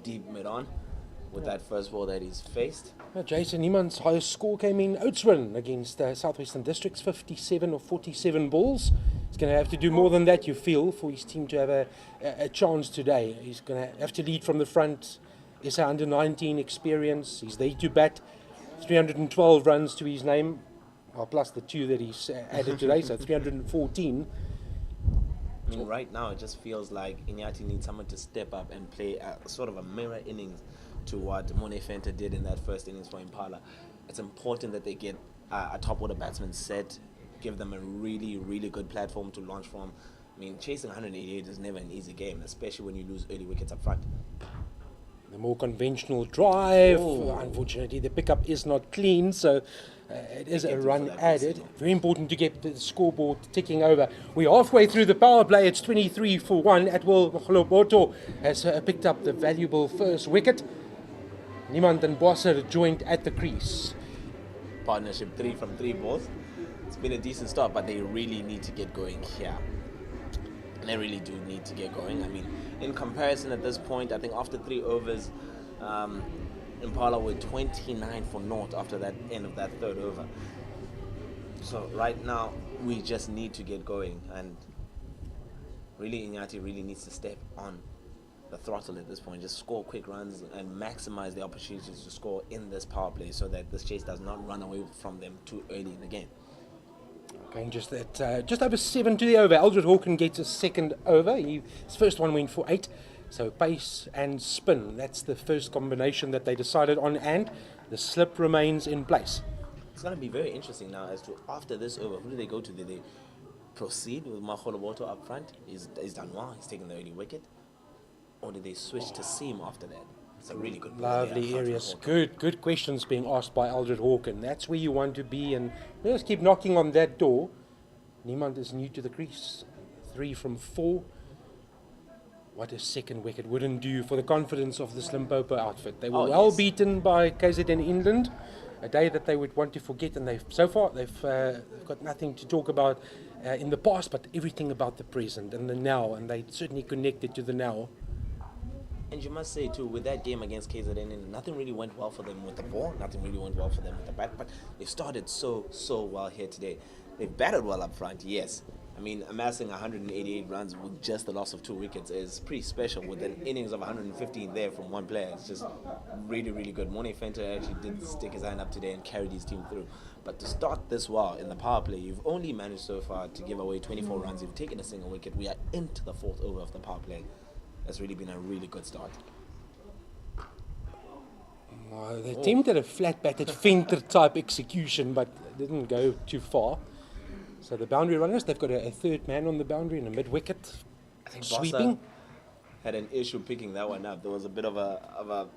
deep mid-on with that first ball that he's faced. Jason Niemann's highest score came in Oudtshoorn against Southwestern Districts, 57 of 47 balls. He's going to have to do more than that, you feel, for his team to have a chance today. He's going to have to lead from the front. SA under-19 experience. He's there to bat. 312 runs to his name, plus the 2 that he's added today, so 314. I mean, right now it just feels like Iinyathi needs someone to step up and play a sort of a mirror innings to what Mone Fenter did in that first innings for Impala. It's important that they get a top order batsman set, give them a really, really good platform to launch from. I mean, chasing 188 is never an easy game, especially when you lose early wickets up front. The more conventional drive, Oh. unfortunately the pickup is not clean, so it is a run added. Very important to get the scoreboard ticking over. We're halfway through the power play. It's 23-1. Atwell Mokgoloboto has picked up the valuable first wicket. Niemand and Bosser joined at the crease. Partnership 3 from 3 balls. It's been a decent start, but they really need to get going here. They really do need to get going. I mean, in comparison at this point, I think after 3 overs, Impala were 29 for naught after that end of that third over. So right now, we just need to get going, and really Iinyathi really needs to step on the throttle at this point. Just score quick runs and maximize the opportunities to score in this power play, so that this chase does not run away from them too early in the game. Going just over 7 to the over. Eldred Hawken gets a second over. His first one went for 8. So pace and spin. That's the first combination that they decided on, and the slip remains in place. It's going to be very interesting now as to after this over, who do they go to? Do they proceed with Mokgoloboto up front? He's done well. He's taken the early wicket. Or do they switch to seam after that? It's a really good ball Lovely there, areas. Hawken. Good questions being asked by Eldred Hawken. That's where you want to be, and let's keep knocking on that door. Niemand is new to the crease. 3 from 4. what a second wicket wouldn't do for the confidence of this Limpopo outfit. They were Oh, well yes. beaten by KZN England, a day that they would want to forget, and they've got nothing to talk about in the past, but everything about the present and the now, and they certainly connected to the now. And you must say too, with that game against KZN, nothing really went well for them with the ball, nothing really went well for them with the bat, but they started so well here today. They batted well up front, yes. I mean, amassing 188 runs with just the loss of 2 wickets is pretty special, with an innings of 115 there from one player. It's just really good. Morne Fenter actually did stick his hand up today and carried his team through. But to start this well in the power play, you've only managed so far to give away 24 runs. You've taken a single wicket. We are into the 4th over of the power play. That's really been a really good start. They attempted a flat-batted Fenter type execution, but didn't go too far. So the boundary runners, they've got a third man on the boundary and a mid-wicket I think sweeping. Bossa had an issue picking that one up. There was a bit of a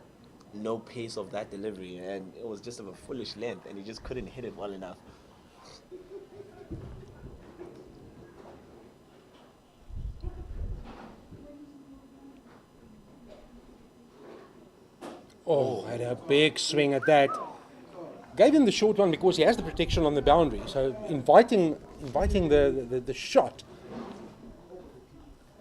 no pace of that delivery, and it was just of a foolish length, and he just couldn't hit it well enough. Oh, had a big swing at that. Gave him the short one because he has the protection on the boundary. So inviting the shot.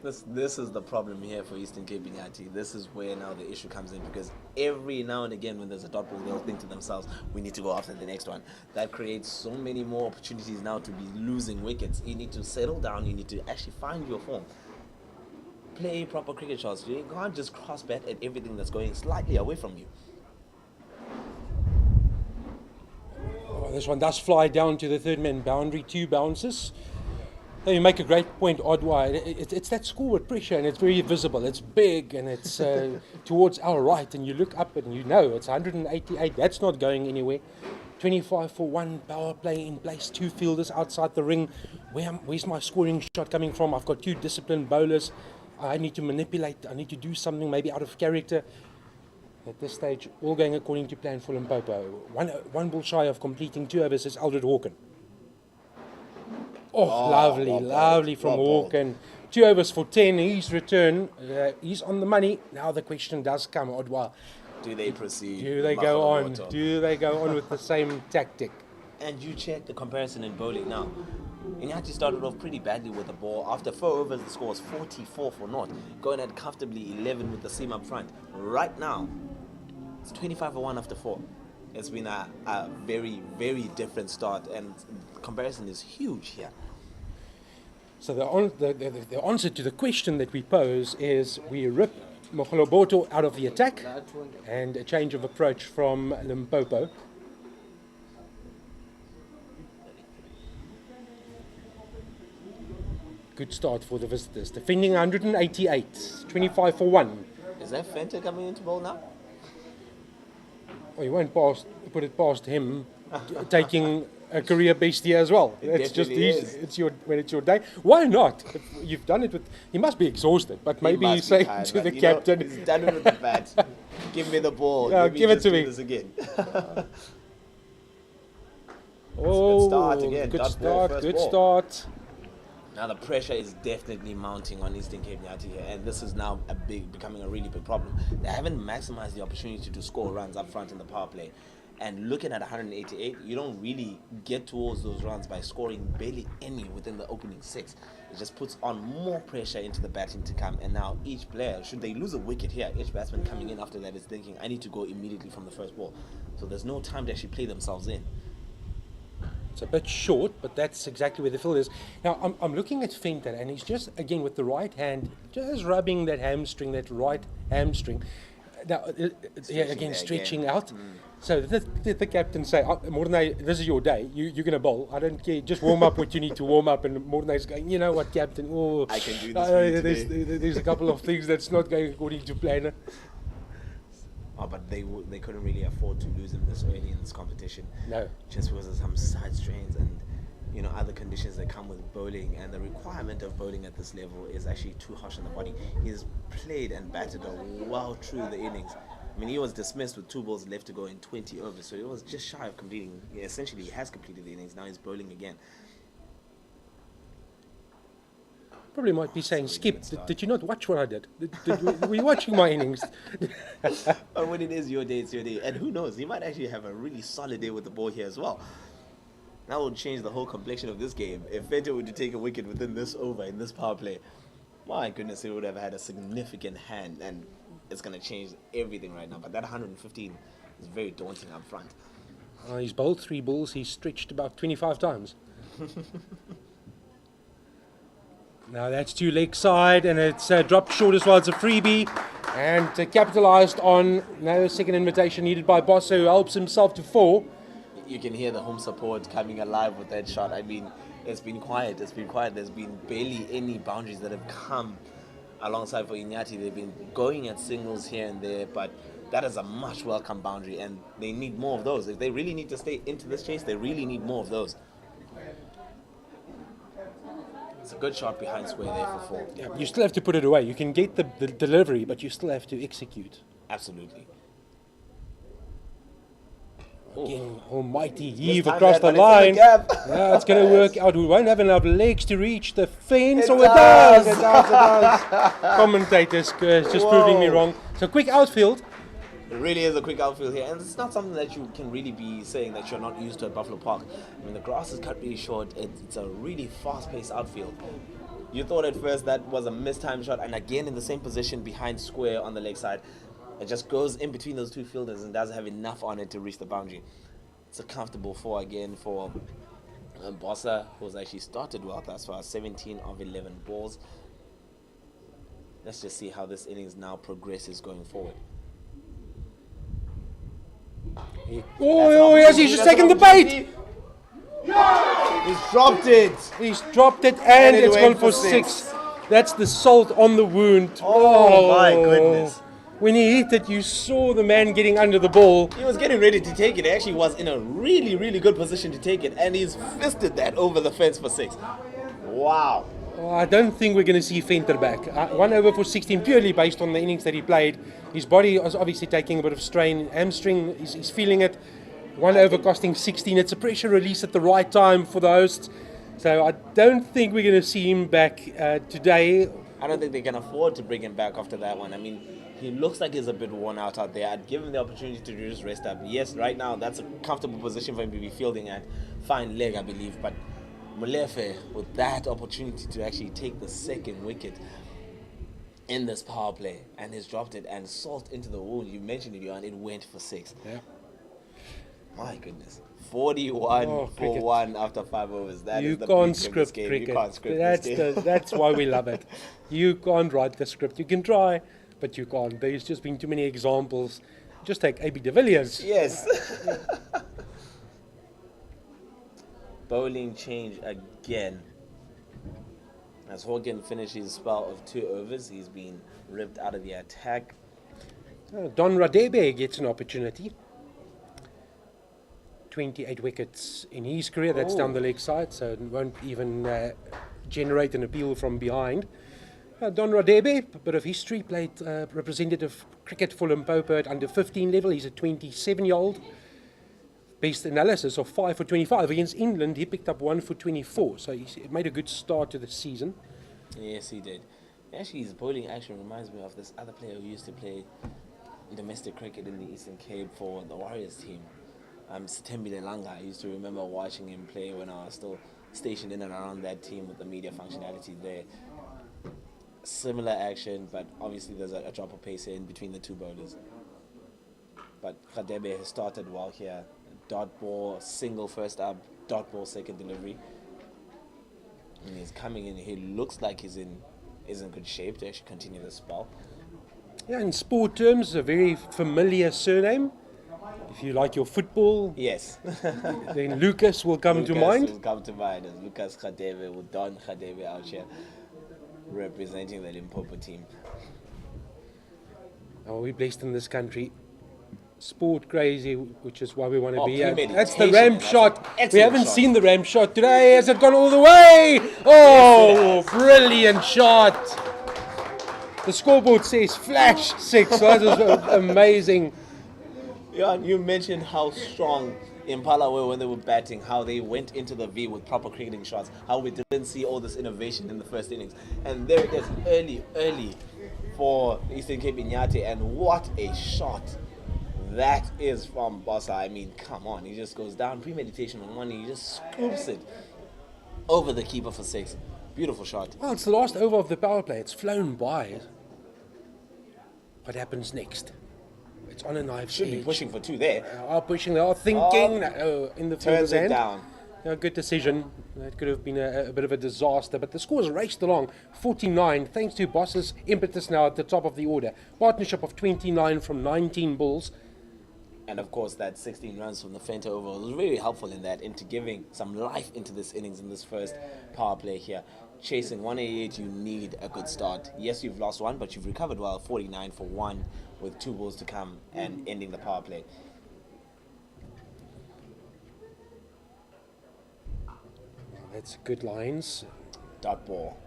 This is the problem here for Eastern Cape Iinyathi. This is where now the issue comes in, because every now and again when there's a dot ball, they'll think to themselves, we need to go after the next one. That creates so many more opportunities now to be losing wickets. You need to settle down. You need to actually find your form. Play proper cricket shots. You can't just cross bat at everything that's going slightly away from you. Oh, this one does fly down to the third man boundary, 2 bounces. Now you make a great point, Odwa. It's that scoreward pressure, and it's very visible. It's big, and it's towards our right, and you look up and you know it's 188. That's not going anywhere. 25 for 1, power play in place, 2 fielders outside the ring. Where's my scoring shot coming from? I've got 2 disciplined bowlers. I need to manipulate. I need to do something maybe out of character. At this stage, all going according to plan for Limpopo. One ball shy of completing 2 overs is Aldred Hawken. Oh, lovely from Hawken. 2 overs for 10. He's return. He's on the money. Now the question does come, Odwa. Do they proceed? Do they go on? Do they go on with the same tactic? And you check the comparison in bowling now. Iinyathi started off pretty badly with the ball. After 4 overs, the score was 44 for naught. Going at comfortably 11 with the seam up front. Right now, it's 25 for 1 after 4. It's been a very different start, and the comparison is huge here. So the answer to the question that we pose is we rip Mogoloboto out of the attack and a change of approach from Limpopo. Good start for the visitors. Defending 188, 25 for 1. Is that Fenter coming into bowl now? Oh, you won't put it past him taking a career best here as well. It's just when it's your day. Why not? If you've done it with. He must be exhausted, but maybe he's saying to the captain, he's done it with the bat. Give me the ball. Yeah, give it to me. This again. Oh, good start again. Good start. Now the pressure is definitely mounting on Eastern Cape Iinyathi here, and this is now becoming a really big problem. They haven't maximized the opportunity to score runs up front in the power play. And looking at 188, you don't really get towards those runs by scoring barely any within the opening 6. It just puts on more pressure into the batting to come. And now each player, should they lose a wicket here, each batsman coming in after that is thinking, I need to go immediately from the first ball. So there's no time to actually play themselves in. It's a bit short, but that's exactly where the field is. Now, I'm looking at Fenter, and he's just, again, with the right hand, just rubbing that hamstring, that right hamstring. Now, stretching out. So the captain say, Morne, this is your day. You're going to bowl. I don't care. Just warm up what you need to warm up. And Morne's going, you know what, captain? Oh, I can do this for you today. There's a couple of things that's not going according to plan. Oh, but they couldn't really afford to lose him this early in this competition. No. Just because of some side strains and other conditions that come with bowling, and the requirement of bowling at this level is actually too harsh on the body. He's played and batted well through the innings. I mean, he was dismissed with 2 balls left to go in 20 overs, so he was just shy of completing. Essentially, he has completed the innings. Now he's bowling again. Probably might be saying, Skip, did you not watch what I did? Were you watching my innings? But when it is your day, it's your day. And who knows, he might actually have a really solid day with the ball here as well. That will change the whole complexion of this game. If Venter were to take a wicket within this over, in this power play, my goodness, he would have had a significant hand, and it's going to change everything right now. But that 115 is very daunting up front. He's bowled 3 balls, he's stretched about 25 times. Now that's to leg side, and it's dropped short as well. It's a freebie, and capitalised on. No second invitation needed by Bossa, who helps himself to 4. You can hear the home support coming alive with that shot. I mean, it's been quiet. It's been quiet. There's been barely any boundaries that have come alongside for Iinyathi. They've been going at singles here and there, but that is a much welcome boundary, and they need more of those. If they really need to stay into this chase, they really need more of those. It's a good shot behind square there for 4. Yeah, you still have to put it away. You can get the delivery, but you still have to execute. Absolutely. Again, almighty heave time across that the one is in the line. gap. Yeah, it's going to work out. We won't have enough legs to reach the fence. It It does. does. Commentators just proving me wrong. So quick outfield. It really is a quick outfield here, and it's not something that you can really be saying that you're not used to at Buffalo Park. I mean, the grass is cut really short. It's a really fast-paced outfield. You thought at first that was a mistimed shot, and again in the same position behind square on the leg side. It just goes in between those 2 fielders and doesn't have enough on it to reach the boundary. It's a comfortable 4 again for Bossa, who's actually started well thus far, 17 of 11 balls. Let's just see how this innings now progresses going forward. Oh, yes, he's just taken the bait. He's dropped it. He's dropped it, and it it's went gone for for 6. That's the salt on the wound. Oh, my goodness. When he hit it, you saw the man getting under the ball. He was getting ready to take it. He actually was in a really, really good position to take it, and he's fisted that over the fence for 6. Wow. Oh, I don't think we're going to see Venter back. 1 over for 16, purely based on the innings that he played. His body was obviously taking a bit of strain. Hamstring, he's feeling it. 1 over costing 16. It's a pressure release at the right time for the hosts. So I don't think we're going to see him back today. I don't think they can afford to bring him back after that one. I mean, he looks like he's a bit worn out there. I'd give him the opportunity to just rest up. Yes, right now, that's a comfortable position for him to be fielding at. Fine leg, I believe. But Molefe, with that opportunity to actually take the second wicket in this power play, and he's dropped it and salt into the wound. You mentioned it, Johan, it went for 6. Yeah. My goodness. 41 for cricket. 1 after 5 overs. That You is the can't beauty of this script game. cricket. You can't script this game. That's why we love it. You can't write the script. You can try, but you can't. There's just been too many examples. Just take A.B. de Villiers. Yes. Bowling change again. As Horgan finishes his spell of 2 overs, he's been ripped out of the attack. Don Radebe gets an opportunity. 28 wickets in his career. That's down the leg side, so it won't even generate an appeal from behind. Don Radebe, a bit of history, played representative cricket for Limpopo at under 15 level. He's a 27-year-old. Best analysis of 5 for 25. Against England, he picked up 1 for 24, so he made a good start to the season. Yes, he did. Actually, his bowling action reminds me of this other player who used to play domestic cricket in the Eastern Cape for the Warriors team. Sitembi Lelanga. I used to remember watching him play when I was still stationed in and around that team with the media functionality there. Similar action, but obviously there's a drop of pace in between the 2 bowlers. But Radebe has started well here. Dot ball, single first up, dot ball second delivery. And he's coming in. He looks like he's in good shape to actually continue the spell. Yeah, in sport terms, a very familiar surname. If you like your football, Yes. then Lucas will come to mind. Will come to mind as Lucas Radebe with Don Radebe out here representing the Limpopo team. Oh, we're blessed in this country. Sport crazy, which is why we want to be here. premeditation, That's the ramp that's shot. an We excellent haven't shot. seen the ramp shot today. Has it gone all the way? Oh, brilliant shot. The scoreboard says flash 6. So that was amazing. Jan, you mentioned how strong Impala were when they were batting, how they went into the V with proper cricketing shots, how we didn't see all this innovation in the first innings. And there it is, early for Eastern Cape Iinyathi, and what a shot that is from Bossa. I mean, come on, he just goes down, premeditation on one, he just scoops it over the keeper for 6. Beautiful shot. Well, it's the last over of the power play. It's flown by. What happens next? It's on a knife's Should be edge. pushing for 2 there. They are pushing, they are thinking. In the Turns fielder's it hand. down. Good decision. That could have been a bit of a disaster, but the score's raced along 49 thanks to Boss's impetus now at the top of the order. Partnership of 29 from 19 balls. And of course, that 16 runs from the Fenta over was really helpful in that, into giving some life into this innings in this first power play here. Chasing 188, you need a good start. Yes, you've lost one, but you've recovered well. 49 for 1 with 2 balls to come and ending the power play. That's good lines. Dot ball.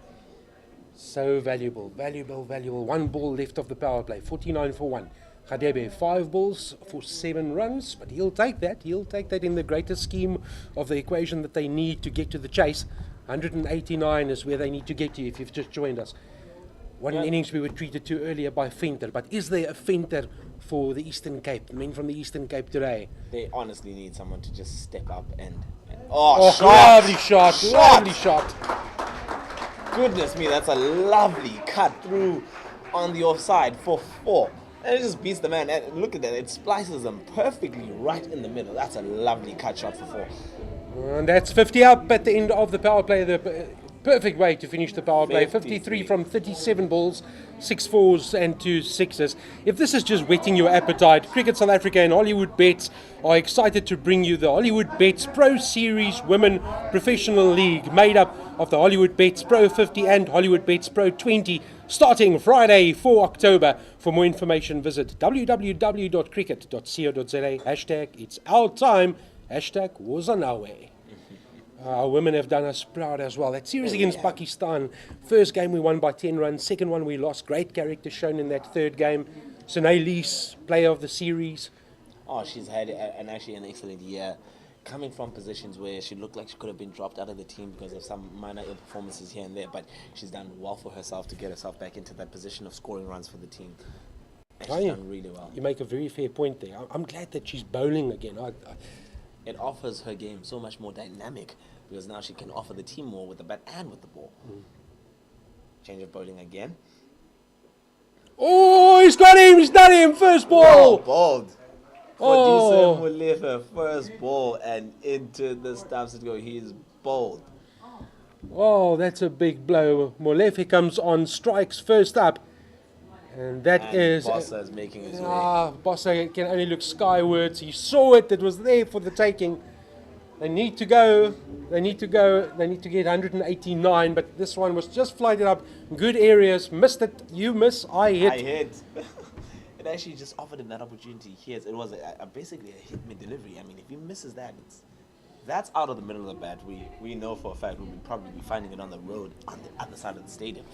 So valuable. 1 ball left of the power play. 49 for 1. Radebe, 5 balls for 7 runs, but he'll take that. He'll take that in the greater scheme of the equation that they need to get to the chase. 189 is where they need to get to if you've just joined us. One innings we were treated to earlier by Venter, but is there a Venter for the Eastern Cape, the men from the Eastern Cape today? They honestly need someone to just step up and shot! Lovely shot! Goodness me, that's a lovely cut through on the offside for 4. And it just beats the man. And look at that, it splices them perfectly right in the middle. That's a lovely cut shot for 4. And that's 50 up at the end of the power play. The perfect way to finish the power play. 53 from 37 balls, 6 fours and 2 sixes. If this is just whetting your appetite, Cricket South Africa and Hollywood Bets are excited to bring you the Hollywood Bets Pro Series Women Professional League, made up of the Hollywood Bets Pro 50 and Hollywood Bets Pro 20, starting Friday, 4 October. For more information, visit www.cricket.co.za. Hashtag it's our time. Hashtag was on our way. Our women have done us proud as well. That series against Pakistan, first game we won by 10 runs, second one we lost. Great character shown in that third game. Sunay Lees, player of the series. Oh, she's had an excellent year. Coming from positions where she looked like she could have been dropped out of the team because of some minor ill performances here and there, but she's done well for herself to get herself back into that position of scoring runs for the team. And she's done really well. You make a very fair point there. I'm glad that she's bowling again. It offers her game so much more dynamic because now she can offer the team more with the bat and with the ball. Change of bowling again. Oh, he's got him, first ball. Bowled. Oh. Molefe, first ball and into the stumps to go. He's bowled. Oh, that's a big blow. Molefe comes on, strikes first up. And that is... Bossa is making his way. Bossa can only look skywards. He saw it. It was there for the taking. They need to go. They need to get 189. But this one was just flighted up. Good areas. Missed it. You miss. I hit. I hit. It actually just offered him that opportunity here. It was basically a hit mid-delivery. I mean, if he misses that, that's out of the middle of the bat. We know for a fact we'll probably be finding it on the road on the other side of the stadium.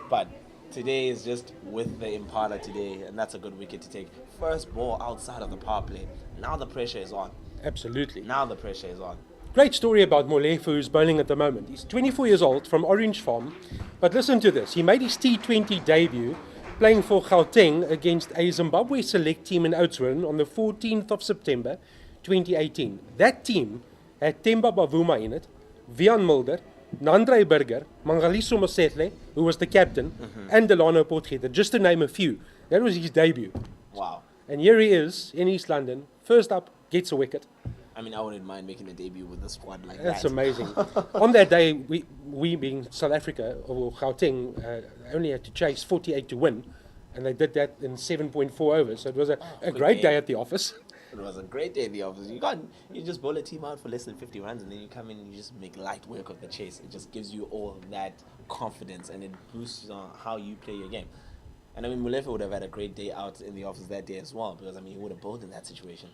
But today is just with the Impala today, and that's a good wicket to take. First ball outside of the power play. Now the pressure is on. Absolutely. Now the pressure is on. Great story about Molefe, who's bowling at the moment. He's 24 years old, from Orange Farm. But listen to this. He made his T20 debut playing for Gauteng against a Zimbabwe select team in Oudtshoorn on the 14th of September 2018. That team had Themba Bavuma in it, Vian Mulder, Nandre Burger, Mangaliso Mosetle, who was the captain, and Delano Potgieter, just to name a few. That was his debut. Wow. And here he is in East London, first up, gets a wicket. I mean, I wouldn't mind making a debut with a squad like That's that. amazing. On that day, we being South Africa, or Gauteng, only had to chase 48 to win, and they did that in 7.4 overs. So it was a great day at the office. It was a great day in the office. You just bowl a team out for less than 50 runs, and then you come in and you just make light work of the chase. It just gives you all that confidence, and it boosts on how you play your game. And I mean, Molefe would have had a great day out in the office that day as well, because I mean, he would have bowled in that situation.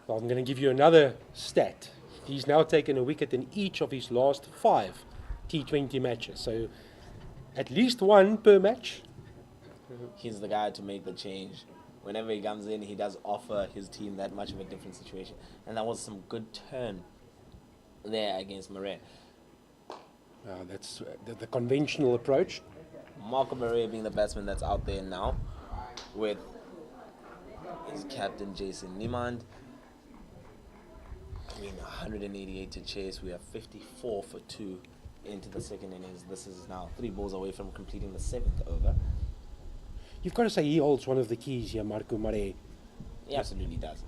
Well, I'm going to give you another stat. He's now taken a wicket in each of his last 5 T20 matches. So at least one per match. He's the guy to make the change whenever he comes in, he does offer his team that much of a different situation. And that was some good turn there against Murray. That's the conventional approach. Marco Murray being the batsman that's out there now, with his captain Jason Niemand. I mean, 188 to chase. We are 54 for 2 into the second innings. This is now 3 balls away from completing the 7th over. You've got to say he holds one of the keys here, Marco Murray. He absolutely does.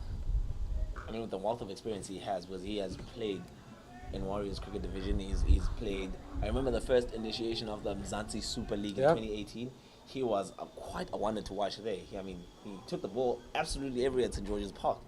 I mean, with the wealth of experience he has, because he has played in Warriors Cricket Division. He's played. I remember the first initiation of the Mzansi Super League in 2018. He was quite a wonder to watch there. He took the ball absolutely everywhere at St. George's Park.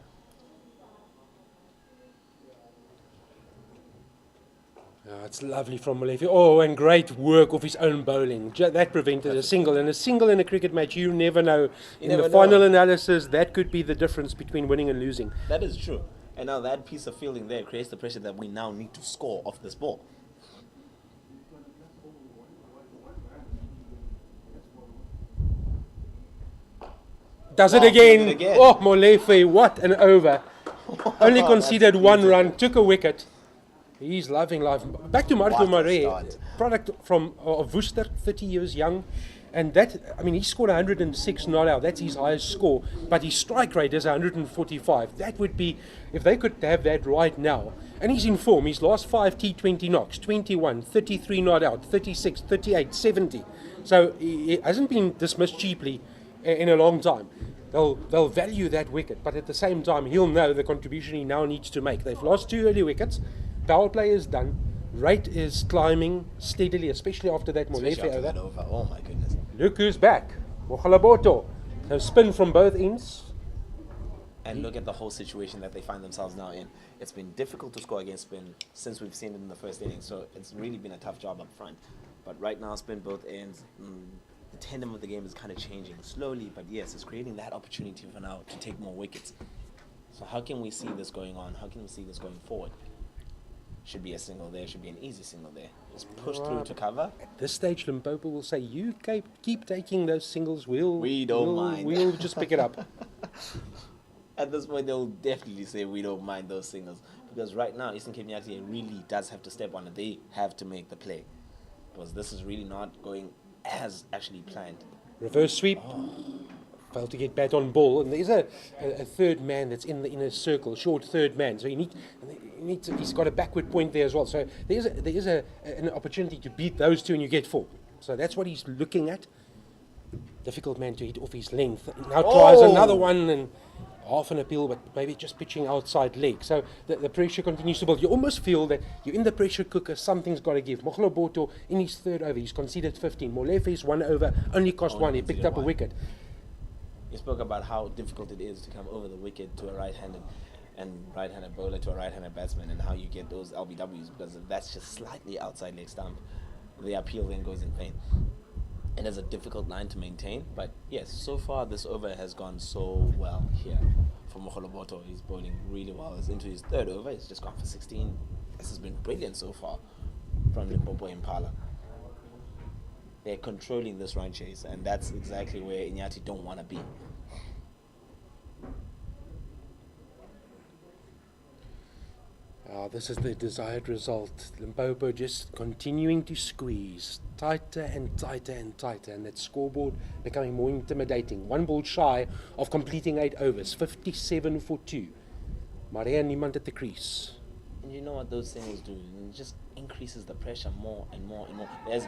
It's lovely from Molefe. Oh, and great work of his own bowling. That prevented a single. And a single in a cricket match, you never know. In the final analysis, that could be the difference between winning and losing. That is true. And now that piece of fielding there creates the pressure that we now need to score off this ball. Does it again. Oh, Molefe, what an over. Only conceded 1 run, took a wicket. He's loving life. Back to Marco Murray, product from of Worcester, 30 years young. And that, I mean, he scored 106 not out. That's his highest score. But his strike rate is 145. That would be, if they could have that right now. And he's in form. His last 5 T20 knocks, 21, 33 not out, 36, 38, 70. So he hasn't been dismissed cheaply in a long time. They'll value that wicket. But at the same time, he'll know the contribution he now needs to make. They've lost 2 early wickets. Power play is done. Rate is climbing steadily, especially after that Molefe over. Oh my goodness. Look who's back. Mokhalaboto. So spin from both ends. And look at the whole situation that they find themselves now in. It's been difficult to score against spin since we've seen it in the first inning. So it's really been a tough job up front. But right now, spin both ends. The tandem of the game is kind of changing slowly. But yes, it's creating that opportunity for now to take more wickets. So how can we see this going on? How can we see this going forward? Should be a single there, should be an easy single there. Just push through to cover. At this stage, Limpopo will say, you keep taking those singles, we don't mind. We'll just pick it up. At this point, they'll definitely say we don't mind those singles. Because right now, Eastern Cape Iinyathi really does have to step on it. They have to make the play. Because this is really not going as actually planned. Reverse sweep. Failed to get bat on ball, and there's a third man that's in the inner circle, short third man. So he's got a backward point there as well. So there is an opportunity to beat those 2, and you get 4. So that's what he's looking at. Difficult man to hit off his length. Now tries another one and half an appeal, but maybe just pitching outside leg. So the pressure continues to build. You almost feel that you're in the pressure cooker. Something's got to give. Mokhalaboto in his 3rd over, he's conceded 15. Molefe's 1 over, only cost 1. He picked up a wicket. You spoke about how difficult it is to come over the wicket to a right-handed bowler to a right-handed batsman, and how you get those LBWs, because if that's just slightly outside leg stump, the appeal then goes in vain. It is a difficult line to maintain, but yes, so far this over has gone so well here for Mokhalaboto. He's bowling really well. He's into his 3rd over. He's just gone for 16. This has been brilliant so far from Limpopo Impala. They're controlling this run chase, and that's exactly where Iinyathi don't want to be. This is the desired result. Limpopo just continuing to squeeze tighter and tighter and tighter, and that scoreboard becoming more intimidating. 1 ball shy of completing 8 overs, 57 for 2. Maria Niemand at the crease. And you know what those singles do? It just increases the pressure more and more and more. There's,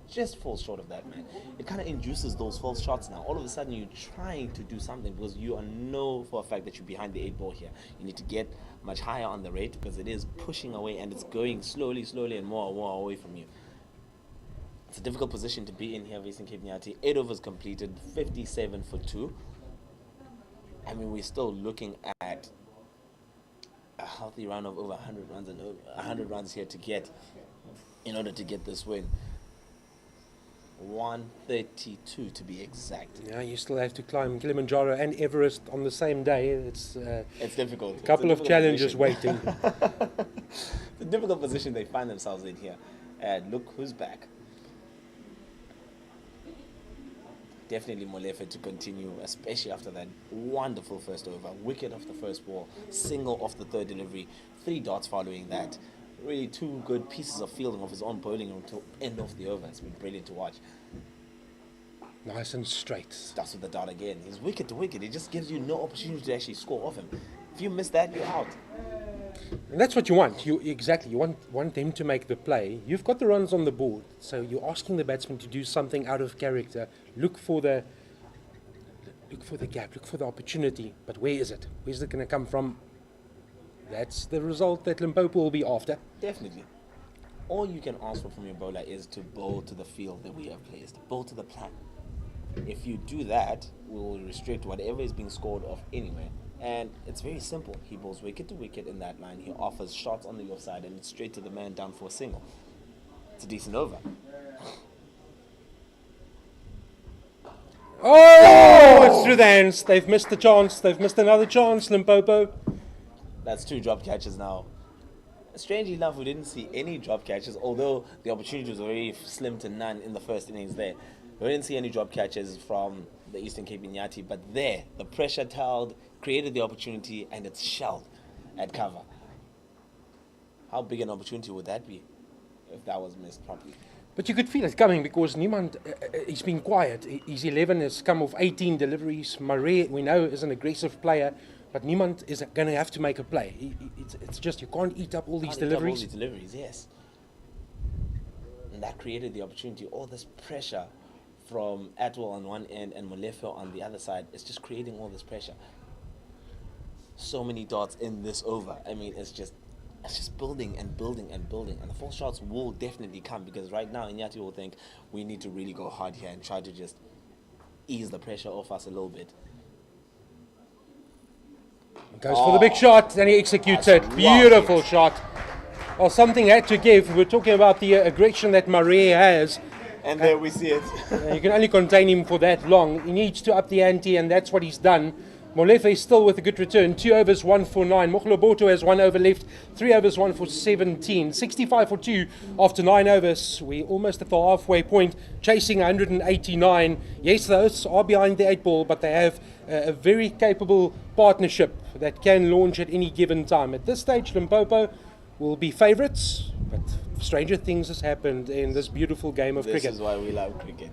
just falls short of that, man. It kind of induces those false shots now. All of a sudden, you're trying to do something because you know for a fact that you're behind the 8 ball here. You need to get much higher on the rate because it is pushing away and it's going slowly and more away from you. It's a difficult position to be in here, facing Cape Iinyathi. 8 overs completed, 57 for 2. I mean, we're still looking at a healthy run of over 100 runs and 100 runs here to get in order to get this win. 132 to be exact. Yeah, you still have to climb Kilimanjaro and Everest on the same day. It's difficult. A couple of challenges waiting. It's a difficult position they find themselves in here. And look who's back. definitely Molefe to continue, especially after that wonderful first over. Wicket off the first ball, single off the third delivery, 3 dots following that. Really 2 good pieces of fielding of his own bowling to end off the over. It's been brilliant to watch. Nice and straight. Starts with the dot again. He's wicket to wicket. It just gives you no opportunity to actually score off him. If you miss that, you're out. And that's what you want. You want them to make the play. You've got the runs on the board, so you're asking the batsman to do something out of character. Look for the gap. Look for the opportunity. But where is it? Where's it going to come from? That's the result that Limpopo will be after. Definitely. All you can ask for from your bowler is to bowl to the field that we have placed. Bowl to the plan. If you do that, we will restrict whatever is being scored off anywhere. And it's very simple. He bowls wicket to wicket in that line. He offers shots on the offside and it's straight to the man down for a single. It's a decent over. Oh, it's through the hands. They've missed the chance. They've missed another chance, Limpopo. That's 2 drop catches now. Strangely enough, we didn't see any drop catches, although the opportunity was very slim to none in the first innings there. We didn't see any drop catches from the Eastern Cape Iinyathi, but there, the pressure towed, created the opportunity, and it's shelled at cover. How big an opportunity would that be if that was missed properly? But you could feel it coming because Niemand, he's been quiet. His 11 has come off 18 deliveries. Marais, we know, is an aggressive player, but Niemand is going to have to make a play. It's just you can't eat up all these deliveries. All these deliveries, yes. And that created the opportunity. All this pressure from Atwell on one end and Molefe on the other side. It's just creating all this pressure. So many dots in this over. I mean, it's just building and building and building. And the 4 shots will definitely come because right now Iinyathi will think we need to really go hard here and try to just ease the pressure off us a little bit. Goes for the big shot and he executes it. Beautiful shot. Well, something had to give. We're talking about the aggression that Marais has. And there we see it. You can only contain him for that long. He needs to up the ante, and that's what he's done. Molefe is still with a good return. 2 overs, 1 for 9. Mokgoloboto has 1 over left. 3 overs, 1 for 17. 65 for 2 after 9 overs. We're almost at the halfway point, chasing 189. Yes, those are behind the 8 ball, but they have a very capable partnership that can launch at any given time. At this stage, Limpopo will be favourites, but stranger things has happened in this beautiful game of cricket. This is why we love cricket.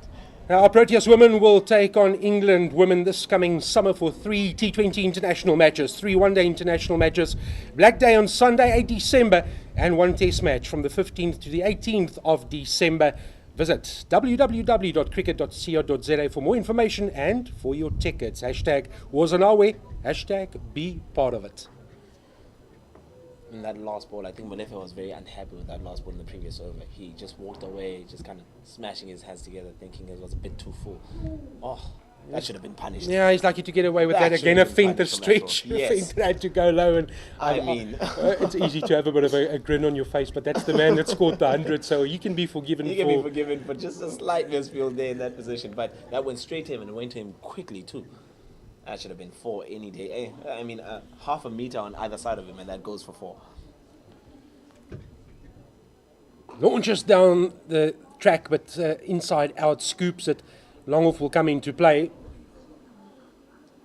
Now, our Proteas women will take on England women this coming summer for 3 T20 international matches, 3 one-day international matches, Black Day on Sunday, 8 December, and 1 test match from the 15th to the 18th of December. Visit www.cricket.co.za for more information and for your tickets. Hashtag Wars on Our Way, hashtag be part of it. In that last ball, I think Molefe was very unhappy with that last ball in the previous over. He just walked away, just kind of smashing his hands together, thinking it was a bit too full. Oh, that should have been punished. Yeah, he's lucky to get away with that. Again, a feint, a stretch. A feint that had to go low. And it's easy to have a bit of a grin on your face, but that's the man that scored the 100, so you can be forgiven. You can be forgiven for just a slight misfield there in that position, but that went straight to him and went to him quickly too. That should have been 4 any day. I mean, half a meter on either side of him, and that goes for 4. Launches down the track, but inside out scoops it. Longoff will come into play.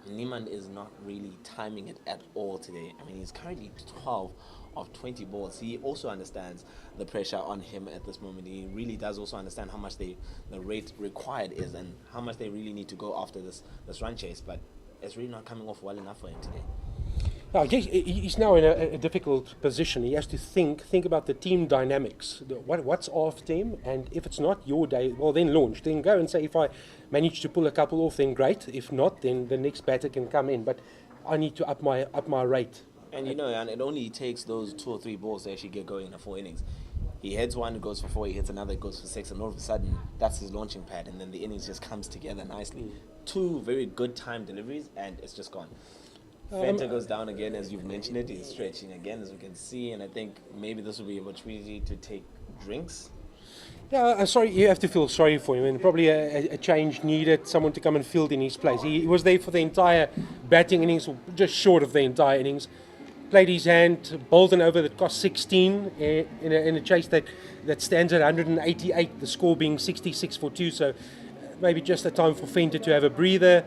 Niemand is not really timing it at all today. I mean, he's currently 12 of 20 balls. He also understands the pressure on him at this moment. He really does also understand how much the rate required is and how much they really need to go after this run chase. But it's really not coming off well enough for him today. No, he's now in a difficult position. He has to think about the team dynamics. What's after him, and if it's not your day, well, then launch. Then go and say, if I manage to pull a couple off, then great. If not, then the next batter can come in. But I need to up my rate. And you know, and it only takes those 2 or 3 balls to actually get going in a 4 innings. He hits one, it goes for 4. He hits another, it goes for 6, and all of a sudden, that's his launching pad, and then the innings just comes together nicely. 2 very good time deliveries, and it's just gone. Fenter goes down again, as you've mentioned it. He's stretching again, as we can see, and I think maybe this will be an opportunity to take drinks. Yeah, I'm sorry, you have to feel sorry for him, and probably a change needed, someone to come and field in his place. He was there for the entire batting innings, or just short of the entire innings. Played his hand, bowled an over that cost 16 in a chase that stands at 188, the score being 66 for 2, so maybe just a time for Venter to have a breather,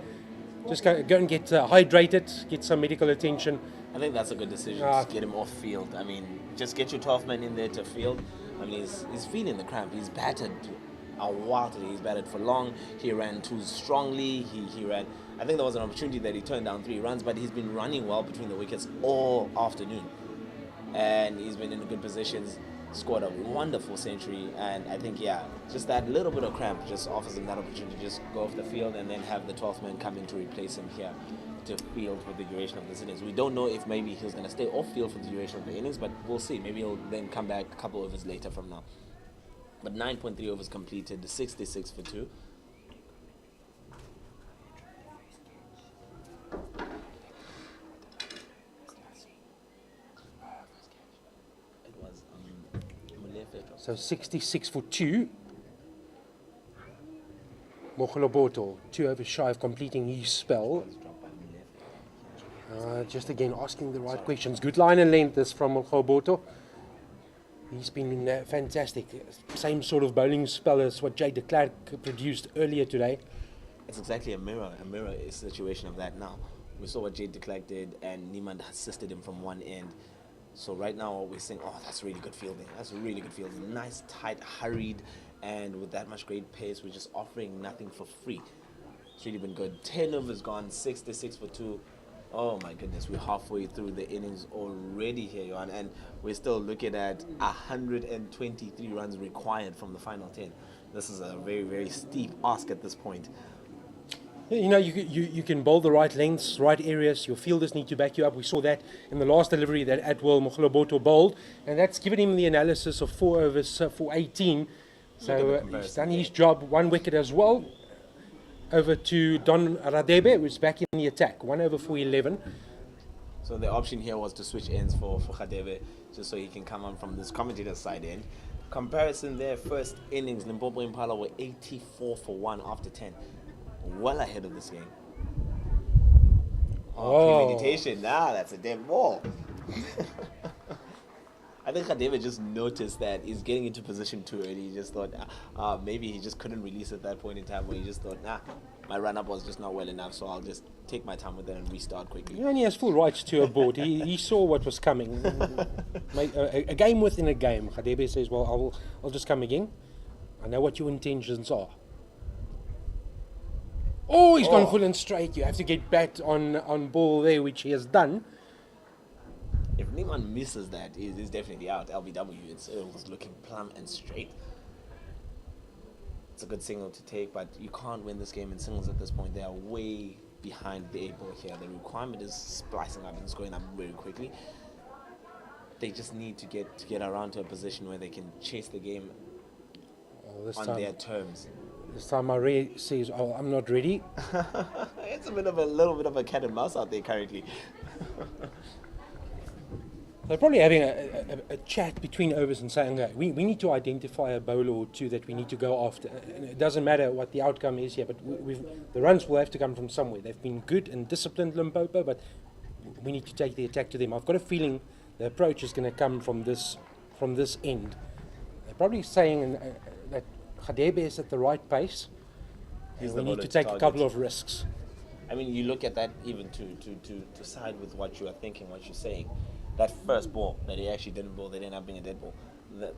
just go and get hydrated, get some medical attention. I think that's a good decision. Just get him off field. I mean, just get your 12 men in there to field. I mean, he's feeling the cramp. He's batted a while today. He's batted for long. He ran too strongly. He ran. I think there was an opportunity that he turned down 3 runs, but he's been running well between the wickets all afternoon, and he's been in good positions. Scored a wonderful century, and I think, yeah, just that little bit of cramp just offers him that opportunity to just go off the field and then have the 12th man come in to replace him here to field for the duration of this innings. We don't know if maybe he's going to stay off field for the duration of the innings, but we'll see. Maybe he'll then come back a couple overs later from now. But 9.3 overs completed, 66 for 2. So 66 for 2. Mogoloboto, 2 overs shy of completing his spell. Just again asking the right questions. Good line and length this from Mogoloboto. He's been fantastic. Same sort of bowling spell as what Jay de Klerk produced earlier today. It's exactly a mirror situation of that now. We saw what Jay de Klerk did, and Niemand assisted him from one end. So right now we're saying, oh, that's really good fielding. That's really good fielding. Nice, tight, hurried, and with that much great pace, we're just offering nothing for free. It's really been good. 10 overs gone, 66 for 2. Oh my goodness, we're halfway through the innings already here, Johan, and we're still looking at 123 runs required from the final 10. This is a very, very steep ask at this point. You know, you can bowl the right lengths, right areas. Your fielders need to back you up. We saw that in the last delivery that Atwell Mogoloboto bowled, and that's given him the analysis of 4 overs for 18. So he's done his job. 1 wicket as well. Over to Don Radebe, who's back in the attack. 1 over for 11. So the option here was to switch ends for Radebe, just so he can come on from this commentator's side end. Comparison there, first innings, Limpopo Impala were 84 for 1 after 10. Well ahead of this game. Premeditation. Nah, that's a dead ball. I think Radebe just noticed that he's getting into position too early. He just thought maybe he just couldn't release at that point in time, where he just thought, nah, my run-up was just not well enough, so I'll just take my time with it and restart quickly. He only has full rights to a board. He saw what was coming. A game within a game. Radebe says, well, I'll just come again. I know what your intentions are. Oh, he's gone full and straight. You have to get back on ball there, which he has done. If anyone misses that, he's definitely out. LBW, it was looking plumb and straight. It's a good signal to take, but you can't win this game in singles at this point. They are way behind the 8 ball here. The requirement is splicing up and it's going up very quickly. They just need to get around to a position where they can chase the game on their terms. This time Marie says, oh, I'm not ready. It's a little bit of a cat and mouse out there currently. They're probably having a chat between overs and saying, okay, we need to identify a bowler or two that we need to go after. And it doesn't matter what the outcome is here, but the runs will have to come from somewhere. They've been good and disciplined, Limpopo, but we need to take the attack to them. I've got a feeling the approach is going to come from this end. They're probably saying that Radebe is at the right pace. We need to take a couple of risks. I mean, you look at that even to side with what you are thinking, what you're saying. That first ball that he actually didn't bowl, they didn't have being a dead ball. The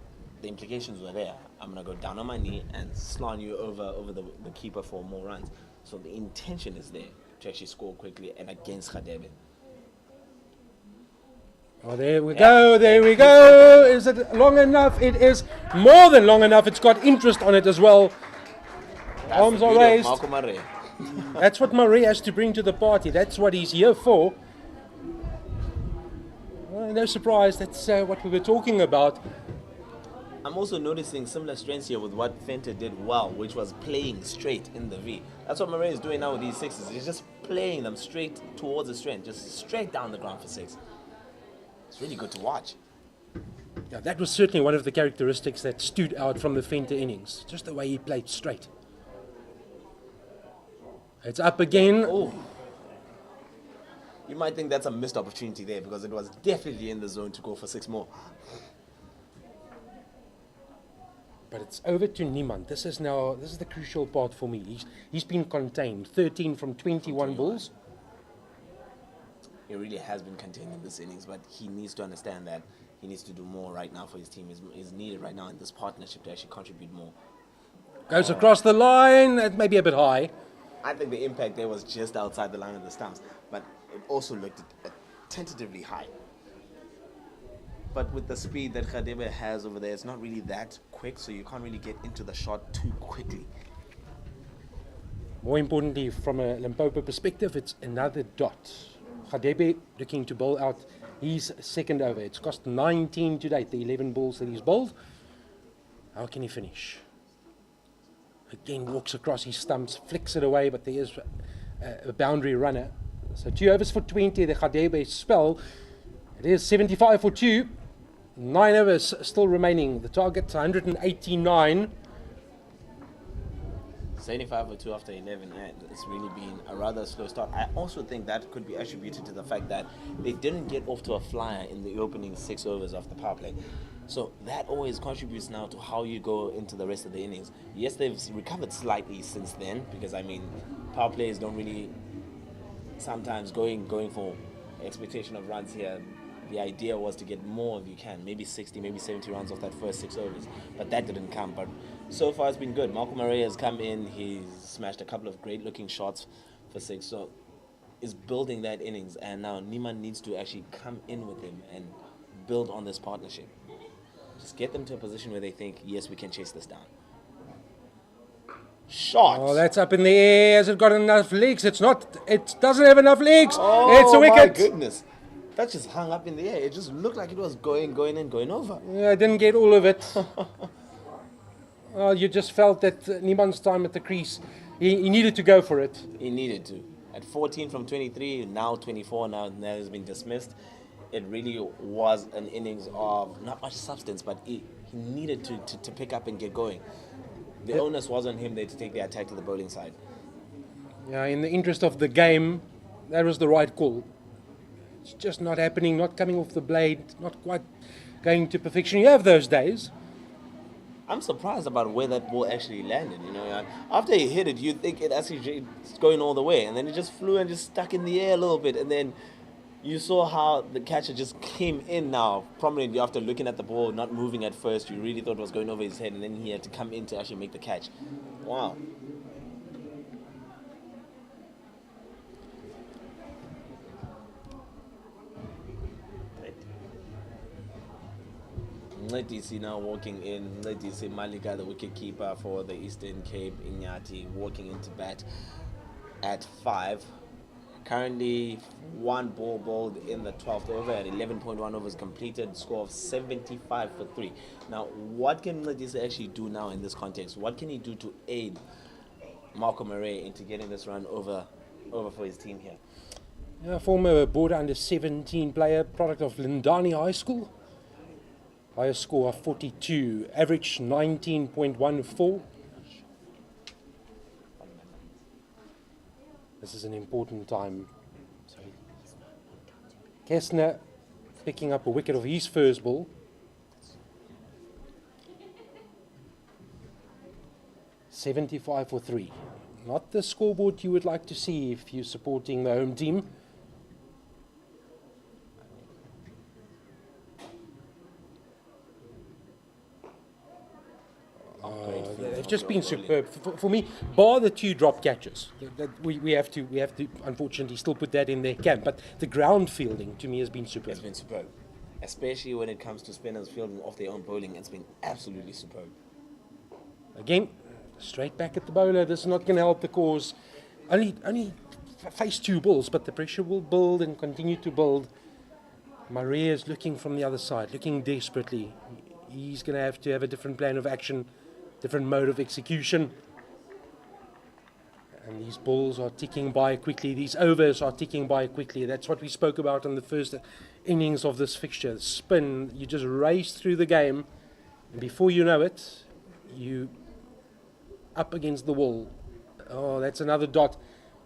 implications were there. I'm going to go down on my knee and slant you over the keeper for more runs. So the intention is there to actually score quickly and against Radebe. Oh, there we go, there we go. Is it long enough? It is more than long enough. It's got interest on it as well. Arms are raised. That's what Murray has to bring to the party. That's what he's here for. Well, no surprise, that's what we were talking about. I'm also noticing similar strengths here with what Venter did well, which was playing straight in the V. That's what Murray is doing now with these sixes. He's just playing them straight towards the strength, just straight down the ground for 6. It's really good to watch. Yeah, that was certainly one of the characteristics that stood out from the Venter innings. Just the way he played straight. It's up again. Oh. You might think that's a missed opportunity there because it was definitely in the zone to go for 6 more. But it's over to Niemand. This is the crucial part for me. He's been contained. 13 from 21 balls. He really has been contained in this innings, but he needs to understand that he needs to do more right now for his team. He's needed right now in this partnership to actually contribute more. Goes across the line. It may be a bit high. I think the impact there was just outside the line of the stumps, but it also looked tentatively high. But with the speed that Radebe has over there, it's not really that quick, so you can't really get into the shot too quickly. More importantly, from a Limpopo perspective, it's another dot. Radebe looking to bowl out his second over. It's cost 19 to date, the 11 balls that he's bowled. How can he finish? Again, walks across his stumps, flicks it away, but there is a boundary runner. So 2 overs for 20, the Radebe spell. It is 75 for 2. 9 overs still remaining. The target 189. 75 for 2 after 11, and it's really been a rather slow start. I also think that could be attributed to the fact that they didn't get off to a flyer in the opening 6 overs of the power play. So that always contributes now to how you go into the rest of the innings. Yes, they've recovered slightly since then, because I mean, power plays don't really sometimes going for expectation of runs here. The idea was to get more if you can, maybe 60, maybe 70 runs off that first 6 overs, but that didn't come. But so far it's been good. Malcolm Murray has come in, he's smashed a couple of great looking shots for 6, so is building that innings, and now Niemand needs to actually come in with him and build on this partnership. Just get them to a position where they think, yes, we can chase this down. Shot! Oh, that's up in the air. Has it got enough legs? It's not. It doesn't have enough legs. Oh, it's a wicket. my goodness. That just hung up in the air. It just looked like it was going and going over. Yeah, I didn't get all of it. You just felt that Niemand's time at the crease, he needed to go for it. He needed to. At 14 from 23, now 24, now has been dismissed. It really was an innings of not much substance, but he needed to pick up and get going. The onus was on him there to take the attack to the bowling side. Yeah, in the interest of the game, that was the right call. It's just not happening, not coming off the blade, not quite going to perfection. You have those days. I'm surprised about where that ball actually landed. You know, after he hit it, you'd think it actually it's going all the way, and then it just flew and just stuck in the air a little bit, and then you saw how the catcher just came in now prominently after looking at the ball, not moving at first. You really thought it was going over his head, and then he had to come in to actually make the catch. Wow. Ncedisi now walking in. Ncedisi Malika, the wicket keeper for the Eastern Cape. Iinyathi walking into bat at 5. Currently 1 ball bowled in the 12th over at 11.1 overs completed, score of 75 for 3. Now, what can Ncedisi actually do now in this context? What can he do to aid Malcolm Murray into getting this run over for his team here? Yeah, former border under 17 player, product of Lindani High School. Highest score of 42, average 19.14. This is an important time. So Kessner picking up a wicket of his first ball. $75 for 3. Not the scoreboard you would like to see if you're supporting the home team. They've just been superb. For me, bar the 2 drop catches. We have to unfortunately still put that in their camp. But the ground fielding to me has been superb. It's been superb. Especially when it comes to spinners fielding off their own bowling. It's been absolutely superb. Again, straight back at the bowler. This is not going to help the cause. Only face 2 balls, but the pressure will build and continue to build. Maria is looking from the other side, looking desperately. He's going to have a different plan of action, different mode of execution. And these balls are ticking by quickly. These overs are ticking by quickly. That's what we spoke about in the first innings of this fixture. Spin, you just race through the game. And before you know it, you up against the wall. Oh, that's another dot.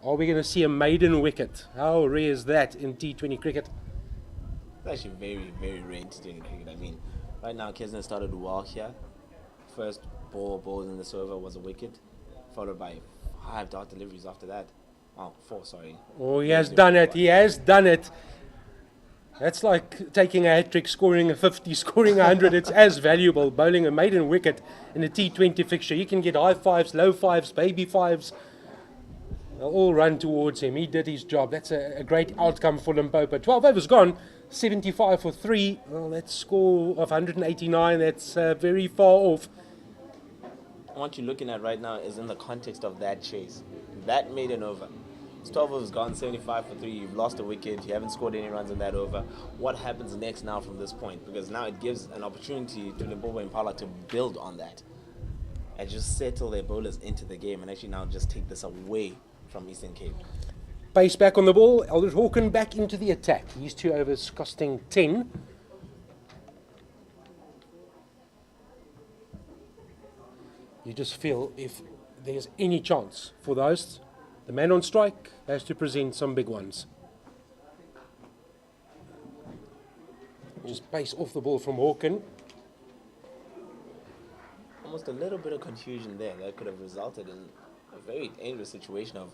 Are we going to see a maiden wicket? How rare is that in T20 cricket? It's actually very, very rare in T20 cricket. I mean, right now, Kessner started well here. First ball bowled in this over was a wicket, followed by 5 dart deliveries after that. Oh, 4, sorry. Oh, he has done it. He has done it. That's like taking a hat-trick, scoring a 50, scoring 100. It's as valuable. Bowling a maiden wicket in a T20 fixture. You can get high fives, low fives, baby fives. They'll all run towards him. He did his job. That's a great outcome for Limpopo. 12 overs gone, 75 for 3. Well, that score of 189, that's very far off. What you're looking at right now is in the context of that chase. That made an over. It's 12 overs gone, 75 for 3. You've lost a wicket. You haven't scored any runs in that over. What happens next now from this point? Because now it gives an opportunity to Limpopo and Impala to build on that and just settle their bowlers into the game and actually now just take this away from Eastern Cape. Pace back on the ball. Eldred Hawken back into the attack. These 2 overs costing 10. You just feel if there's any chance for the hosts, the man on strike has to present some big ones. Just pace off the ball from Hawken. Almost a little bit of confusion there that could have resulted in a very dangerous situation of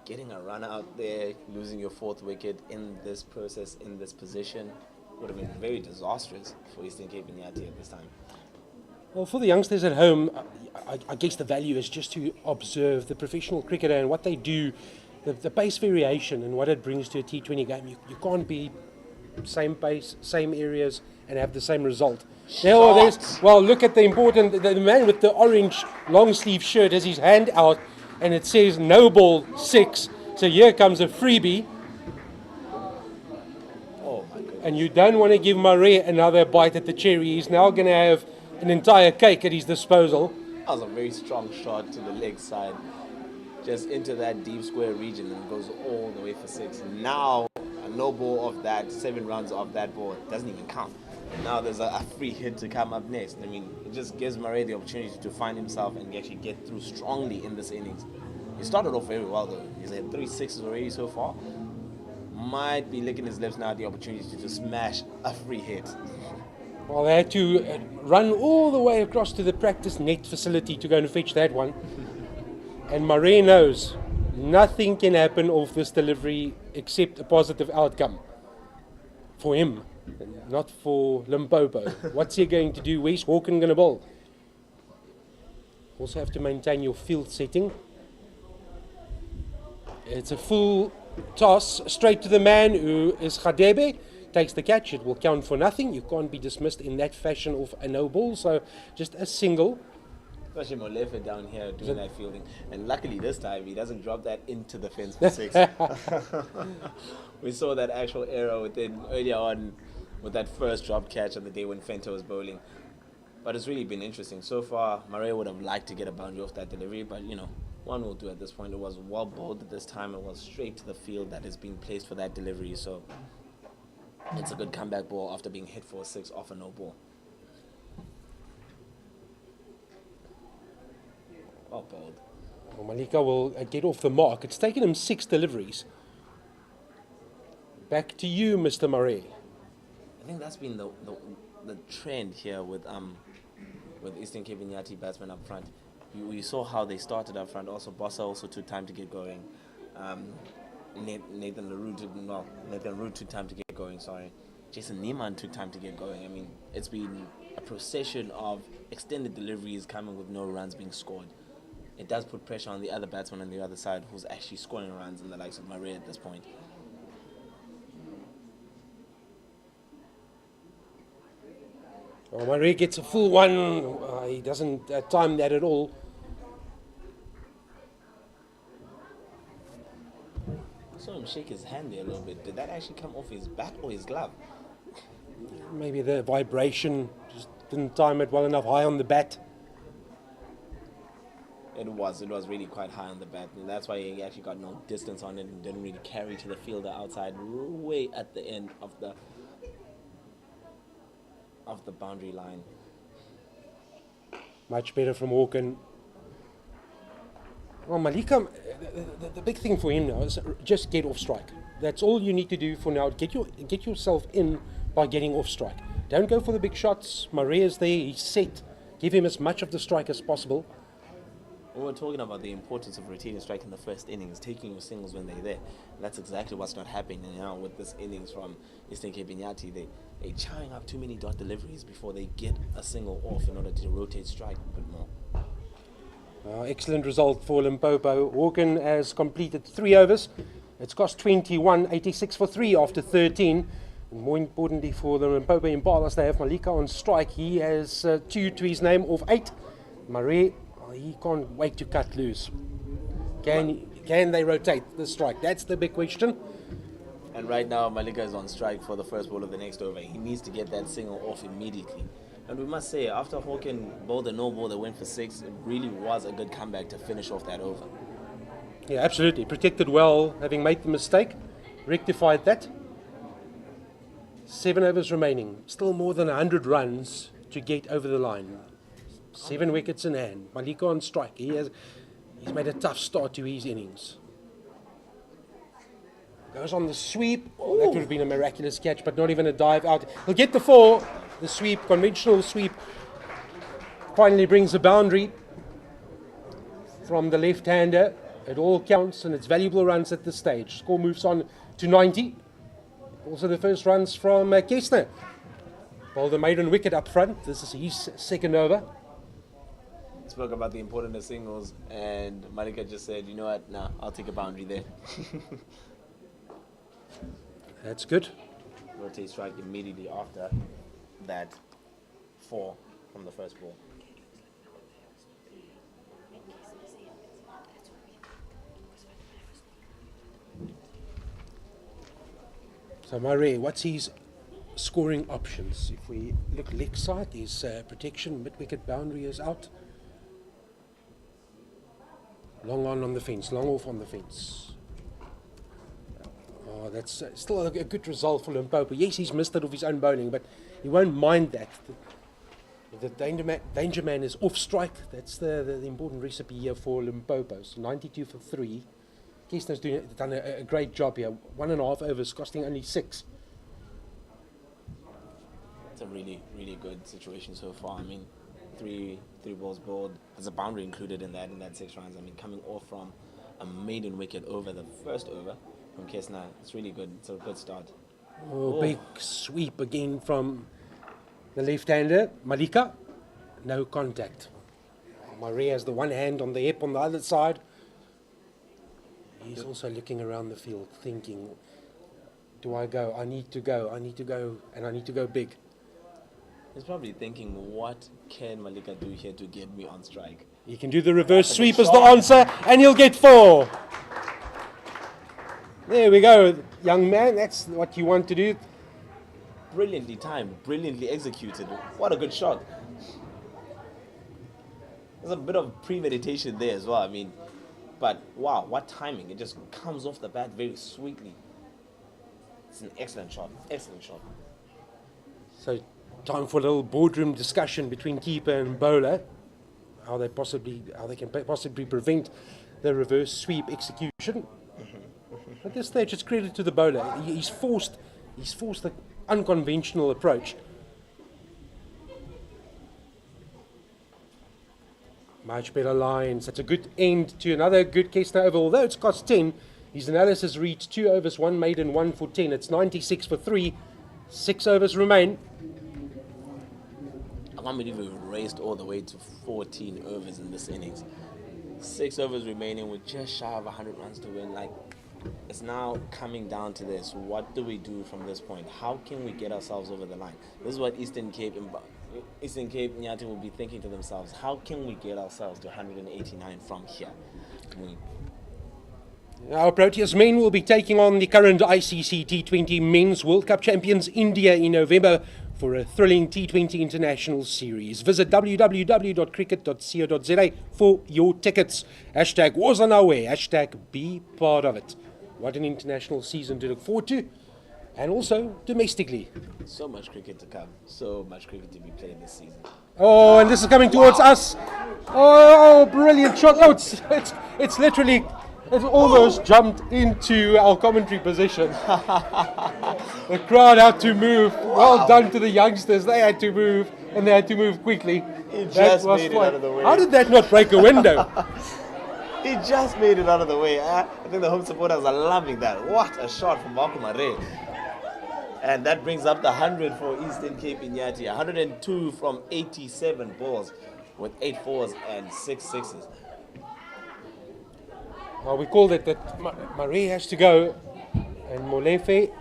getting a run out there, losing your 4th wicket in this process, in this position. Would have been very disastrous for Eastern Cape Iinyathi at this time. Well, for the youngsters at home, I guess the value is just to observe the professional cricketer and what they do, the pace variation and what it brings to a T20 game. You can't be same pace, same areas and have the same result. Well, look at the man with the orange long sleeve shirt has his hand out and it says no ball 6. So here comes a freebie. Oh my goodness. And you don't want to give Murray another bite at the cherry. He's now going to have an entire cake at his disposal. That was a very strong shot to the leg side, just into that deep square region, and goes all the way for 6. Now, a no ball of that, 7 runs of that ball doesn't even count. Now there's a free hit to come up next. I mean, it just gives Murray the opportunity to find himself and actually get through strongly in this innings. He started off very well though. He's had 3 sixes already so far. Might be licking his lips now at the opportunity to just smash a free hit. Well, they had to run all the way across to the practice net facility to go and fetch that one. And Murray knows nothing can happen off this delivery except a positive outcome. For him, not for Limpopo. What's he going to do? Where's Hawken going to bowl? Also have to maintain your field setting. It's a full toss straight to the man who is Khadebe. Takes the catch, it will count for nothing. You can't be dismissed in that fashion of a no ball, so just a single. Especially Molefe down here doing that fielding. And luckily this time he doesn't drop that into the fence for 6. We saw that actual error earlier on with that first drop catch on the day when Fento was bowling. But it's really been interesting. So far, Murray would have liked to get a boundary off that delivery, but you know, one will do at this point. It was well bowled at this time. It was straight to the field that is being placed for that delivery. So it's a good comeback ball after being hit for a 6 off a no ball. Well bowled. Well, Malika will get off the mark. It's taken him 6 deliveries. Back to you, Mr. Murray. I think that's been the trend here with Eastern Cape Iinyathi batsmen up front. You saw how they started up front. Also, Bossa also took time to get going. Nathan Leroux took time to get going, sorry. Jason Neiman took time to get going. I mean, it's been a procession of extended deliveries coming with no runs being scored. It does put pressure on the other batsman on the other side who's actually scoring runs in the likes of Murray at this point. Oh, Murray gets a full one. He doesn't time that at all. I saw him shake his hand there a little bit. Did that actually come off his bat or his glove? Maybe the vibration just didn't time it well enough high on the bat. It was really quite high on the bat, and that's why he actually got no distance on it and didn't really carry to the fielder outside, way at the end of the boundary line. Much better from Hawken. Well, Malika, the big thing for him now is just get off strike. That's all you need to do for now. Get yourself in by getting off strike. Don't go for the big shots. Murray is there. He's set Give him as much of the strike as possible. We were talking about the importance of retaining strike in the first innings, taking your singles when they're there. That's exactly what's not happening now with this innings from Eastern Cape Iinyathi. They're chowing up too many dot deliveries before they get a single off in order to rotate strike a bit more. Excellent result for Limpopo. Hawken has completed 3 overs. It's cost 21, 86 for 3 after 13. And more importantly for the Limpopo Impalas, they have Malika on strike. He has 2 to his name of 8. Marais, he can't wait to cut loose. Can they rotate the strike? That's the big question. And right now, Malika is on strike for the first ball of the next over. He needs to get that single off immediately. And we must say, after Hawken bowled a no ball that went for 6, it really was a good comeback to finish off that over. Yeah, absolutely. Protected well, having made the mistake. Rectified that. 7 overs remaining. Still more than 100 runs to get over the line. 7 wickets in hand. Malika on strike. He's made a tough start to his innings. Goes on the sweep. Oh, that would have been a miraculous catch, but not even a dive out. He'll get the 4. The sweep, conventional sweep, finally brings a boundary from the left-hander. It all counts, and it's valuable runs at this stage. Score moves on to 90. Also the first runs from Kessner. Bowled a maiden wicket up front. This is his second over. Spoke about the importance of singles, and Malika just said, you know what, nah, I'll take a boundary there. That's good. Rotate strike immediately after that 4 from the first ball. So Marais, what's his scoring options? If we look leg side, his protection, mid-wicket boundary is out. Long on the fence, long off on the fence. Oh, that's still a good result for Limpopo. Yes, he's missed it of his own bowling, but he won't mind that. The danger man is off strike. That's the important recipe here for Limpopo. So 92 for 3. Kessner's done a great job here. 1.5 overs, costing only 6. It's a really, really good situation so far. I mean, three balls bowled. There's a boundary included in that 6 runs. I mean, coming off from a maiden wicket over the first over from Kessner, it's really good. It's a good start. Oh, big sweep again from the left-hander, Malika. No contact. Marais has the one hand on the hip on the other side. He's also looking around the field, thinking, do I go? I need to go, and I need to go big. He's probably thinking, what can Malika do here to get me on strike? He can do the reverse sweep as the answer, and he'll get 4. There we go, young man. That's what you want to do. Brilliantly timed, brilliantly executed. What a good shot. There's a bit of premeditation there as well. I mean, but wow, what timing. It just comes off the bat very sweetly. It's an excellent shot, excellent shot. So time for a little boardroom discussion between keeper and bowler. How they can possibly prevent the reverse sweep execution. At this stage, it's credit to the bowler. He's forced the unconventional approach. Much better lines. That's a good end to another good Kessner over. Although it's cost 10, his analysis reads 2 overs, 1 maiden, 1 for 10. It's 96 for 3. 6 overs remain. I can't believe we've raced all the way to 14 overs in this innings. 6 overs remaining with just shy of 100 runs to win. Like, it's now coming down to this. What do we do from this point? How can we get ourselves over the line? This is what Eastern Cape Iinyathi will be thinking to themselves. How can we get ourselves to 189 from here? Our Proteas men will be taking on the current ICC T20 Men's World Cup champions India in November for a thrilling T20 international series. Visit www.cricket.co.za for your tickets. Hashtag was on our way. Hashtag be part of it. What an international season to look forward to. And also domestically. So much cricket to come. So much cricket to be played this season. Oh, and this is coming towards us. Oh, brilliant shot. Oh, it's literally... It almost jumped into our commentary position. The crowd had to move. Well done to the youngsters. They had to move. and they had to move quickly. He That just was made it fine. out of the way. How did that not break a window? He just made it out of the way. I think the home supporters are loving that. What a shot from Marco Mare. And that brings up the 100 for Eastern Cape Iinyathi. 102 from 87 balls with 8 fours and 6 sixes. Well, we called it that Marie has to go, and Molefe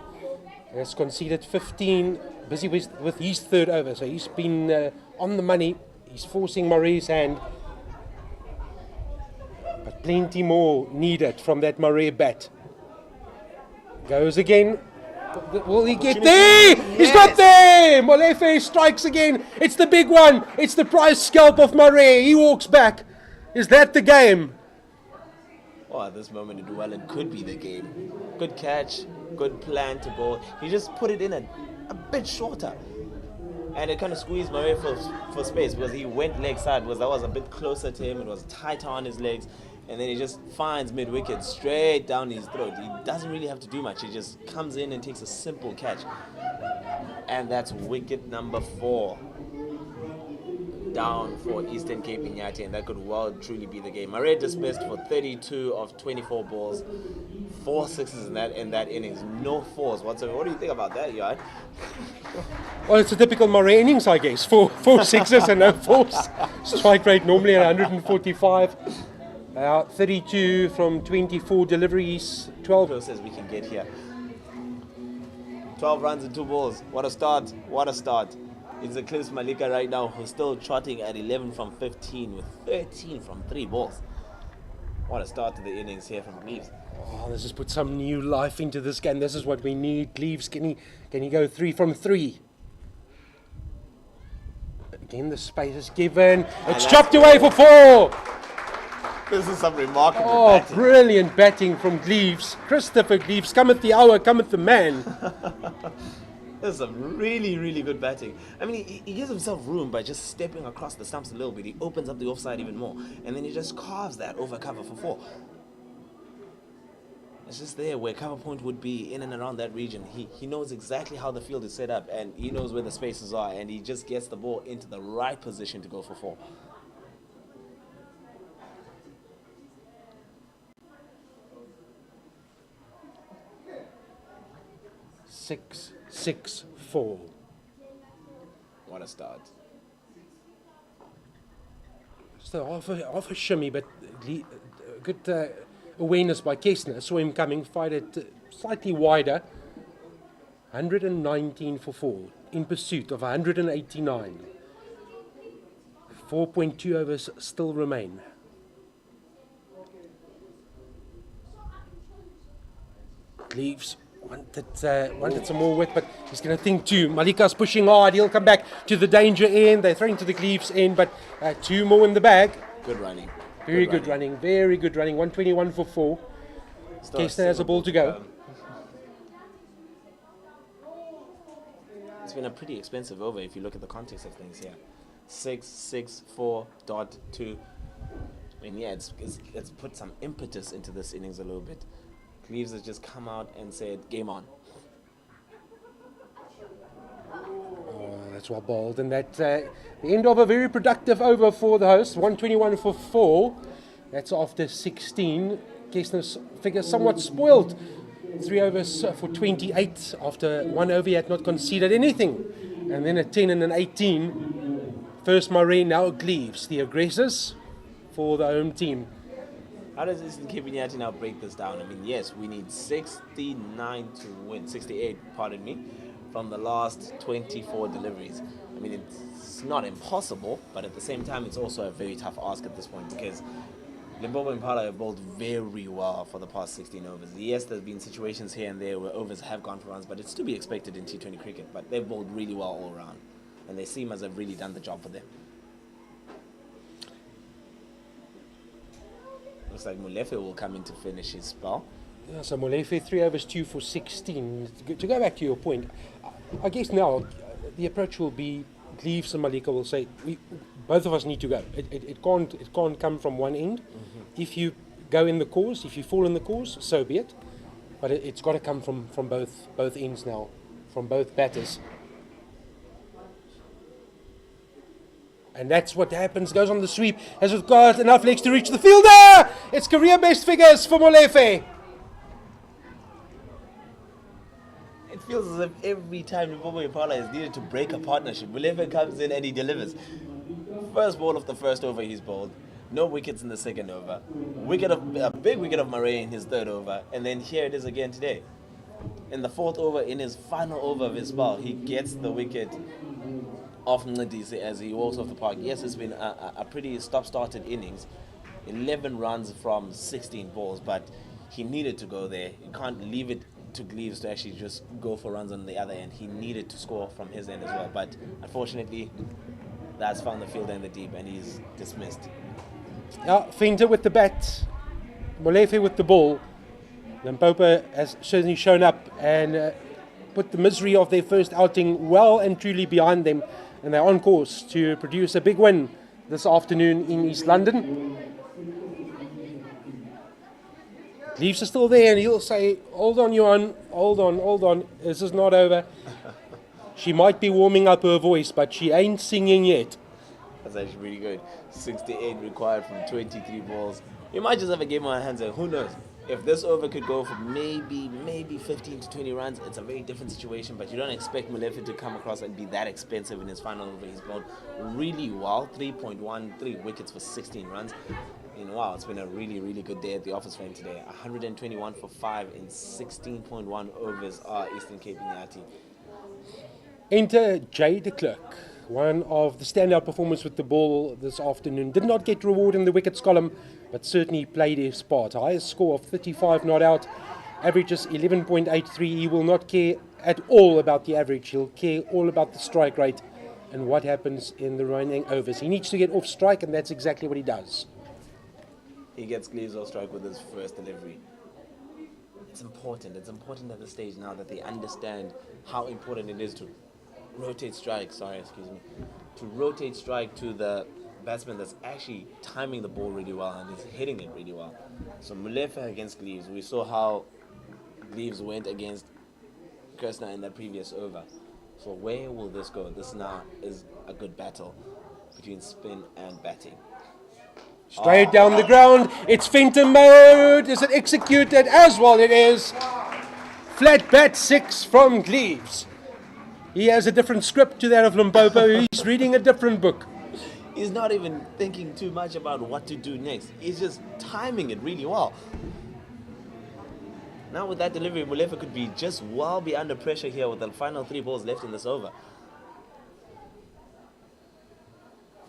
has conceded 15, busy with his third over, so he's been on the money. He's forcing Marie's hand, but plenty more needed from that Marie bat. Goes again. Will he get there? He's not there! Molefe strikes again. It's the big one. It's the prize scalp of Marie. He walks back. Is that the game? Oh, at this moment in well, it could be the game. Good catch, good plan to bowl. He just put it in a bit shorter. And it kind of squeezed Murray for space because he went leg side. That was a bit closer to him. It was tighter on his legs. And then he just finds mid-wicket straight down his throat. He doesn't really have to do much. He just comes in and takes a simple catch. And that's wicket number 4. Down for Eastern Cape Iinyathi, and that could well truly be the game. Murray dismissed for 32 of 24 balls, 4 sixes in that innings, no fours whatsoever. What do you think about that, Jan? Well, it's a typical Murray innings, I guess. Four sixes and no fours. Strike rate normally at 145. 32 from 24 deliveries, 12. Close as we can get here. 12 runs and 2 balls. What a start! What a start! It's Eclipse Malika right now, who's still trotting at 11 from 15 with 13 from 3 balls. What a start to the innings here from Cleves. Oh, let's just put some new life into this game. This is what we need. Cleves, can he go 3 from 3? Again, the space is given. It's chopped away for 4. This is some remarkable batting. Brilliant batting from Cleves. Christopher Cleves, come at the hour, come at the man. This is some really, really good batting. I mean, he gives himself room by just stepping across the stumps a little bit. He opens up the offside even more. And then he just carves that over cover for 4. It's just there where cover point would be, in and around that region. He knows exactly how the field is set up, and he knows where the spaces are, and he just gets the ball into the right position to go for 4. Six, 6, 4. What a start. So half a shimmy, but good awareness by Kessner. Saw him coming, fired it slightly wider. 119 for 4, in pursuit of 189. 4.2 overs still remain. Cleves wanted some more width, but he's going to think too. Malika's pushing hard. He'll come back to the danger end. They're throwing to the Cleves end, but 2 more in the bag. Good running. Very good running. Very good running. 121 for 4. Kessner has a ball to go. It's been a pretty expensive over if you look at the context of things here. 6-6-4.2. I mean, yeah, it's put some impetus into this innings a little bit. Cleves has just come out and said, game on. Oh, that's well bowled. And that the end of a very productive over for the host. 121 for 4. That's after 16. Kessner's figure somewhat spoiled. 3 overs for 28. After 1 over, he had not conceded anything. And then a 10 and an 18. First Murray, now Cleves. The aggressors for the home team. How does Eastern Cape Iinyathi now break this down? I mean, yes, we need 69 to win, 68, pardon me, from the last 24 deliveries. I mean, it's not impossible, but at the same time, it's also a very tough ask at this point because Limpopo and Impalas have bowled very well for the past 16 overs. Yes, there's been situations here and there where overs have gone for runs, but it's to be expected in T20 cricket. But they've bowled really well all around, and they seem as have really done the job for them. Looks like Molefe will come in to finish his spell. Yeah, so Molefe, 3 overs, 2 for 16. To go back to your point, I guess now the approach will be Cleves and Malika will say, both of us need to go. It can't come from one end. Mm-hmm. If you go in the cause, if you fall in the cause, so be it. But it's got to come from both ends now, from both batters. And that's what happens. Goes on the sweep. Has it got enough legs to reach the fielder? It's career best figures for Molefe. It feels as if every time Limpopo Impalas is needed to break a partnership, Molefe comes in and he delivers. First ball of the first over he's bowled. No wickets in the second over. A big wicket of Murray in his third over. And then here it is again today. In the fourth over, in his final over of his spell, he gets the wicket off Iinyathi as he walks off the park. Yes, it's been a pretty stop-started innings. 11 runs from 16 balls, but he needed to go there. You can't leave it to Gleaves to actually just go for runs on the other end. He needed to score from his end as well, but unfortunately, that's found the fielder in the deep and he's dismissed. Finder with the bat, Molefe with the ball. Limpopo has certainly shown up and put the misery of their first outing well and truly behind them, and they're on course to produce a big win this afternoon in East London. Leaves are still there and he'll say, hold on Johan, hold on, this is not over. She might be warming up her voice, but she ain't singing yet. That's actually really good. 68 required from 23 balls. We might just have a game on our hands, and who knows? If this over could go for maybe 15 to 20 runs, it's a very different situation, but you don't expect Molefe to come across and be that expensive in his final over. He's bowled really well, 3.13 wickets for 16 runs. And wow, it's been a really, really good day at the office for him today. 121 for 5 in 16.1 overs are Eastern Cape Iinyathi. Enter Jay de Klerk, one of the standout performers with the ball this afternoon. Did not get reward in the wickets column, but certainly played his part. Highest score of 35 not out, averages 11.83. He will not care at all about the average. He'll care all about the strike rate and what happens in the remaining overs. He needs to get off strike, and that's exactly what he does. He gets Gleaves off strike with his first delivery. It's important at this stage now that they understand how important it is to rotate strike, to rotate strike to the batsman that's actually timing the ball really well and is hitting it really well. So Molefe against Gleaves, we saw how Gleaves went against Kirshner in that previous over. So where will this go? This now is a good battle between spin and batting. Straight down the ground, it's Fenton mode. Is it executed? As well it is. Flat bat 6 from Gleaves. He has a different script to that of Limpopo. He's reading a different book. He's not even thinking too much about what to do next. He's just timing it really well. Now with that delivery, Molefe could be just well be under pressure here with the final 3 balls left in this over.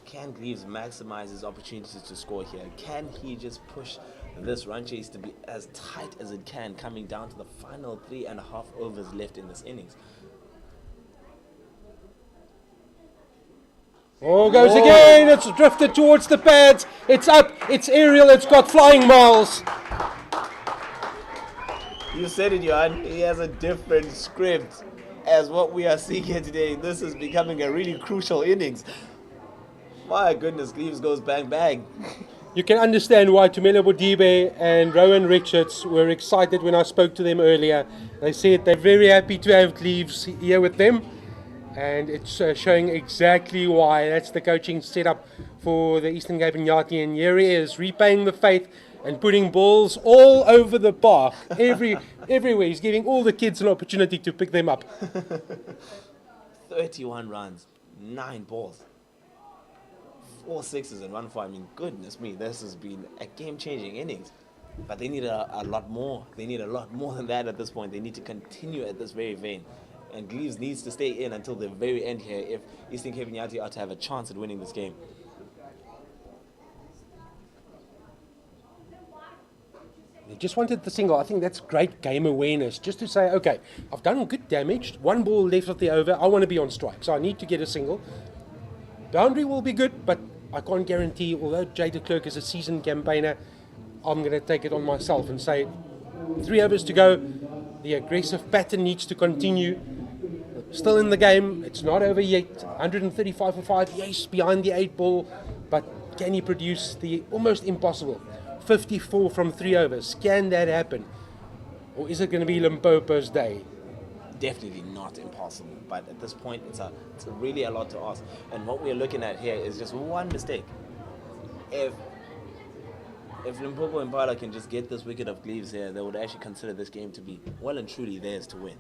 Can Gleaves maximize his opportunities to score here? Can he just push this run chase to be as tight as it can, coming down to the final 3.5 overs left in this innings? Oh, goes again. It's drifted towards the pads. It's up. It's aerial. It's got flying miles. You said it, Johan. He has a different script as what we are seeing here today. This is becoming a really crucial innings. My goodness, Gleaves goes bang bang. You can understand why Tumelo Bodibe and Rowan Richards were excited when I spoke to them earlier. They said they're very happy to have Gleaves here with them. And it's showing exactly why. That's the coaching setup for the Eastern Cape Iinyathi. And here he is, repaying the faith and putting balls all over the park, everywhere. He's giving all the kids an opportunity to pick them up. 31 runs, 9 balls, 4 sixes and 1 4. I mean, goodness me, this has been a game-changing innings. But they need a lot more. They need a lot more than that at this point. They need to continue at this very vein. And Gleaves needs to stay in until the very end here if Eastern Cape Iinyathi are to have a chance at winning this game. They just wanted the single. I think that's great game awareness. Just to say, okay, I've done good damage. 1 ball left of the over. I want to be on strike. So I need to get a single. Boundary will be good, but I can't guarantee, although Jay de Klerk is a seasoned campaigner, I'm going to take it on myself and say 3 overs to go. The aggressive pattern needs to continue. Still in the game. It's not over yet. 135 for 5. Yes, behind the 8 ball. But can he produce the almost impossible 54 from 3 overs? Can that happen? Or is it going to be Limpopo's day? definitely not impossible. But at this point, it's really a lot to ask. And what we're looking at here is just one mistake. If Limpopo Impala can just get this wicket of Gleaves here, they would actually consider this game to be well and truly theirs to win.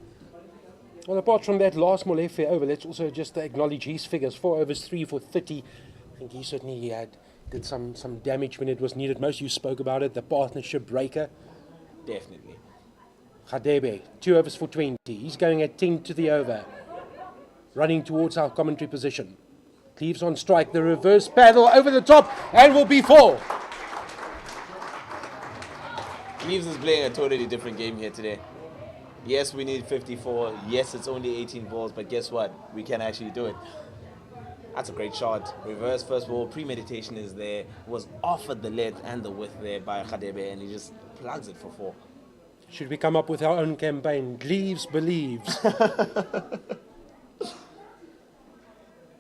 Well, apart from that last Molefe over, let's also just acknowledge his figures. 4 overs, 3 for 30. I think he certainly did some damage when it was needed. Most of you spoke about it, the partnership breaker. Definitely. Khadebe, 2 overs for 20. He's going at 10 to the over. Running towards our commentary position. Cleaves on strike, the reverse paddle over the top, and will be 4. Cleaves is playing a totally different game here today. Yes, we need 54. Yes, it's only 18 balls, but guess what? We can actually do it. That's a great shot. Reverse first ball, premeditation is there. Was offered the length and the width there by Khadebe, and he just plugs it for 4. Should we come up with our own campaign? Gleaves believes.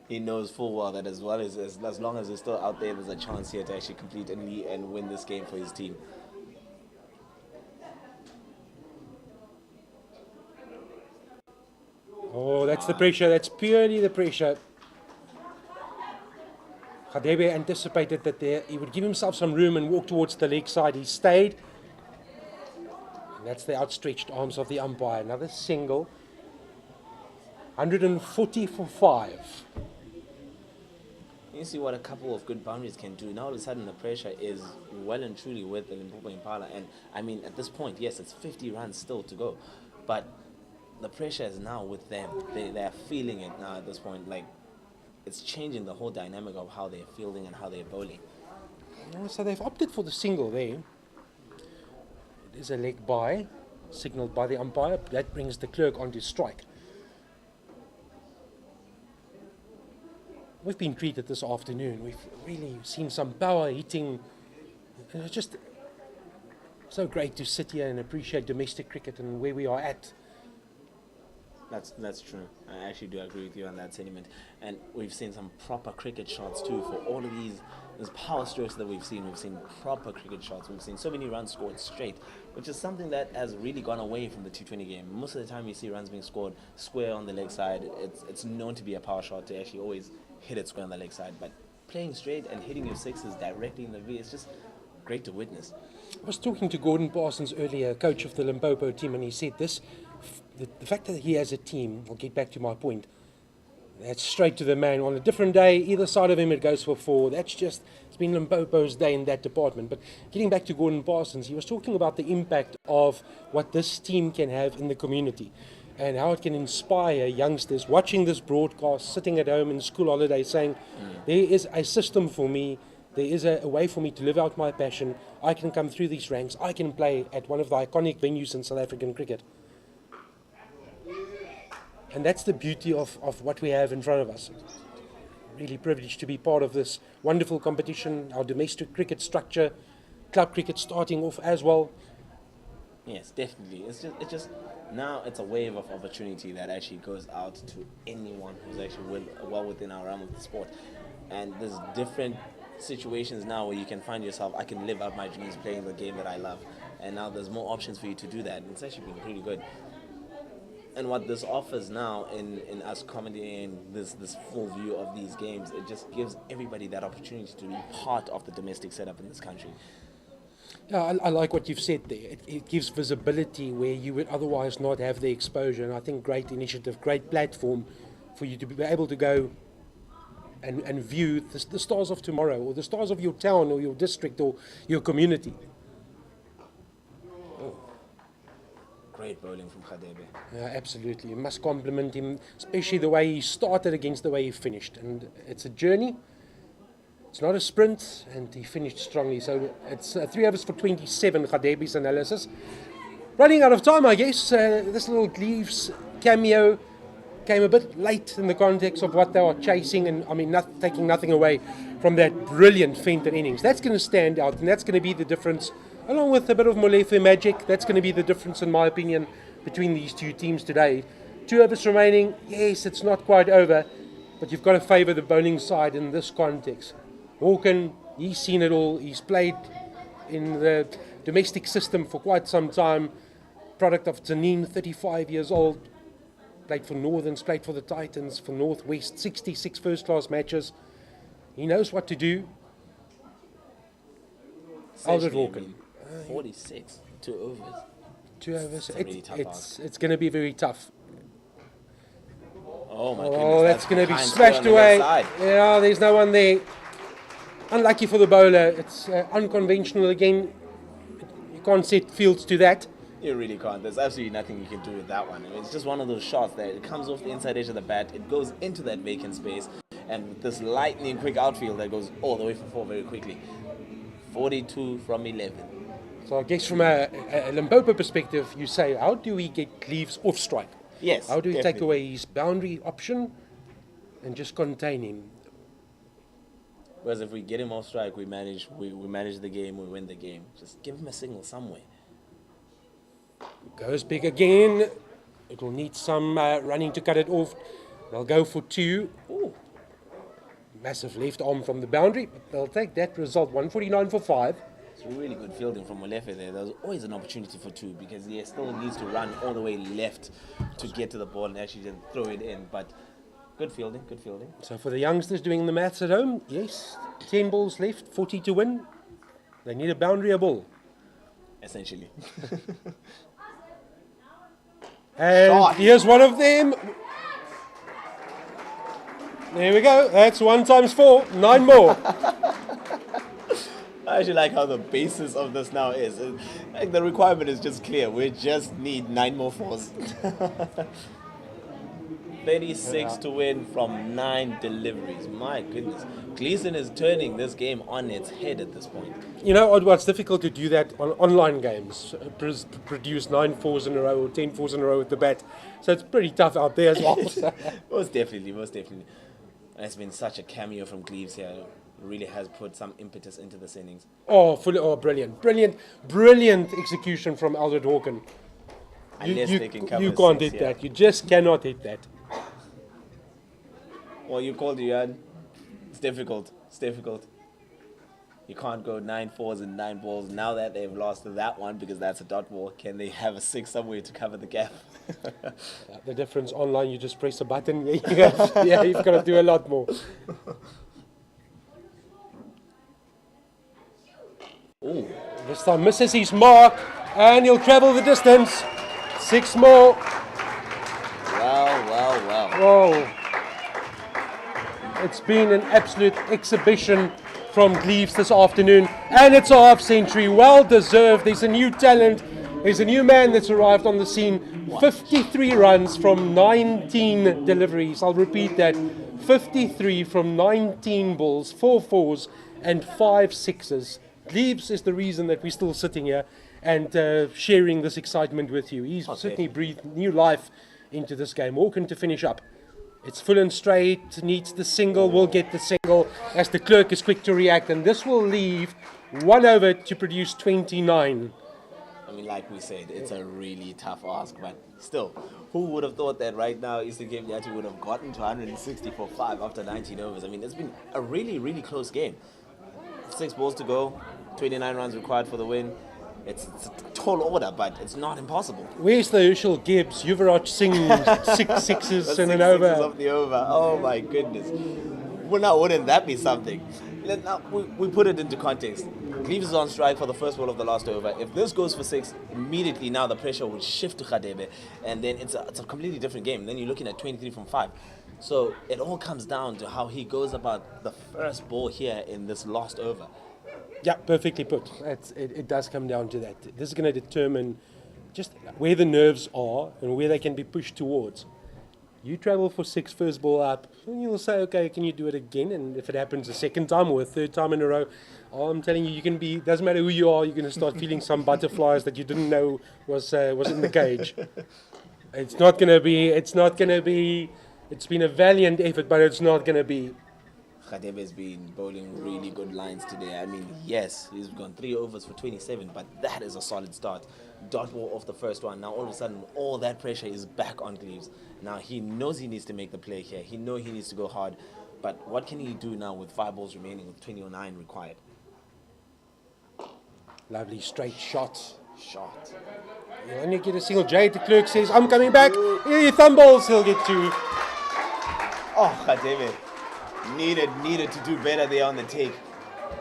He knows full well that as long as he's still out there, there's a chance here to actually complete and win this game for his team. Oh, that's the pressure. That's purely the pressure. Khadebe anticipated that he would give himself some room and walk towards the leg side. He stayed. And that's the outstretched arms of the umpire. Another single. 140 for 5. You see what a couple of good boundaries can do. Now all of a sudden the pressure is well and truly with the Limpopo Impala. And I mean, at this point, yes, it's 50 runs still to go. But the pressure is now with them. They're feeling it now at this point. Like, it's changing the whole dynamic of how they're fielding and how they're bowling. So they've opted for the single there. It is a leg by, signalled by the umpire. That brings the clerk onto strike. We've been treated this afternoon. We've really seen some power hitting. It's just so great to sit here and appreciate domestic cricket and where we are at. That's true. I actually do agree with you on that sentiment. And we've seen some proper cricket shots too for all of these power strokes that we've seen. We've seen proper cricket shots. We've seen so many runs scored straight, which is something that has really gone away from the T20 game. Most of the time you see runs being scored square on the leg side. It's known to be a power shot to actually always hit it square on the leg side. But playing straight and hitting your sixes directly in the V is just great to witness. I was talking to Gordon Parsons earlier, coach of the Limpopo team, and he said this. The fact that he has a team, I'll get back to my point, that's straight to the man. On a different day, either side of him, it goes for 4. It's been Limpopo's day in that department. But getting back to Gordon Parsons, he was talking about the impact of what this team can have in the community and how it can inspire youngsters watching this broadcast, sitting at home in school holiday saying, there is a system for me, there is a way for me to live out my passion. I can come through these ranks. I can play at one of the iconic venues in South African cricket. And that's the beauty of what we have in front of us. Really privileged to be part of this wonderful competition, our domestic cricket structure, club cricket starting off as well. Yes, definitely. It's just now it's a wave of opportunity that actually goes out to anyone who's actually well within our realm of the sport. And there's different situations now where you can find yourself, I can live out my dreams playing the game that I love. And now there's more options for you to do that. And it's actually been pretty good. And what this offers now in us commenting this full view of these games, it just gives everybody that opportunity to be part of the domestic setup in this country. Yeah, I like what you've said there. It gives visibility where you would otherwise not have the exposure. And I think great initiative, great platform for you to be able to go and view the stars of tomorrow, or the stars of your town or your district or your community. Great bowling from Khadebe. Yeah, absolutely. You must compliment him, especially the way he started against the way he finished. And it's a journey. It's not a sprint, and he finished strongly. So it's 3 overs for 27, Khadebe's analysis. Running out of time, I guess. This little Gleaves cameo came a bit late in the context of what they were chasing, and I mean, taking nothing away from that brilliant feint at Innings. That's going to stand out, and that's going to be the difference. Along with a bit of Molefe magic, that's going to be the difference, in my opinion, between these two teams today. 2 overs remaining. Yes, it's not quite over, but you've got to favour the bowling side in this context. Hawken, he's seen it all. He's played in the domestic system for quite some time. Product of Tanin, 35 years old. played for Northerns, played for the Titans, for Northwest, 66 first-class matches. He knows what to do. Albert Essentially, I Hawken. mean, 46, 2 overs. 2 overs. a really tough ask. It's going to be very tough. Oh my goodness. Oh, that's going to be behind smashed square on the left away. side. Yeah, there's no one there. Unlucky for the bowler. It's unconventional again. You can't set fields to that. You really can't. There's absolutely nothing you can do with that one. I mean, it's just one of those shots that it comes off the inside edge of the bat, it goes into that vacant space, and with this lightning quick outfield that goes all the way for 4 very quickly. 42 from 11. So I guess from a Limpopo perspective, you say, how do we get Cleves off strike? Yes. How do we take definitely. away his boundary option and just contain him? Whereas if we get him off strike, we manage the game, we win the game. Just give him a signal somewhere. Goes big again. It will need some running to cut it off. They'll go for 2. Ooh. Massive left arm from the boundary. But they'll take that result. 149 for 5. It's really good fielding from Molefe there. There's always an opportunity for 2 because he still needs to run all the way left to get to the ball and actually then throw it in. But good fielding, good fielding. So for the youngsters doing the maths at home, yes, 10 balls left, 40 to win. They need a boundary a ball. Essentially. And Shot. here's one of them. There we go. That's 1 times 4. 9 more. I actually like how the basis of this now is. Like the requirement is just clear. We just need 9 more 4s. 36 to win from 9 deliveries. My goodness. Gleason is turning this game on its head at this point. You know, it's difficult to do that on online games. Produce 9 4s in a row or 10 4s in a row with the bat. So it's pretty tough out there as well. Most definitely, most definitely. And it's been such a cameo from Cleves here. It really has put some impetus into this innings. Brilliant execution from Albert Hawken. Unless they can cover You can't 6, hit yeah. that. You just cannot hit that. Well, you called Ian. It's difficult. It's difficult. You can't go 9 4s and 9 balls. Now that they've lost that one because that's a dot ball, can they have a 6 somewhere to cover the gap? The difference online, you just press a button. Yeah, you've got to do a lot more. Ooh. This time misses his mark, and he'll travel the distance. 6 more. Well. Whoa. It's been an absolute exhibition from Cleves this afternoon, and it's a half century, well deserved. There's a new talent, there's a new man that's arrived on the scene. 53 runs from 19 deliveries. I'll repeat that. 53 from 19 balls, 4 4s and 5 6s. Cleves is the reason that we're still sitting here and sharing this excitement with you. He's certainly breathed new life into this game. Hawken to finish up. It's full and straight, needs the single, will get the single as the clerk is quick to react, and this will leave 1 over to produce 29. I mean, like we said, it's a really tough ask, but still, who would have thought that right now Iinyathi would have gotten to 160 for 5 after 19 overs? I mean, it's been a really, really close game. 6 balls to go, 29 runs required for the win. It's a tall order, but it's not impossible. Where's the usual Gibbs? Yuvraj Singh, 6 sixes The and 6 an over. sixes of the over. Oh my goodness. Well, now wouldn't that be something? Now, we put it into context. Cleves is on strike for the first ball of the last over. If this goes for 6, immediately now the pressure will shift to Khadebe, and then it's a completely different game. Then you're looking at 23 from 5. So it all comes down to how he goes about the first ball here in this last over. Yeah, perfectly put. It does come down to that. This is going to determine just where the nerves are and where they can be pushed towards. You travel for 6 first ball up, and you'll say, okay, can you do it again? And if it happens a second time or a third time in a row, I'm telling you, you can be, doesn't matter who you are, you're going to start feeling some butterflies that you didn't know was in the cage. It's been a valiant effort, but it's not going to be. Khadebe has been bowling really good lines today. I mean, yes, he's gone 3 overs for 27, but that is a solid start. Dot ball off the first one. Now all of a sudden, all that pressure is back on Cleves. Now he knows he needs to make the play here. He knows he needs to go hard. But what can he do now with 5 balls remaining with 29 required? Lovely straight shot. Shot. You only get a single. Jade de Klerk says, I'm coming back. He fumbles, he'll get 2. Oh, goddammit. Needed to do better there on the take.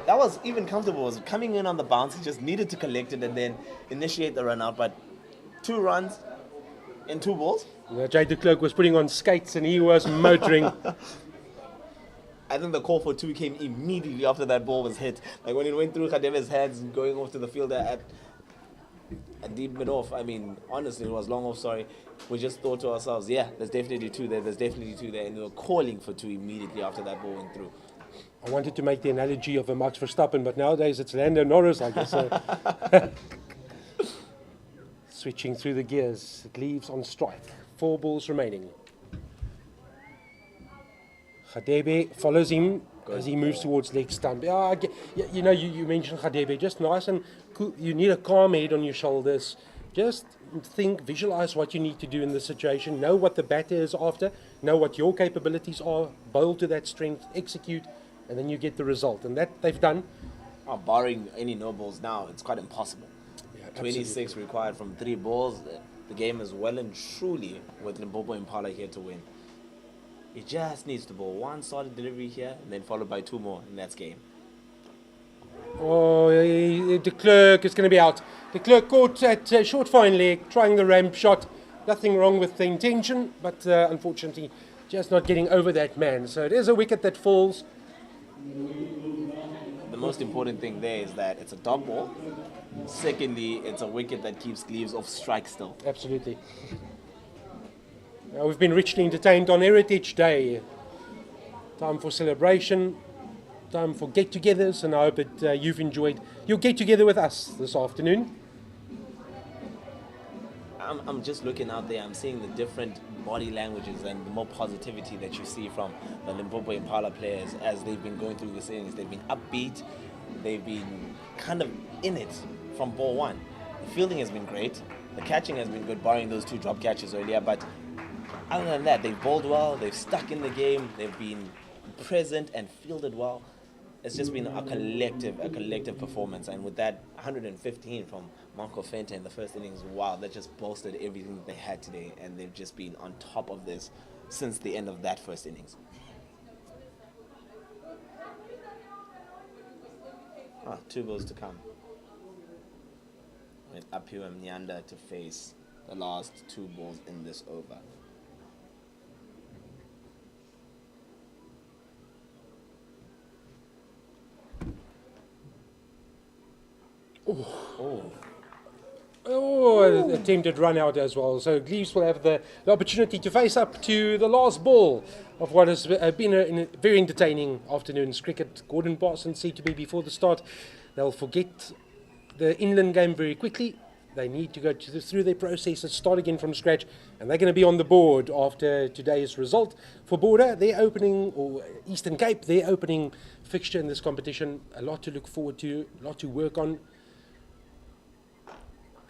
That was even comfortable. It was coming in on the bounce. He just needed to collect it and then initiate the run out. But 2 runs in 2 balls. Jade de Klerk was putting on skates and he was motoring. I think the call for 2 came immediately after that ball was hit. Like when it went through Khademe's hands and going off to the fielder at deep mid-off. I mean, honestly, it was long off, sorry. We just thought to ourselves, yeah, there's definitely 2 there, there's definitely 2 there. And we were calling for 2 immediately after that ball went through. I wanted to make the analogy of a Max Verstappen, but nowadays it's Lando Norris, I guess. Switching through the gears, it leaves on strike. 4 balls remaining. Khadebe follows him as he moves towards leg stump. You know, you mentioned Khadebe, just nice and cool. You need a calm head on your shoulders. Just think, visualize what you need to do in the situation. Know what the batter is after. Know what your capabilities are. Bowl to that strength, execute, and then you get the result. And that they've done. Barring any no balls now, it's quite impossible. Yeah, 26 required from 3 balls. The game is well and truly with Limpopo Impala here to win. He just needs to bowl 1 solid delivery here and then followed by 2 more, and that's game. Oh, de Klerk is going to be out. De Klerk caught at short fine leg, trying the ramp shot. Nothing wrong with the intention, but unfortunately just not getting over that man. So it is a wicket that falls. The most important thing there is that it's a dot ball. Secondly, it's a wicket that keeps Cleves off strike still. Absolutely. Now we've been richly entertained on Heritage Day. Time for celebration, time for get-togethers, and I hope that you've enjoyed your get-together with us this afternoon. I'm just looking out there, I'm seeing the different body languages and the more positivity that you see from the Limpopo Impala players as they've been going through this innings. They've been upbeat, they've been kind of in it from ball 1. The fielding has been great, the catching has been good, barring those 2 drop catches earlier, but other than that, they've bowled well, they've stuck in the game, they've been present and fielded well. It's just been a collective performance, and with that 115 from Marco Fente in the first innings, wow, that just bolstered everything that they had today, and they've just been on top of this since the end of that first innings. 2 balls to come. With Aphiwe Mnyanda to face the last 2 balls in this over. Attempted run out as well. So Leaves will have the opportunity to face up to the last ball of what has been a very entertaining afternoon's cricket. Gordon Parsons said to me before the start, they'll forget the inland game very quickly. They need to go through their process and start again from scratch, and they're going to be on the board after today's result. For Border, their opening, or Eastern Cape, their opening fixture in this competition, a lot to look forward to, a lot to work on.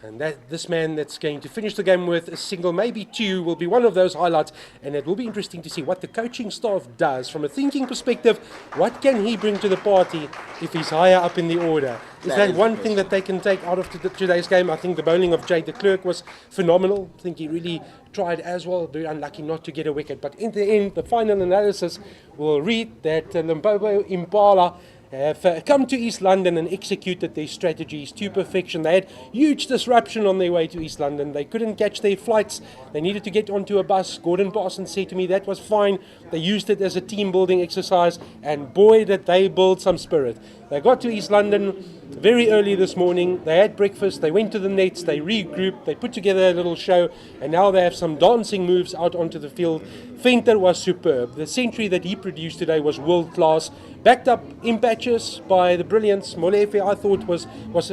And this man that's going to finish the game with a single, maybe 2, will be one of those highlights. And it will be interesting to see what the coaching staff does from a thinking perspective. What can he bring to the party if he's higher up in the order? Is that one thing that they can take out of today's game? I think the bowling of Jade de Klerk was phenomenal. I think he really tried as well. Very unlucky not to get a wicket. But in the end, the final analysis will read that Limpopo Impala have come to East London and executed their strategies to perfection. They had huge disruption on their way to East London. They couldn't catch their flights. They needed to get onto a bus. Gordon Parsons said to me that was fine. They used it as a team building exercise, and boy did they build some spirit. They got to East London very early this morning. They had breakfast, they went to the nets, they regrouped, they put together a little show, and now they have some dancing moves out onto the field. Fenter was superb. The century that he produced today was world class, backed up in patches by the brilliance. Molefe, I thought, was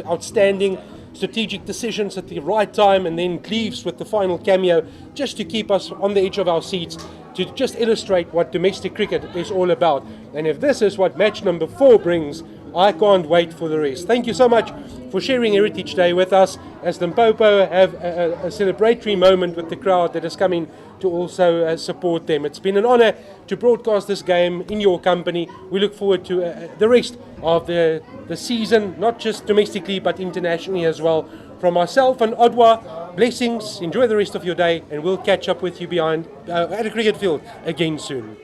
outstanding. Strategic decisions at the right time, and then Cleves with the final cameo just to keep us on the edge of our seats, to just illustrate what domestic cricket is all about. And if this is what match number 4 brings, I can't wait for the rest. Thank you so much for sharing Heritage Day with us, as Limpopo have a celebratory moment with the crowd that is coming to also support them. It's been an honour to broadcast this game in your company. We look forward to the rest of the season, not just domestically but internationally as well. From myself and Odwa, blessings, enjoy the rest of your day, and we'll catch up with you at a cricket field again soon.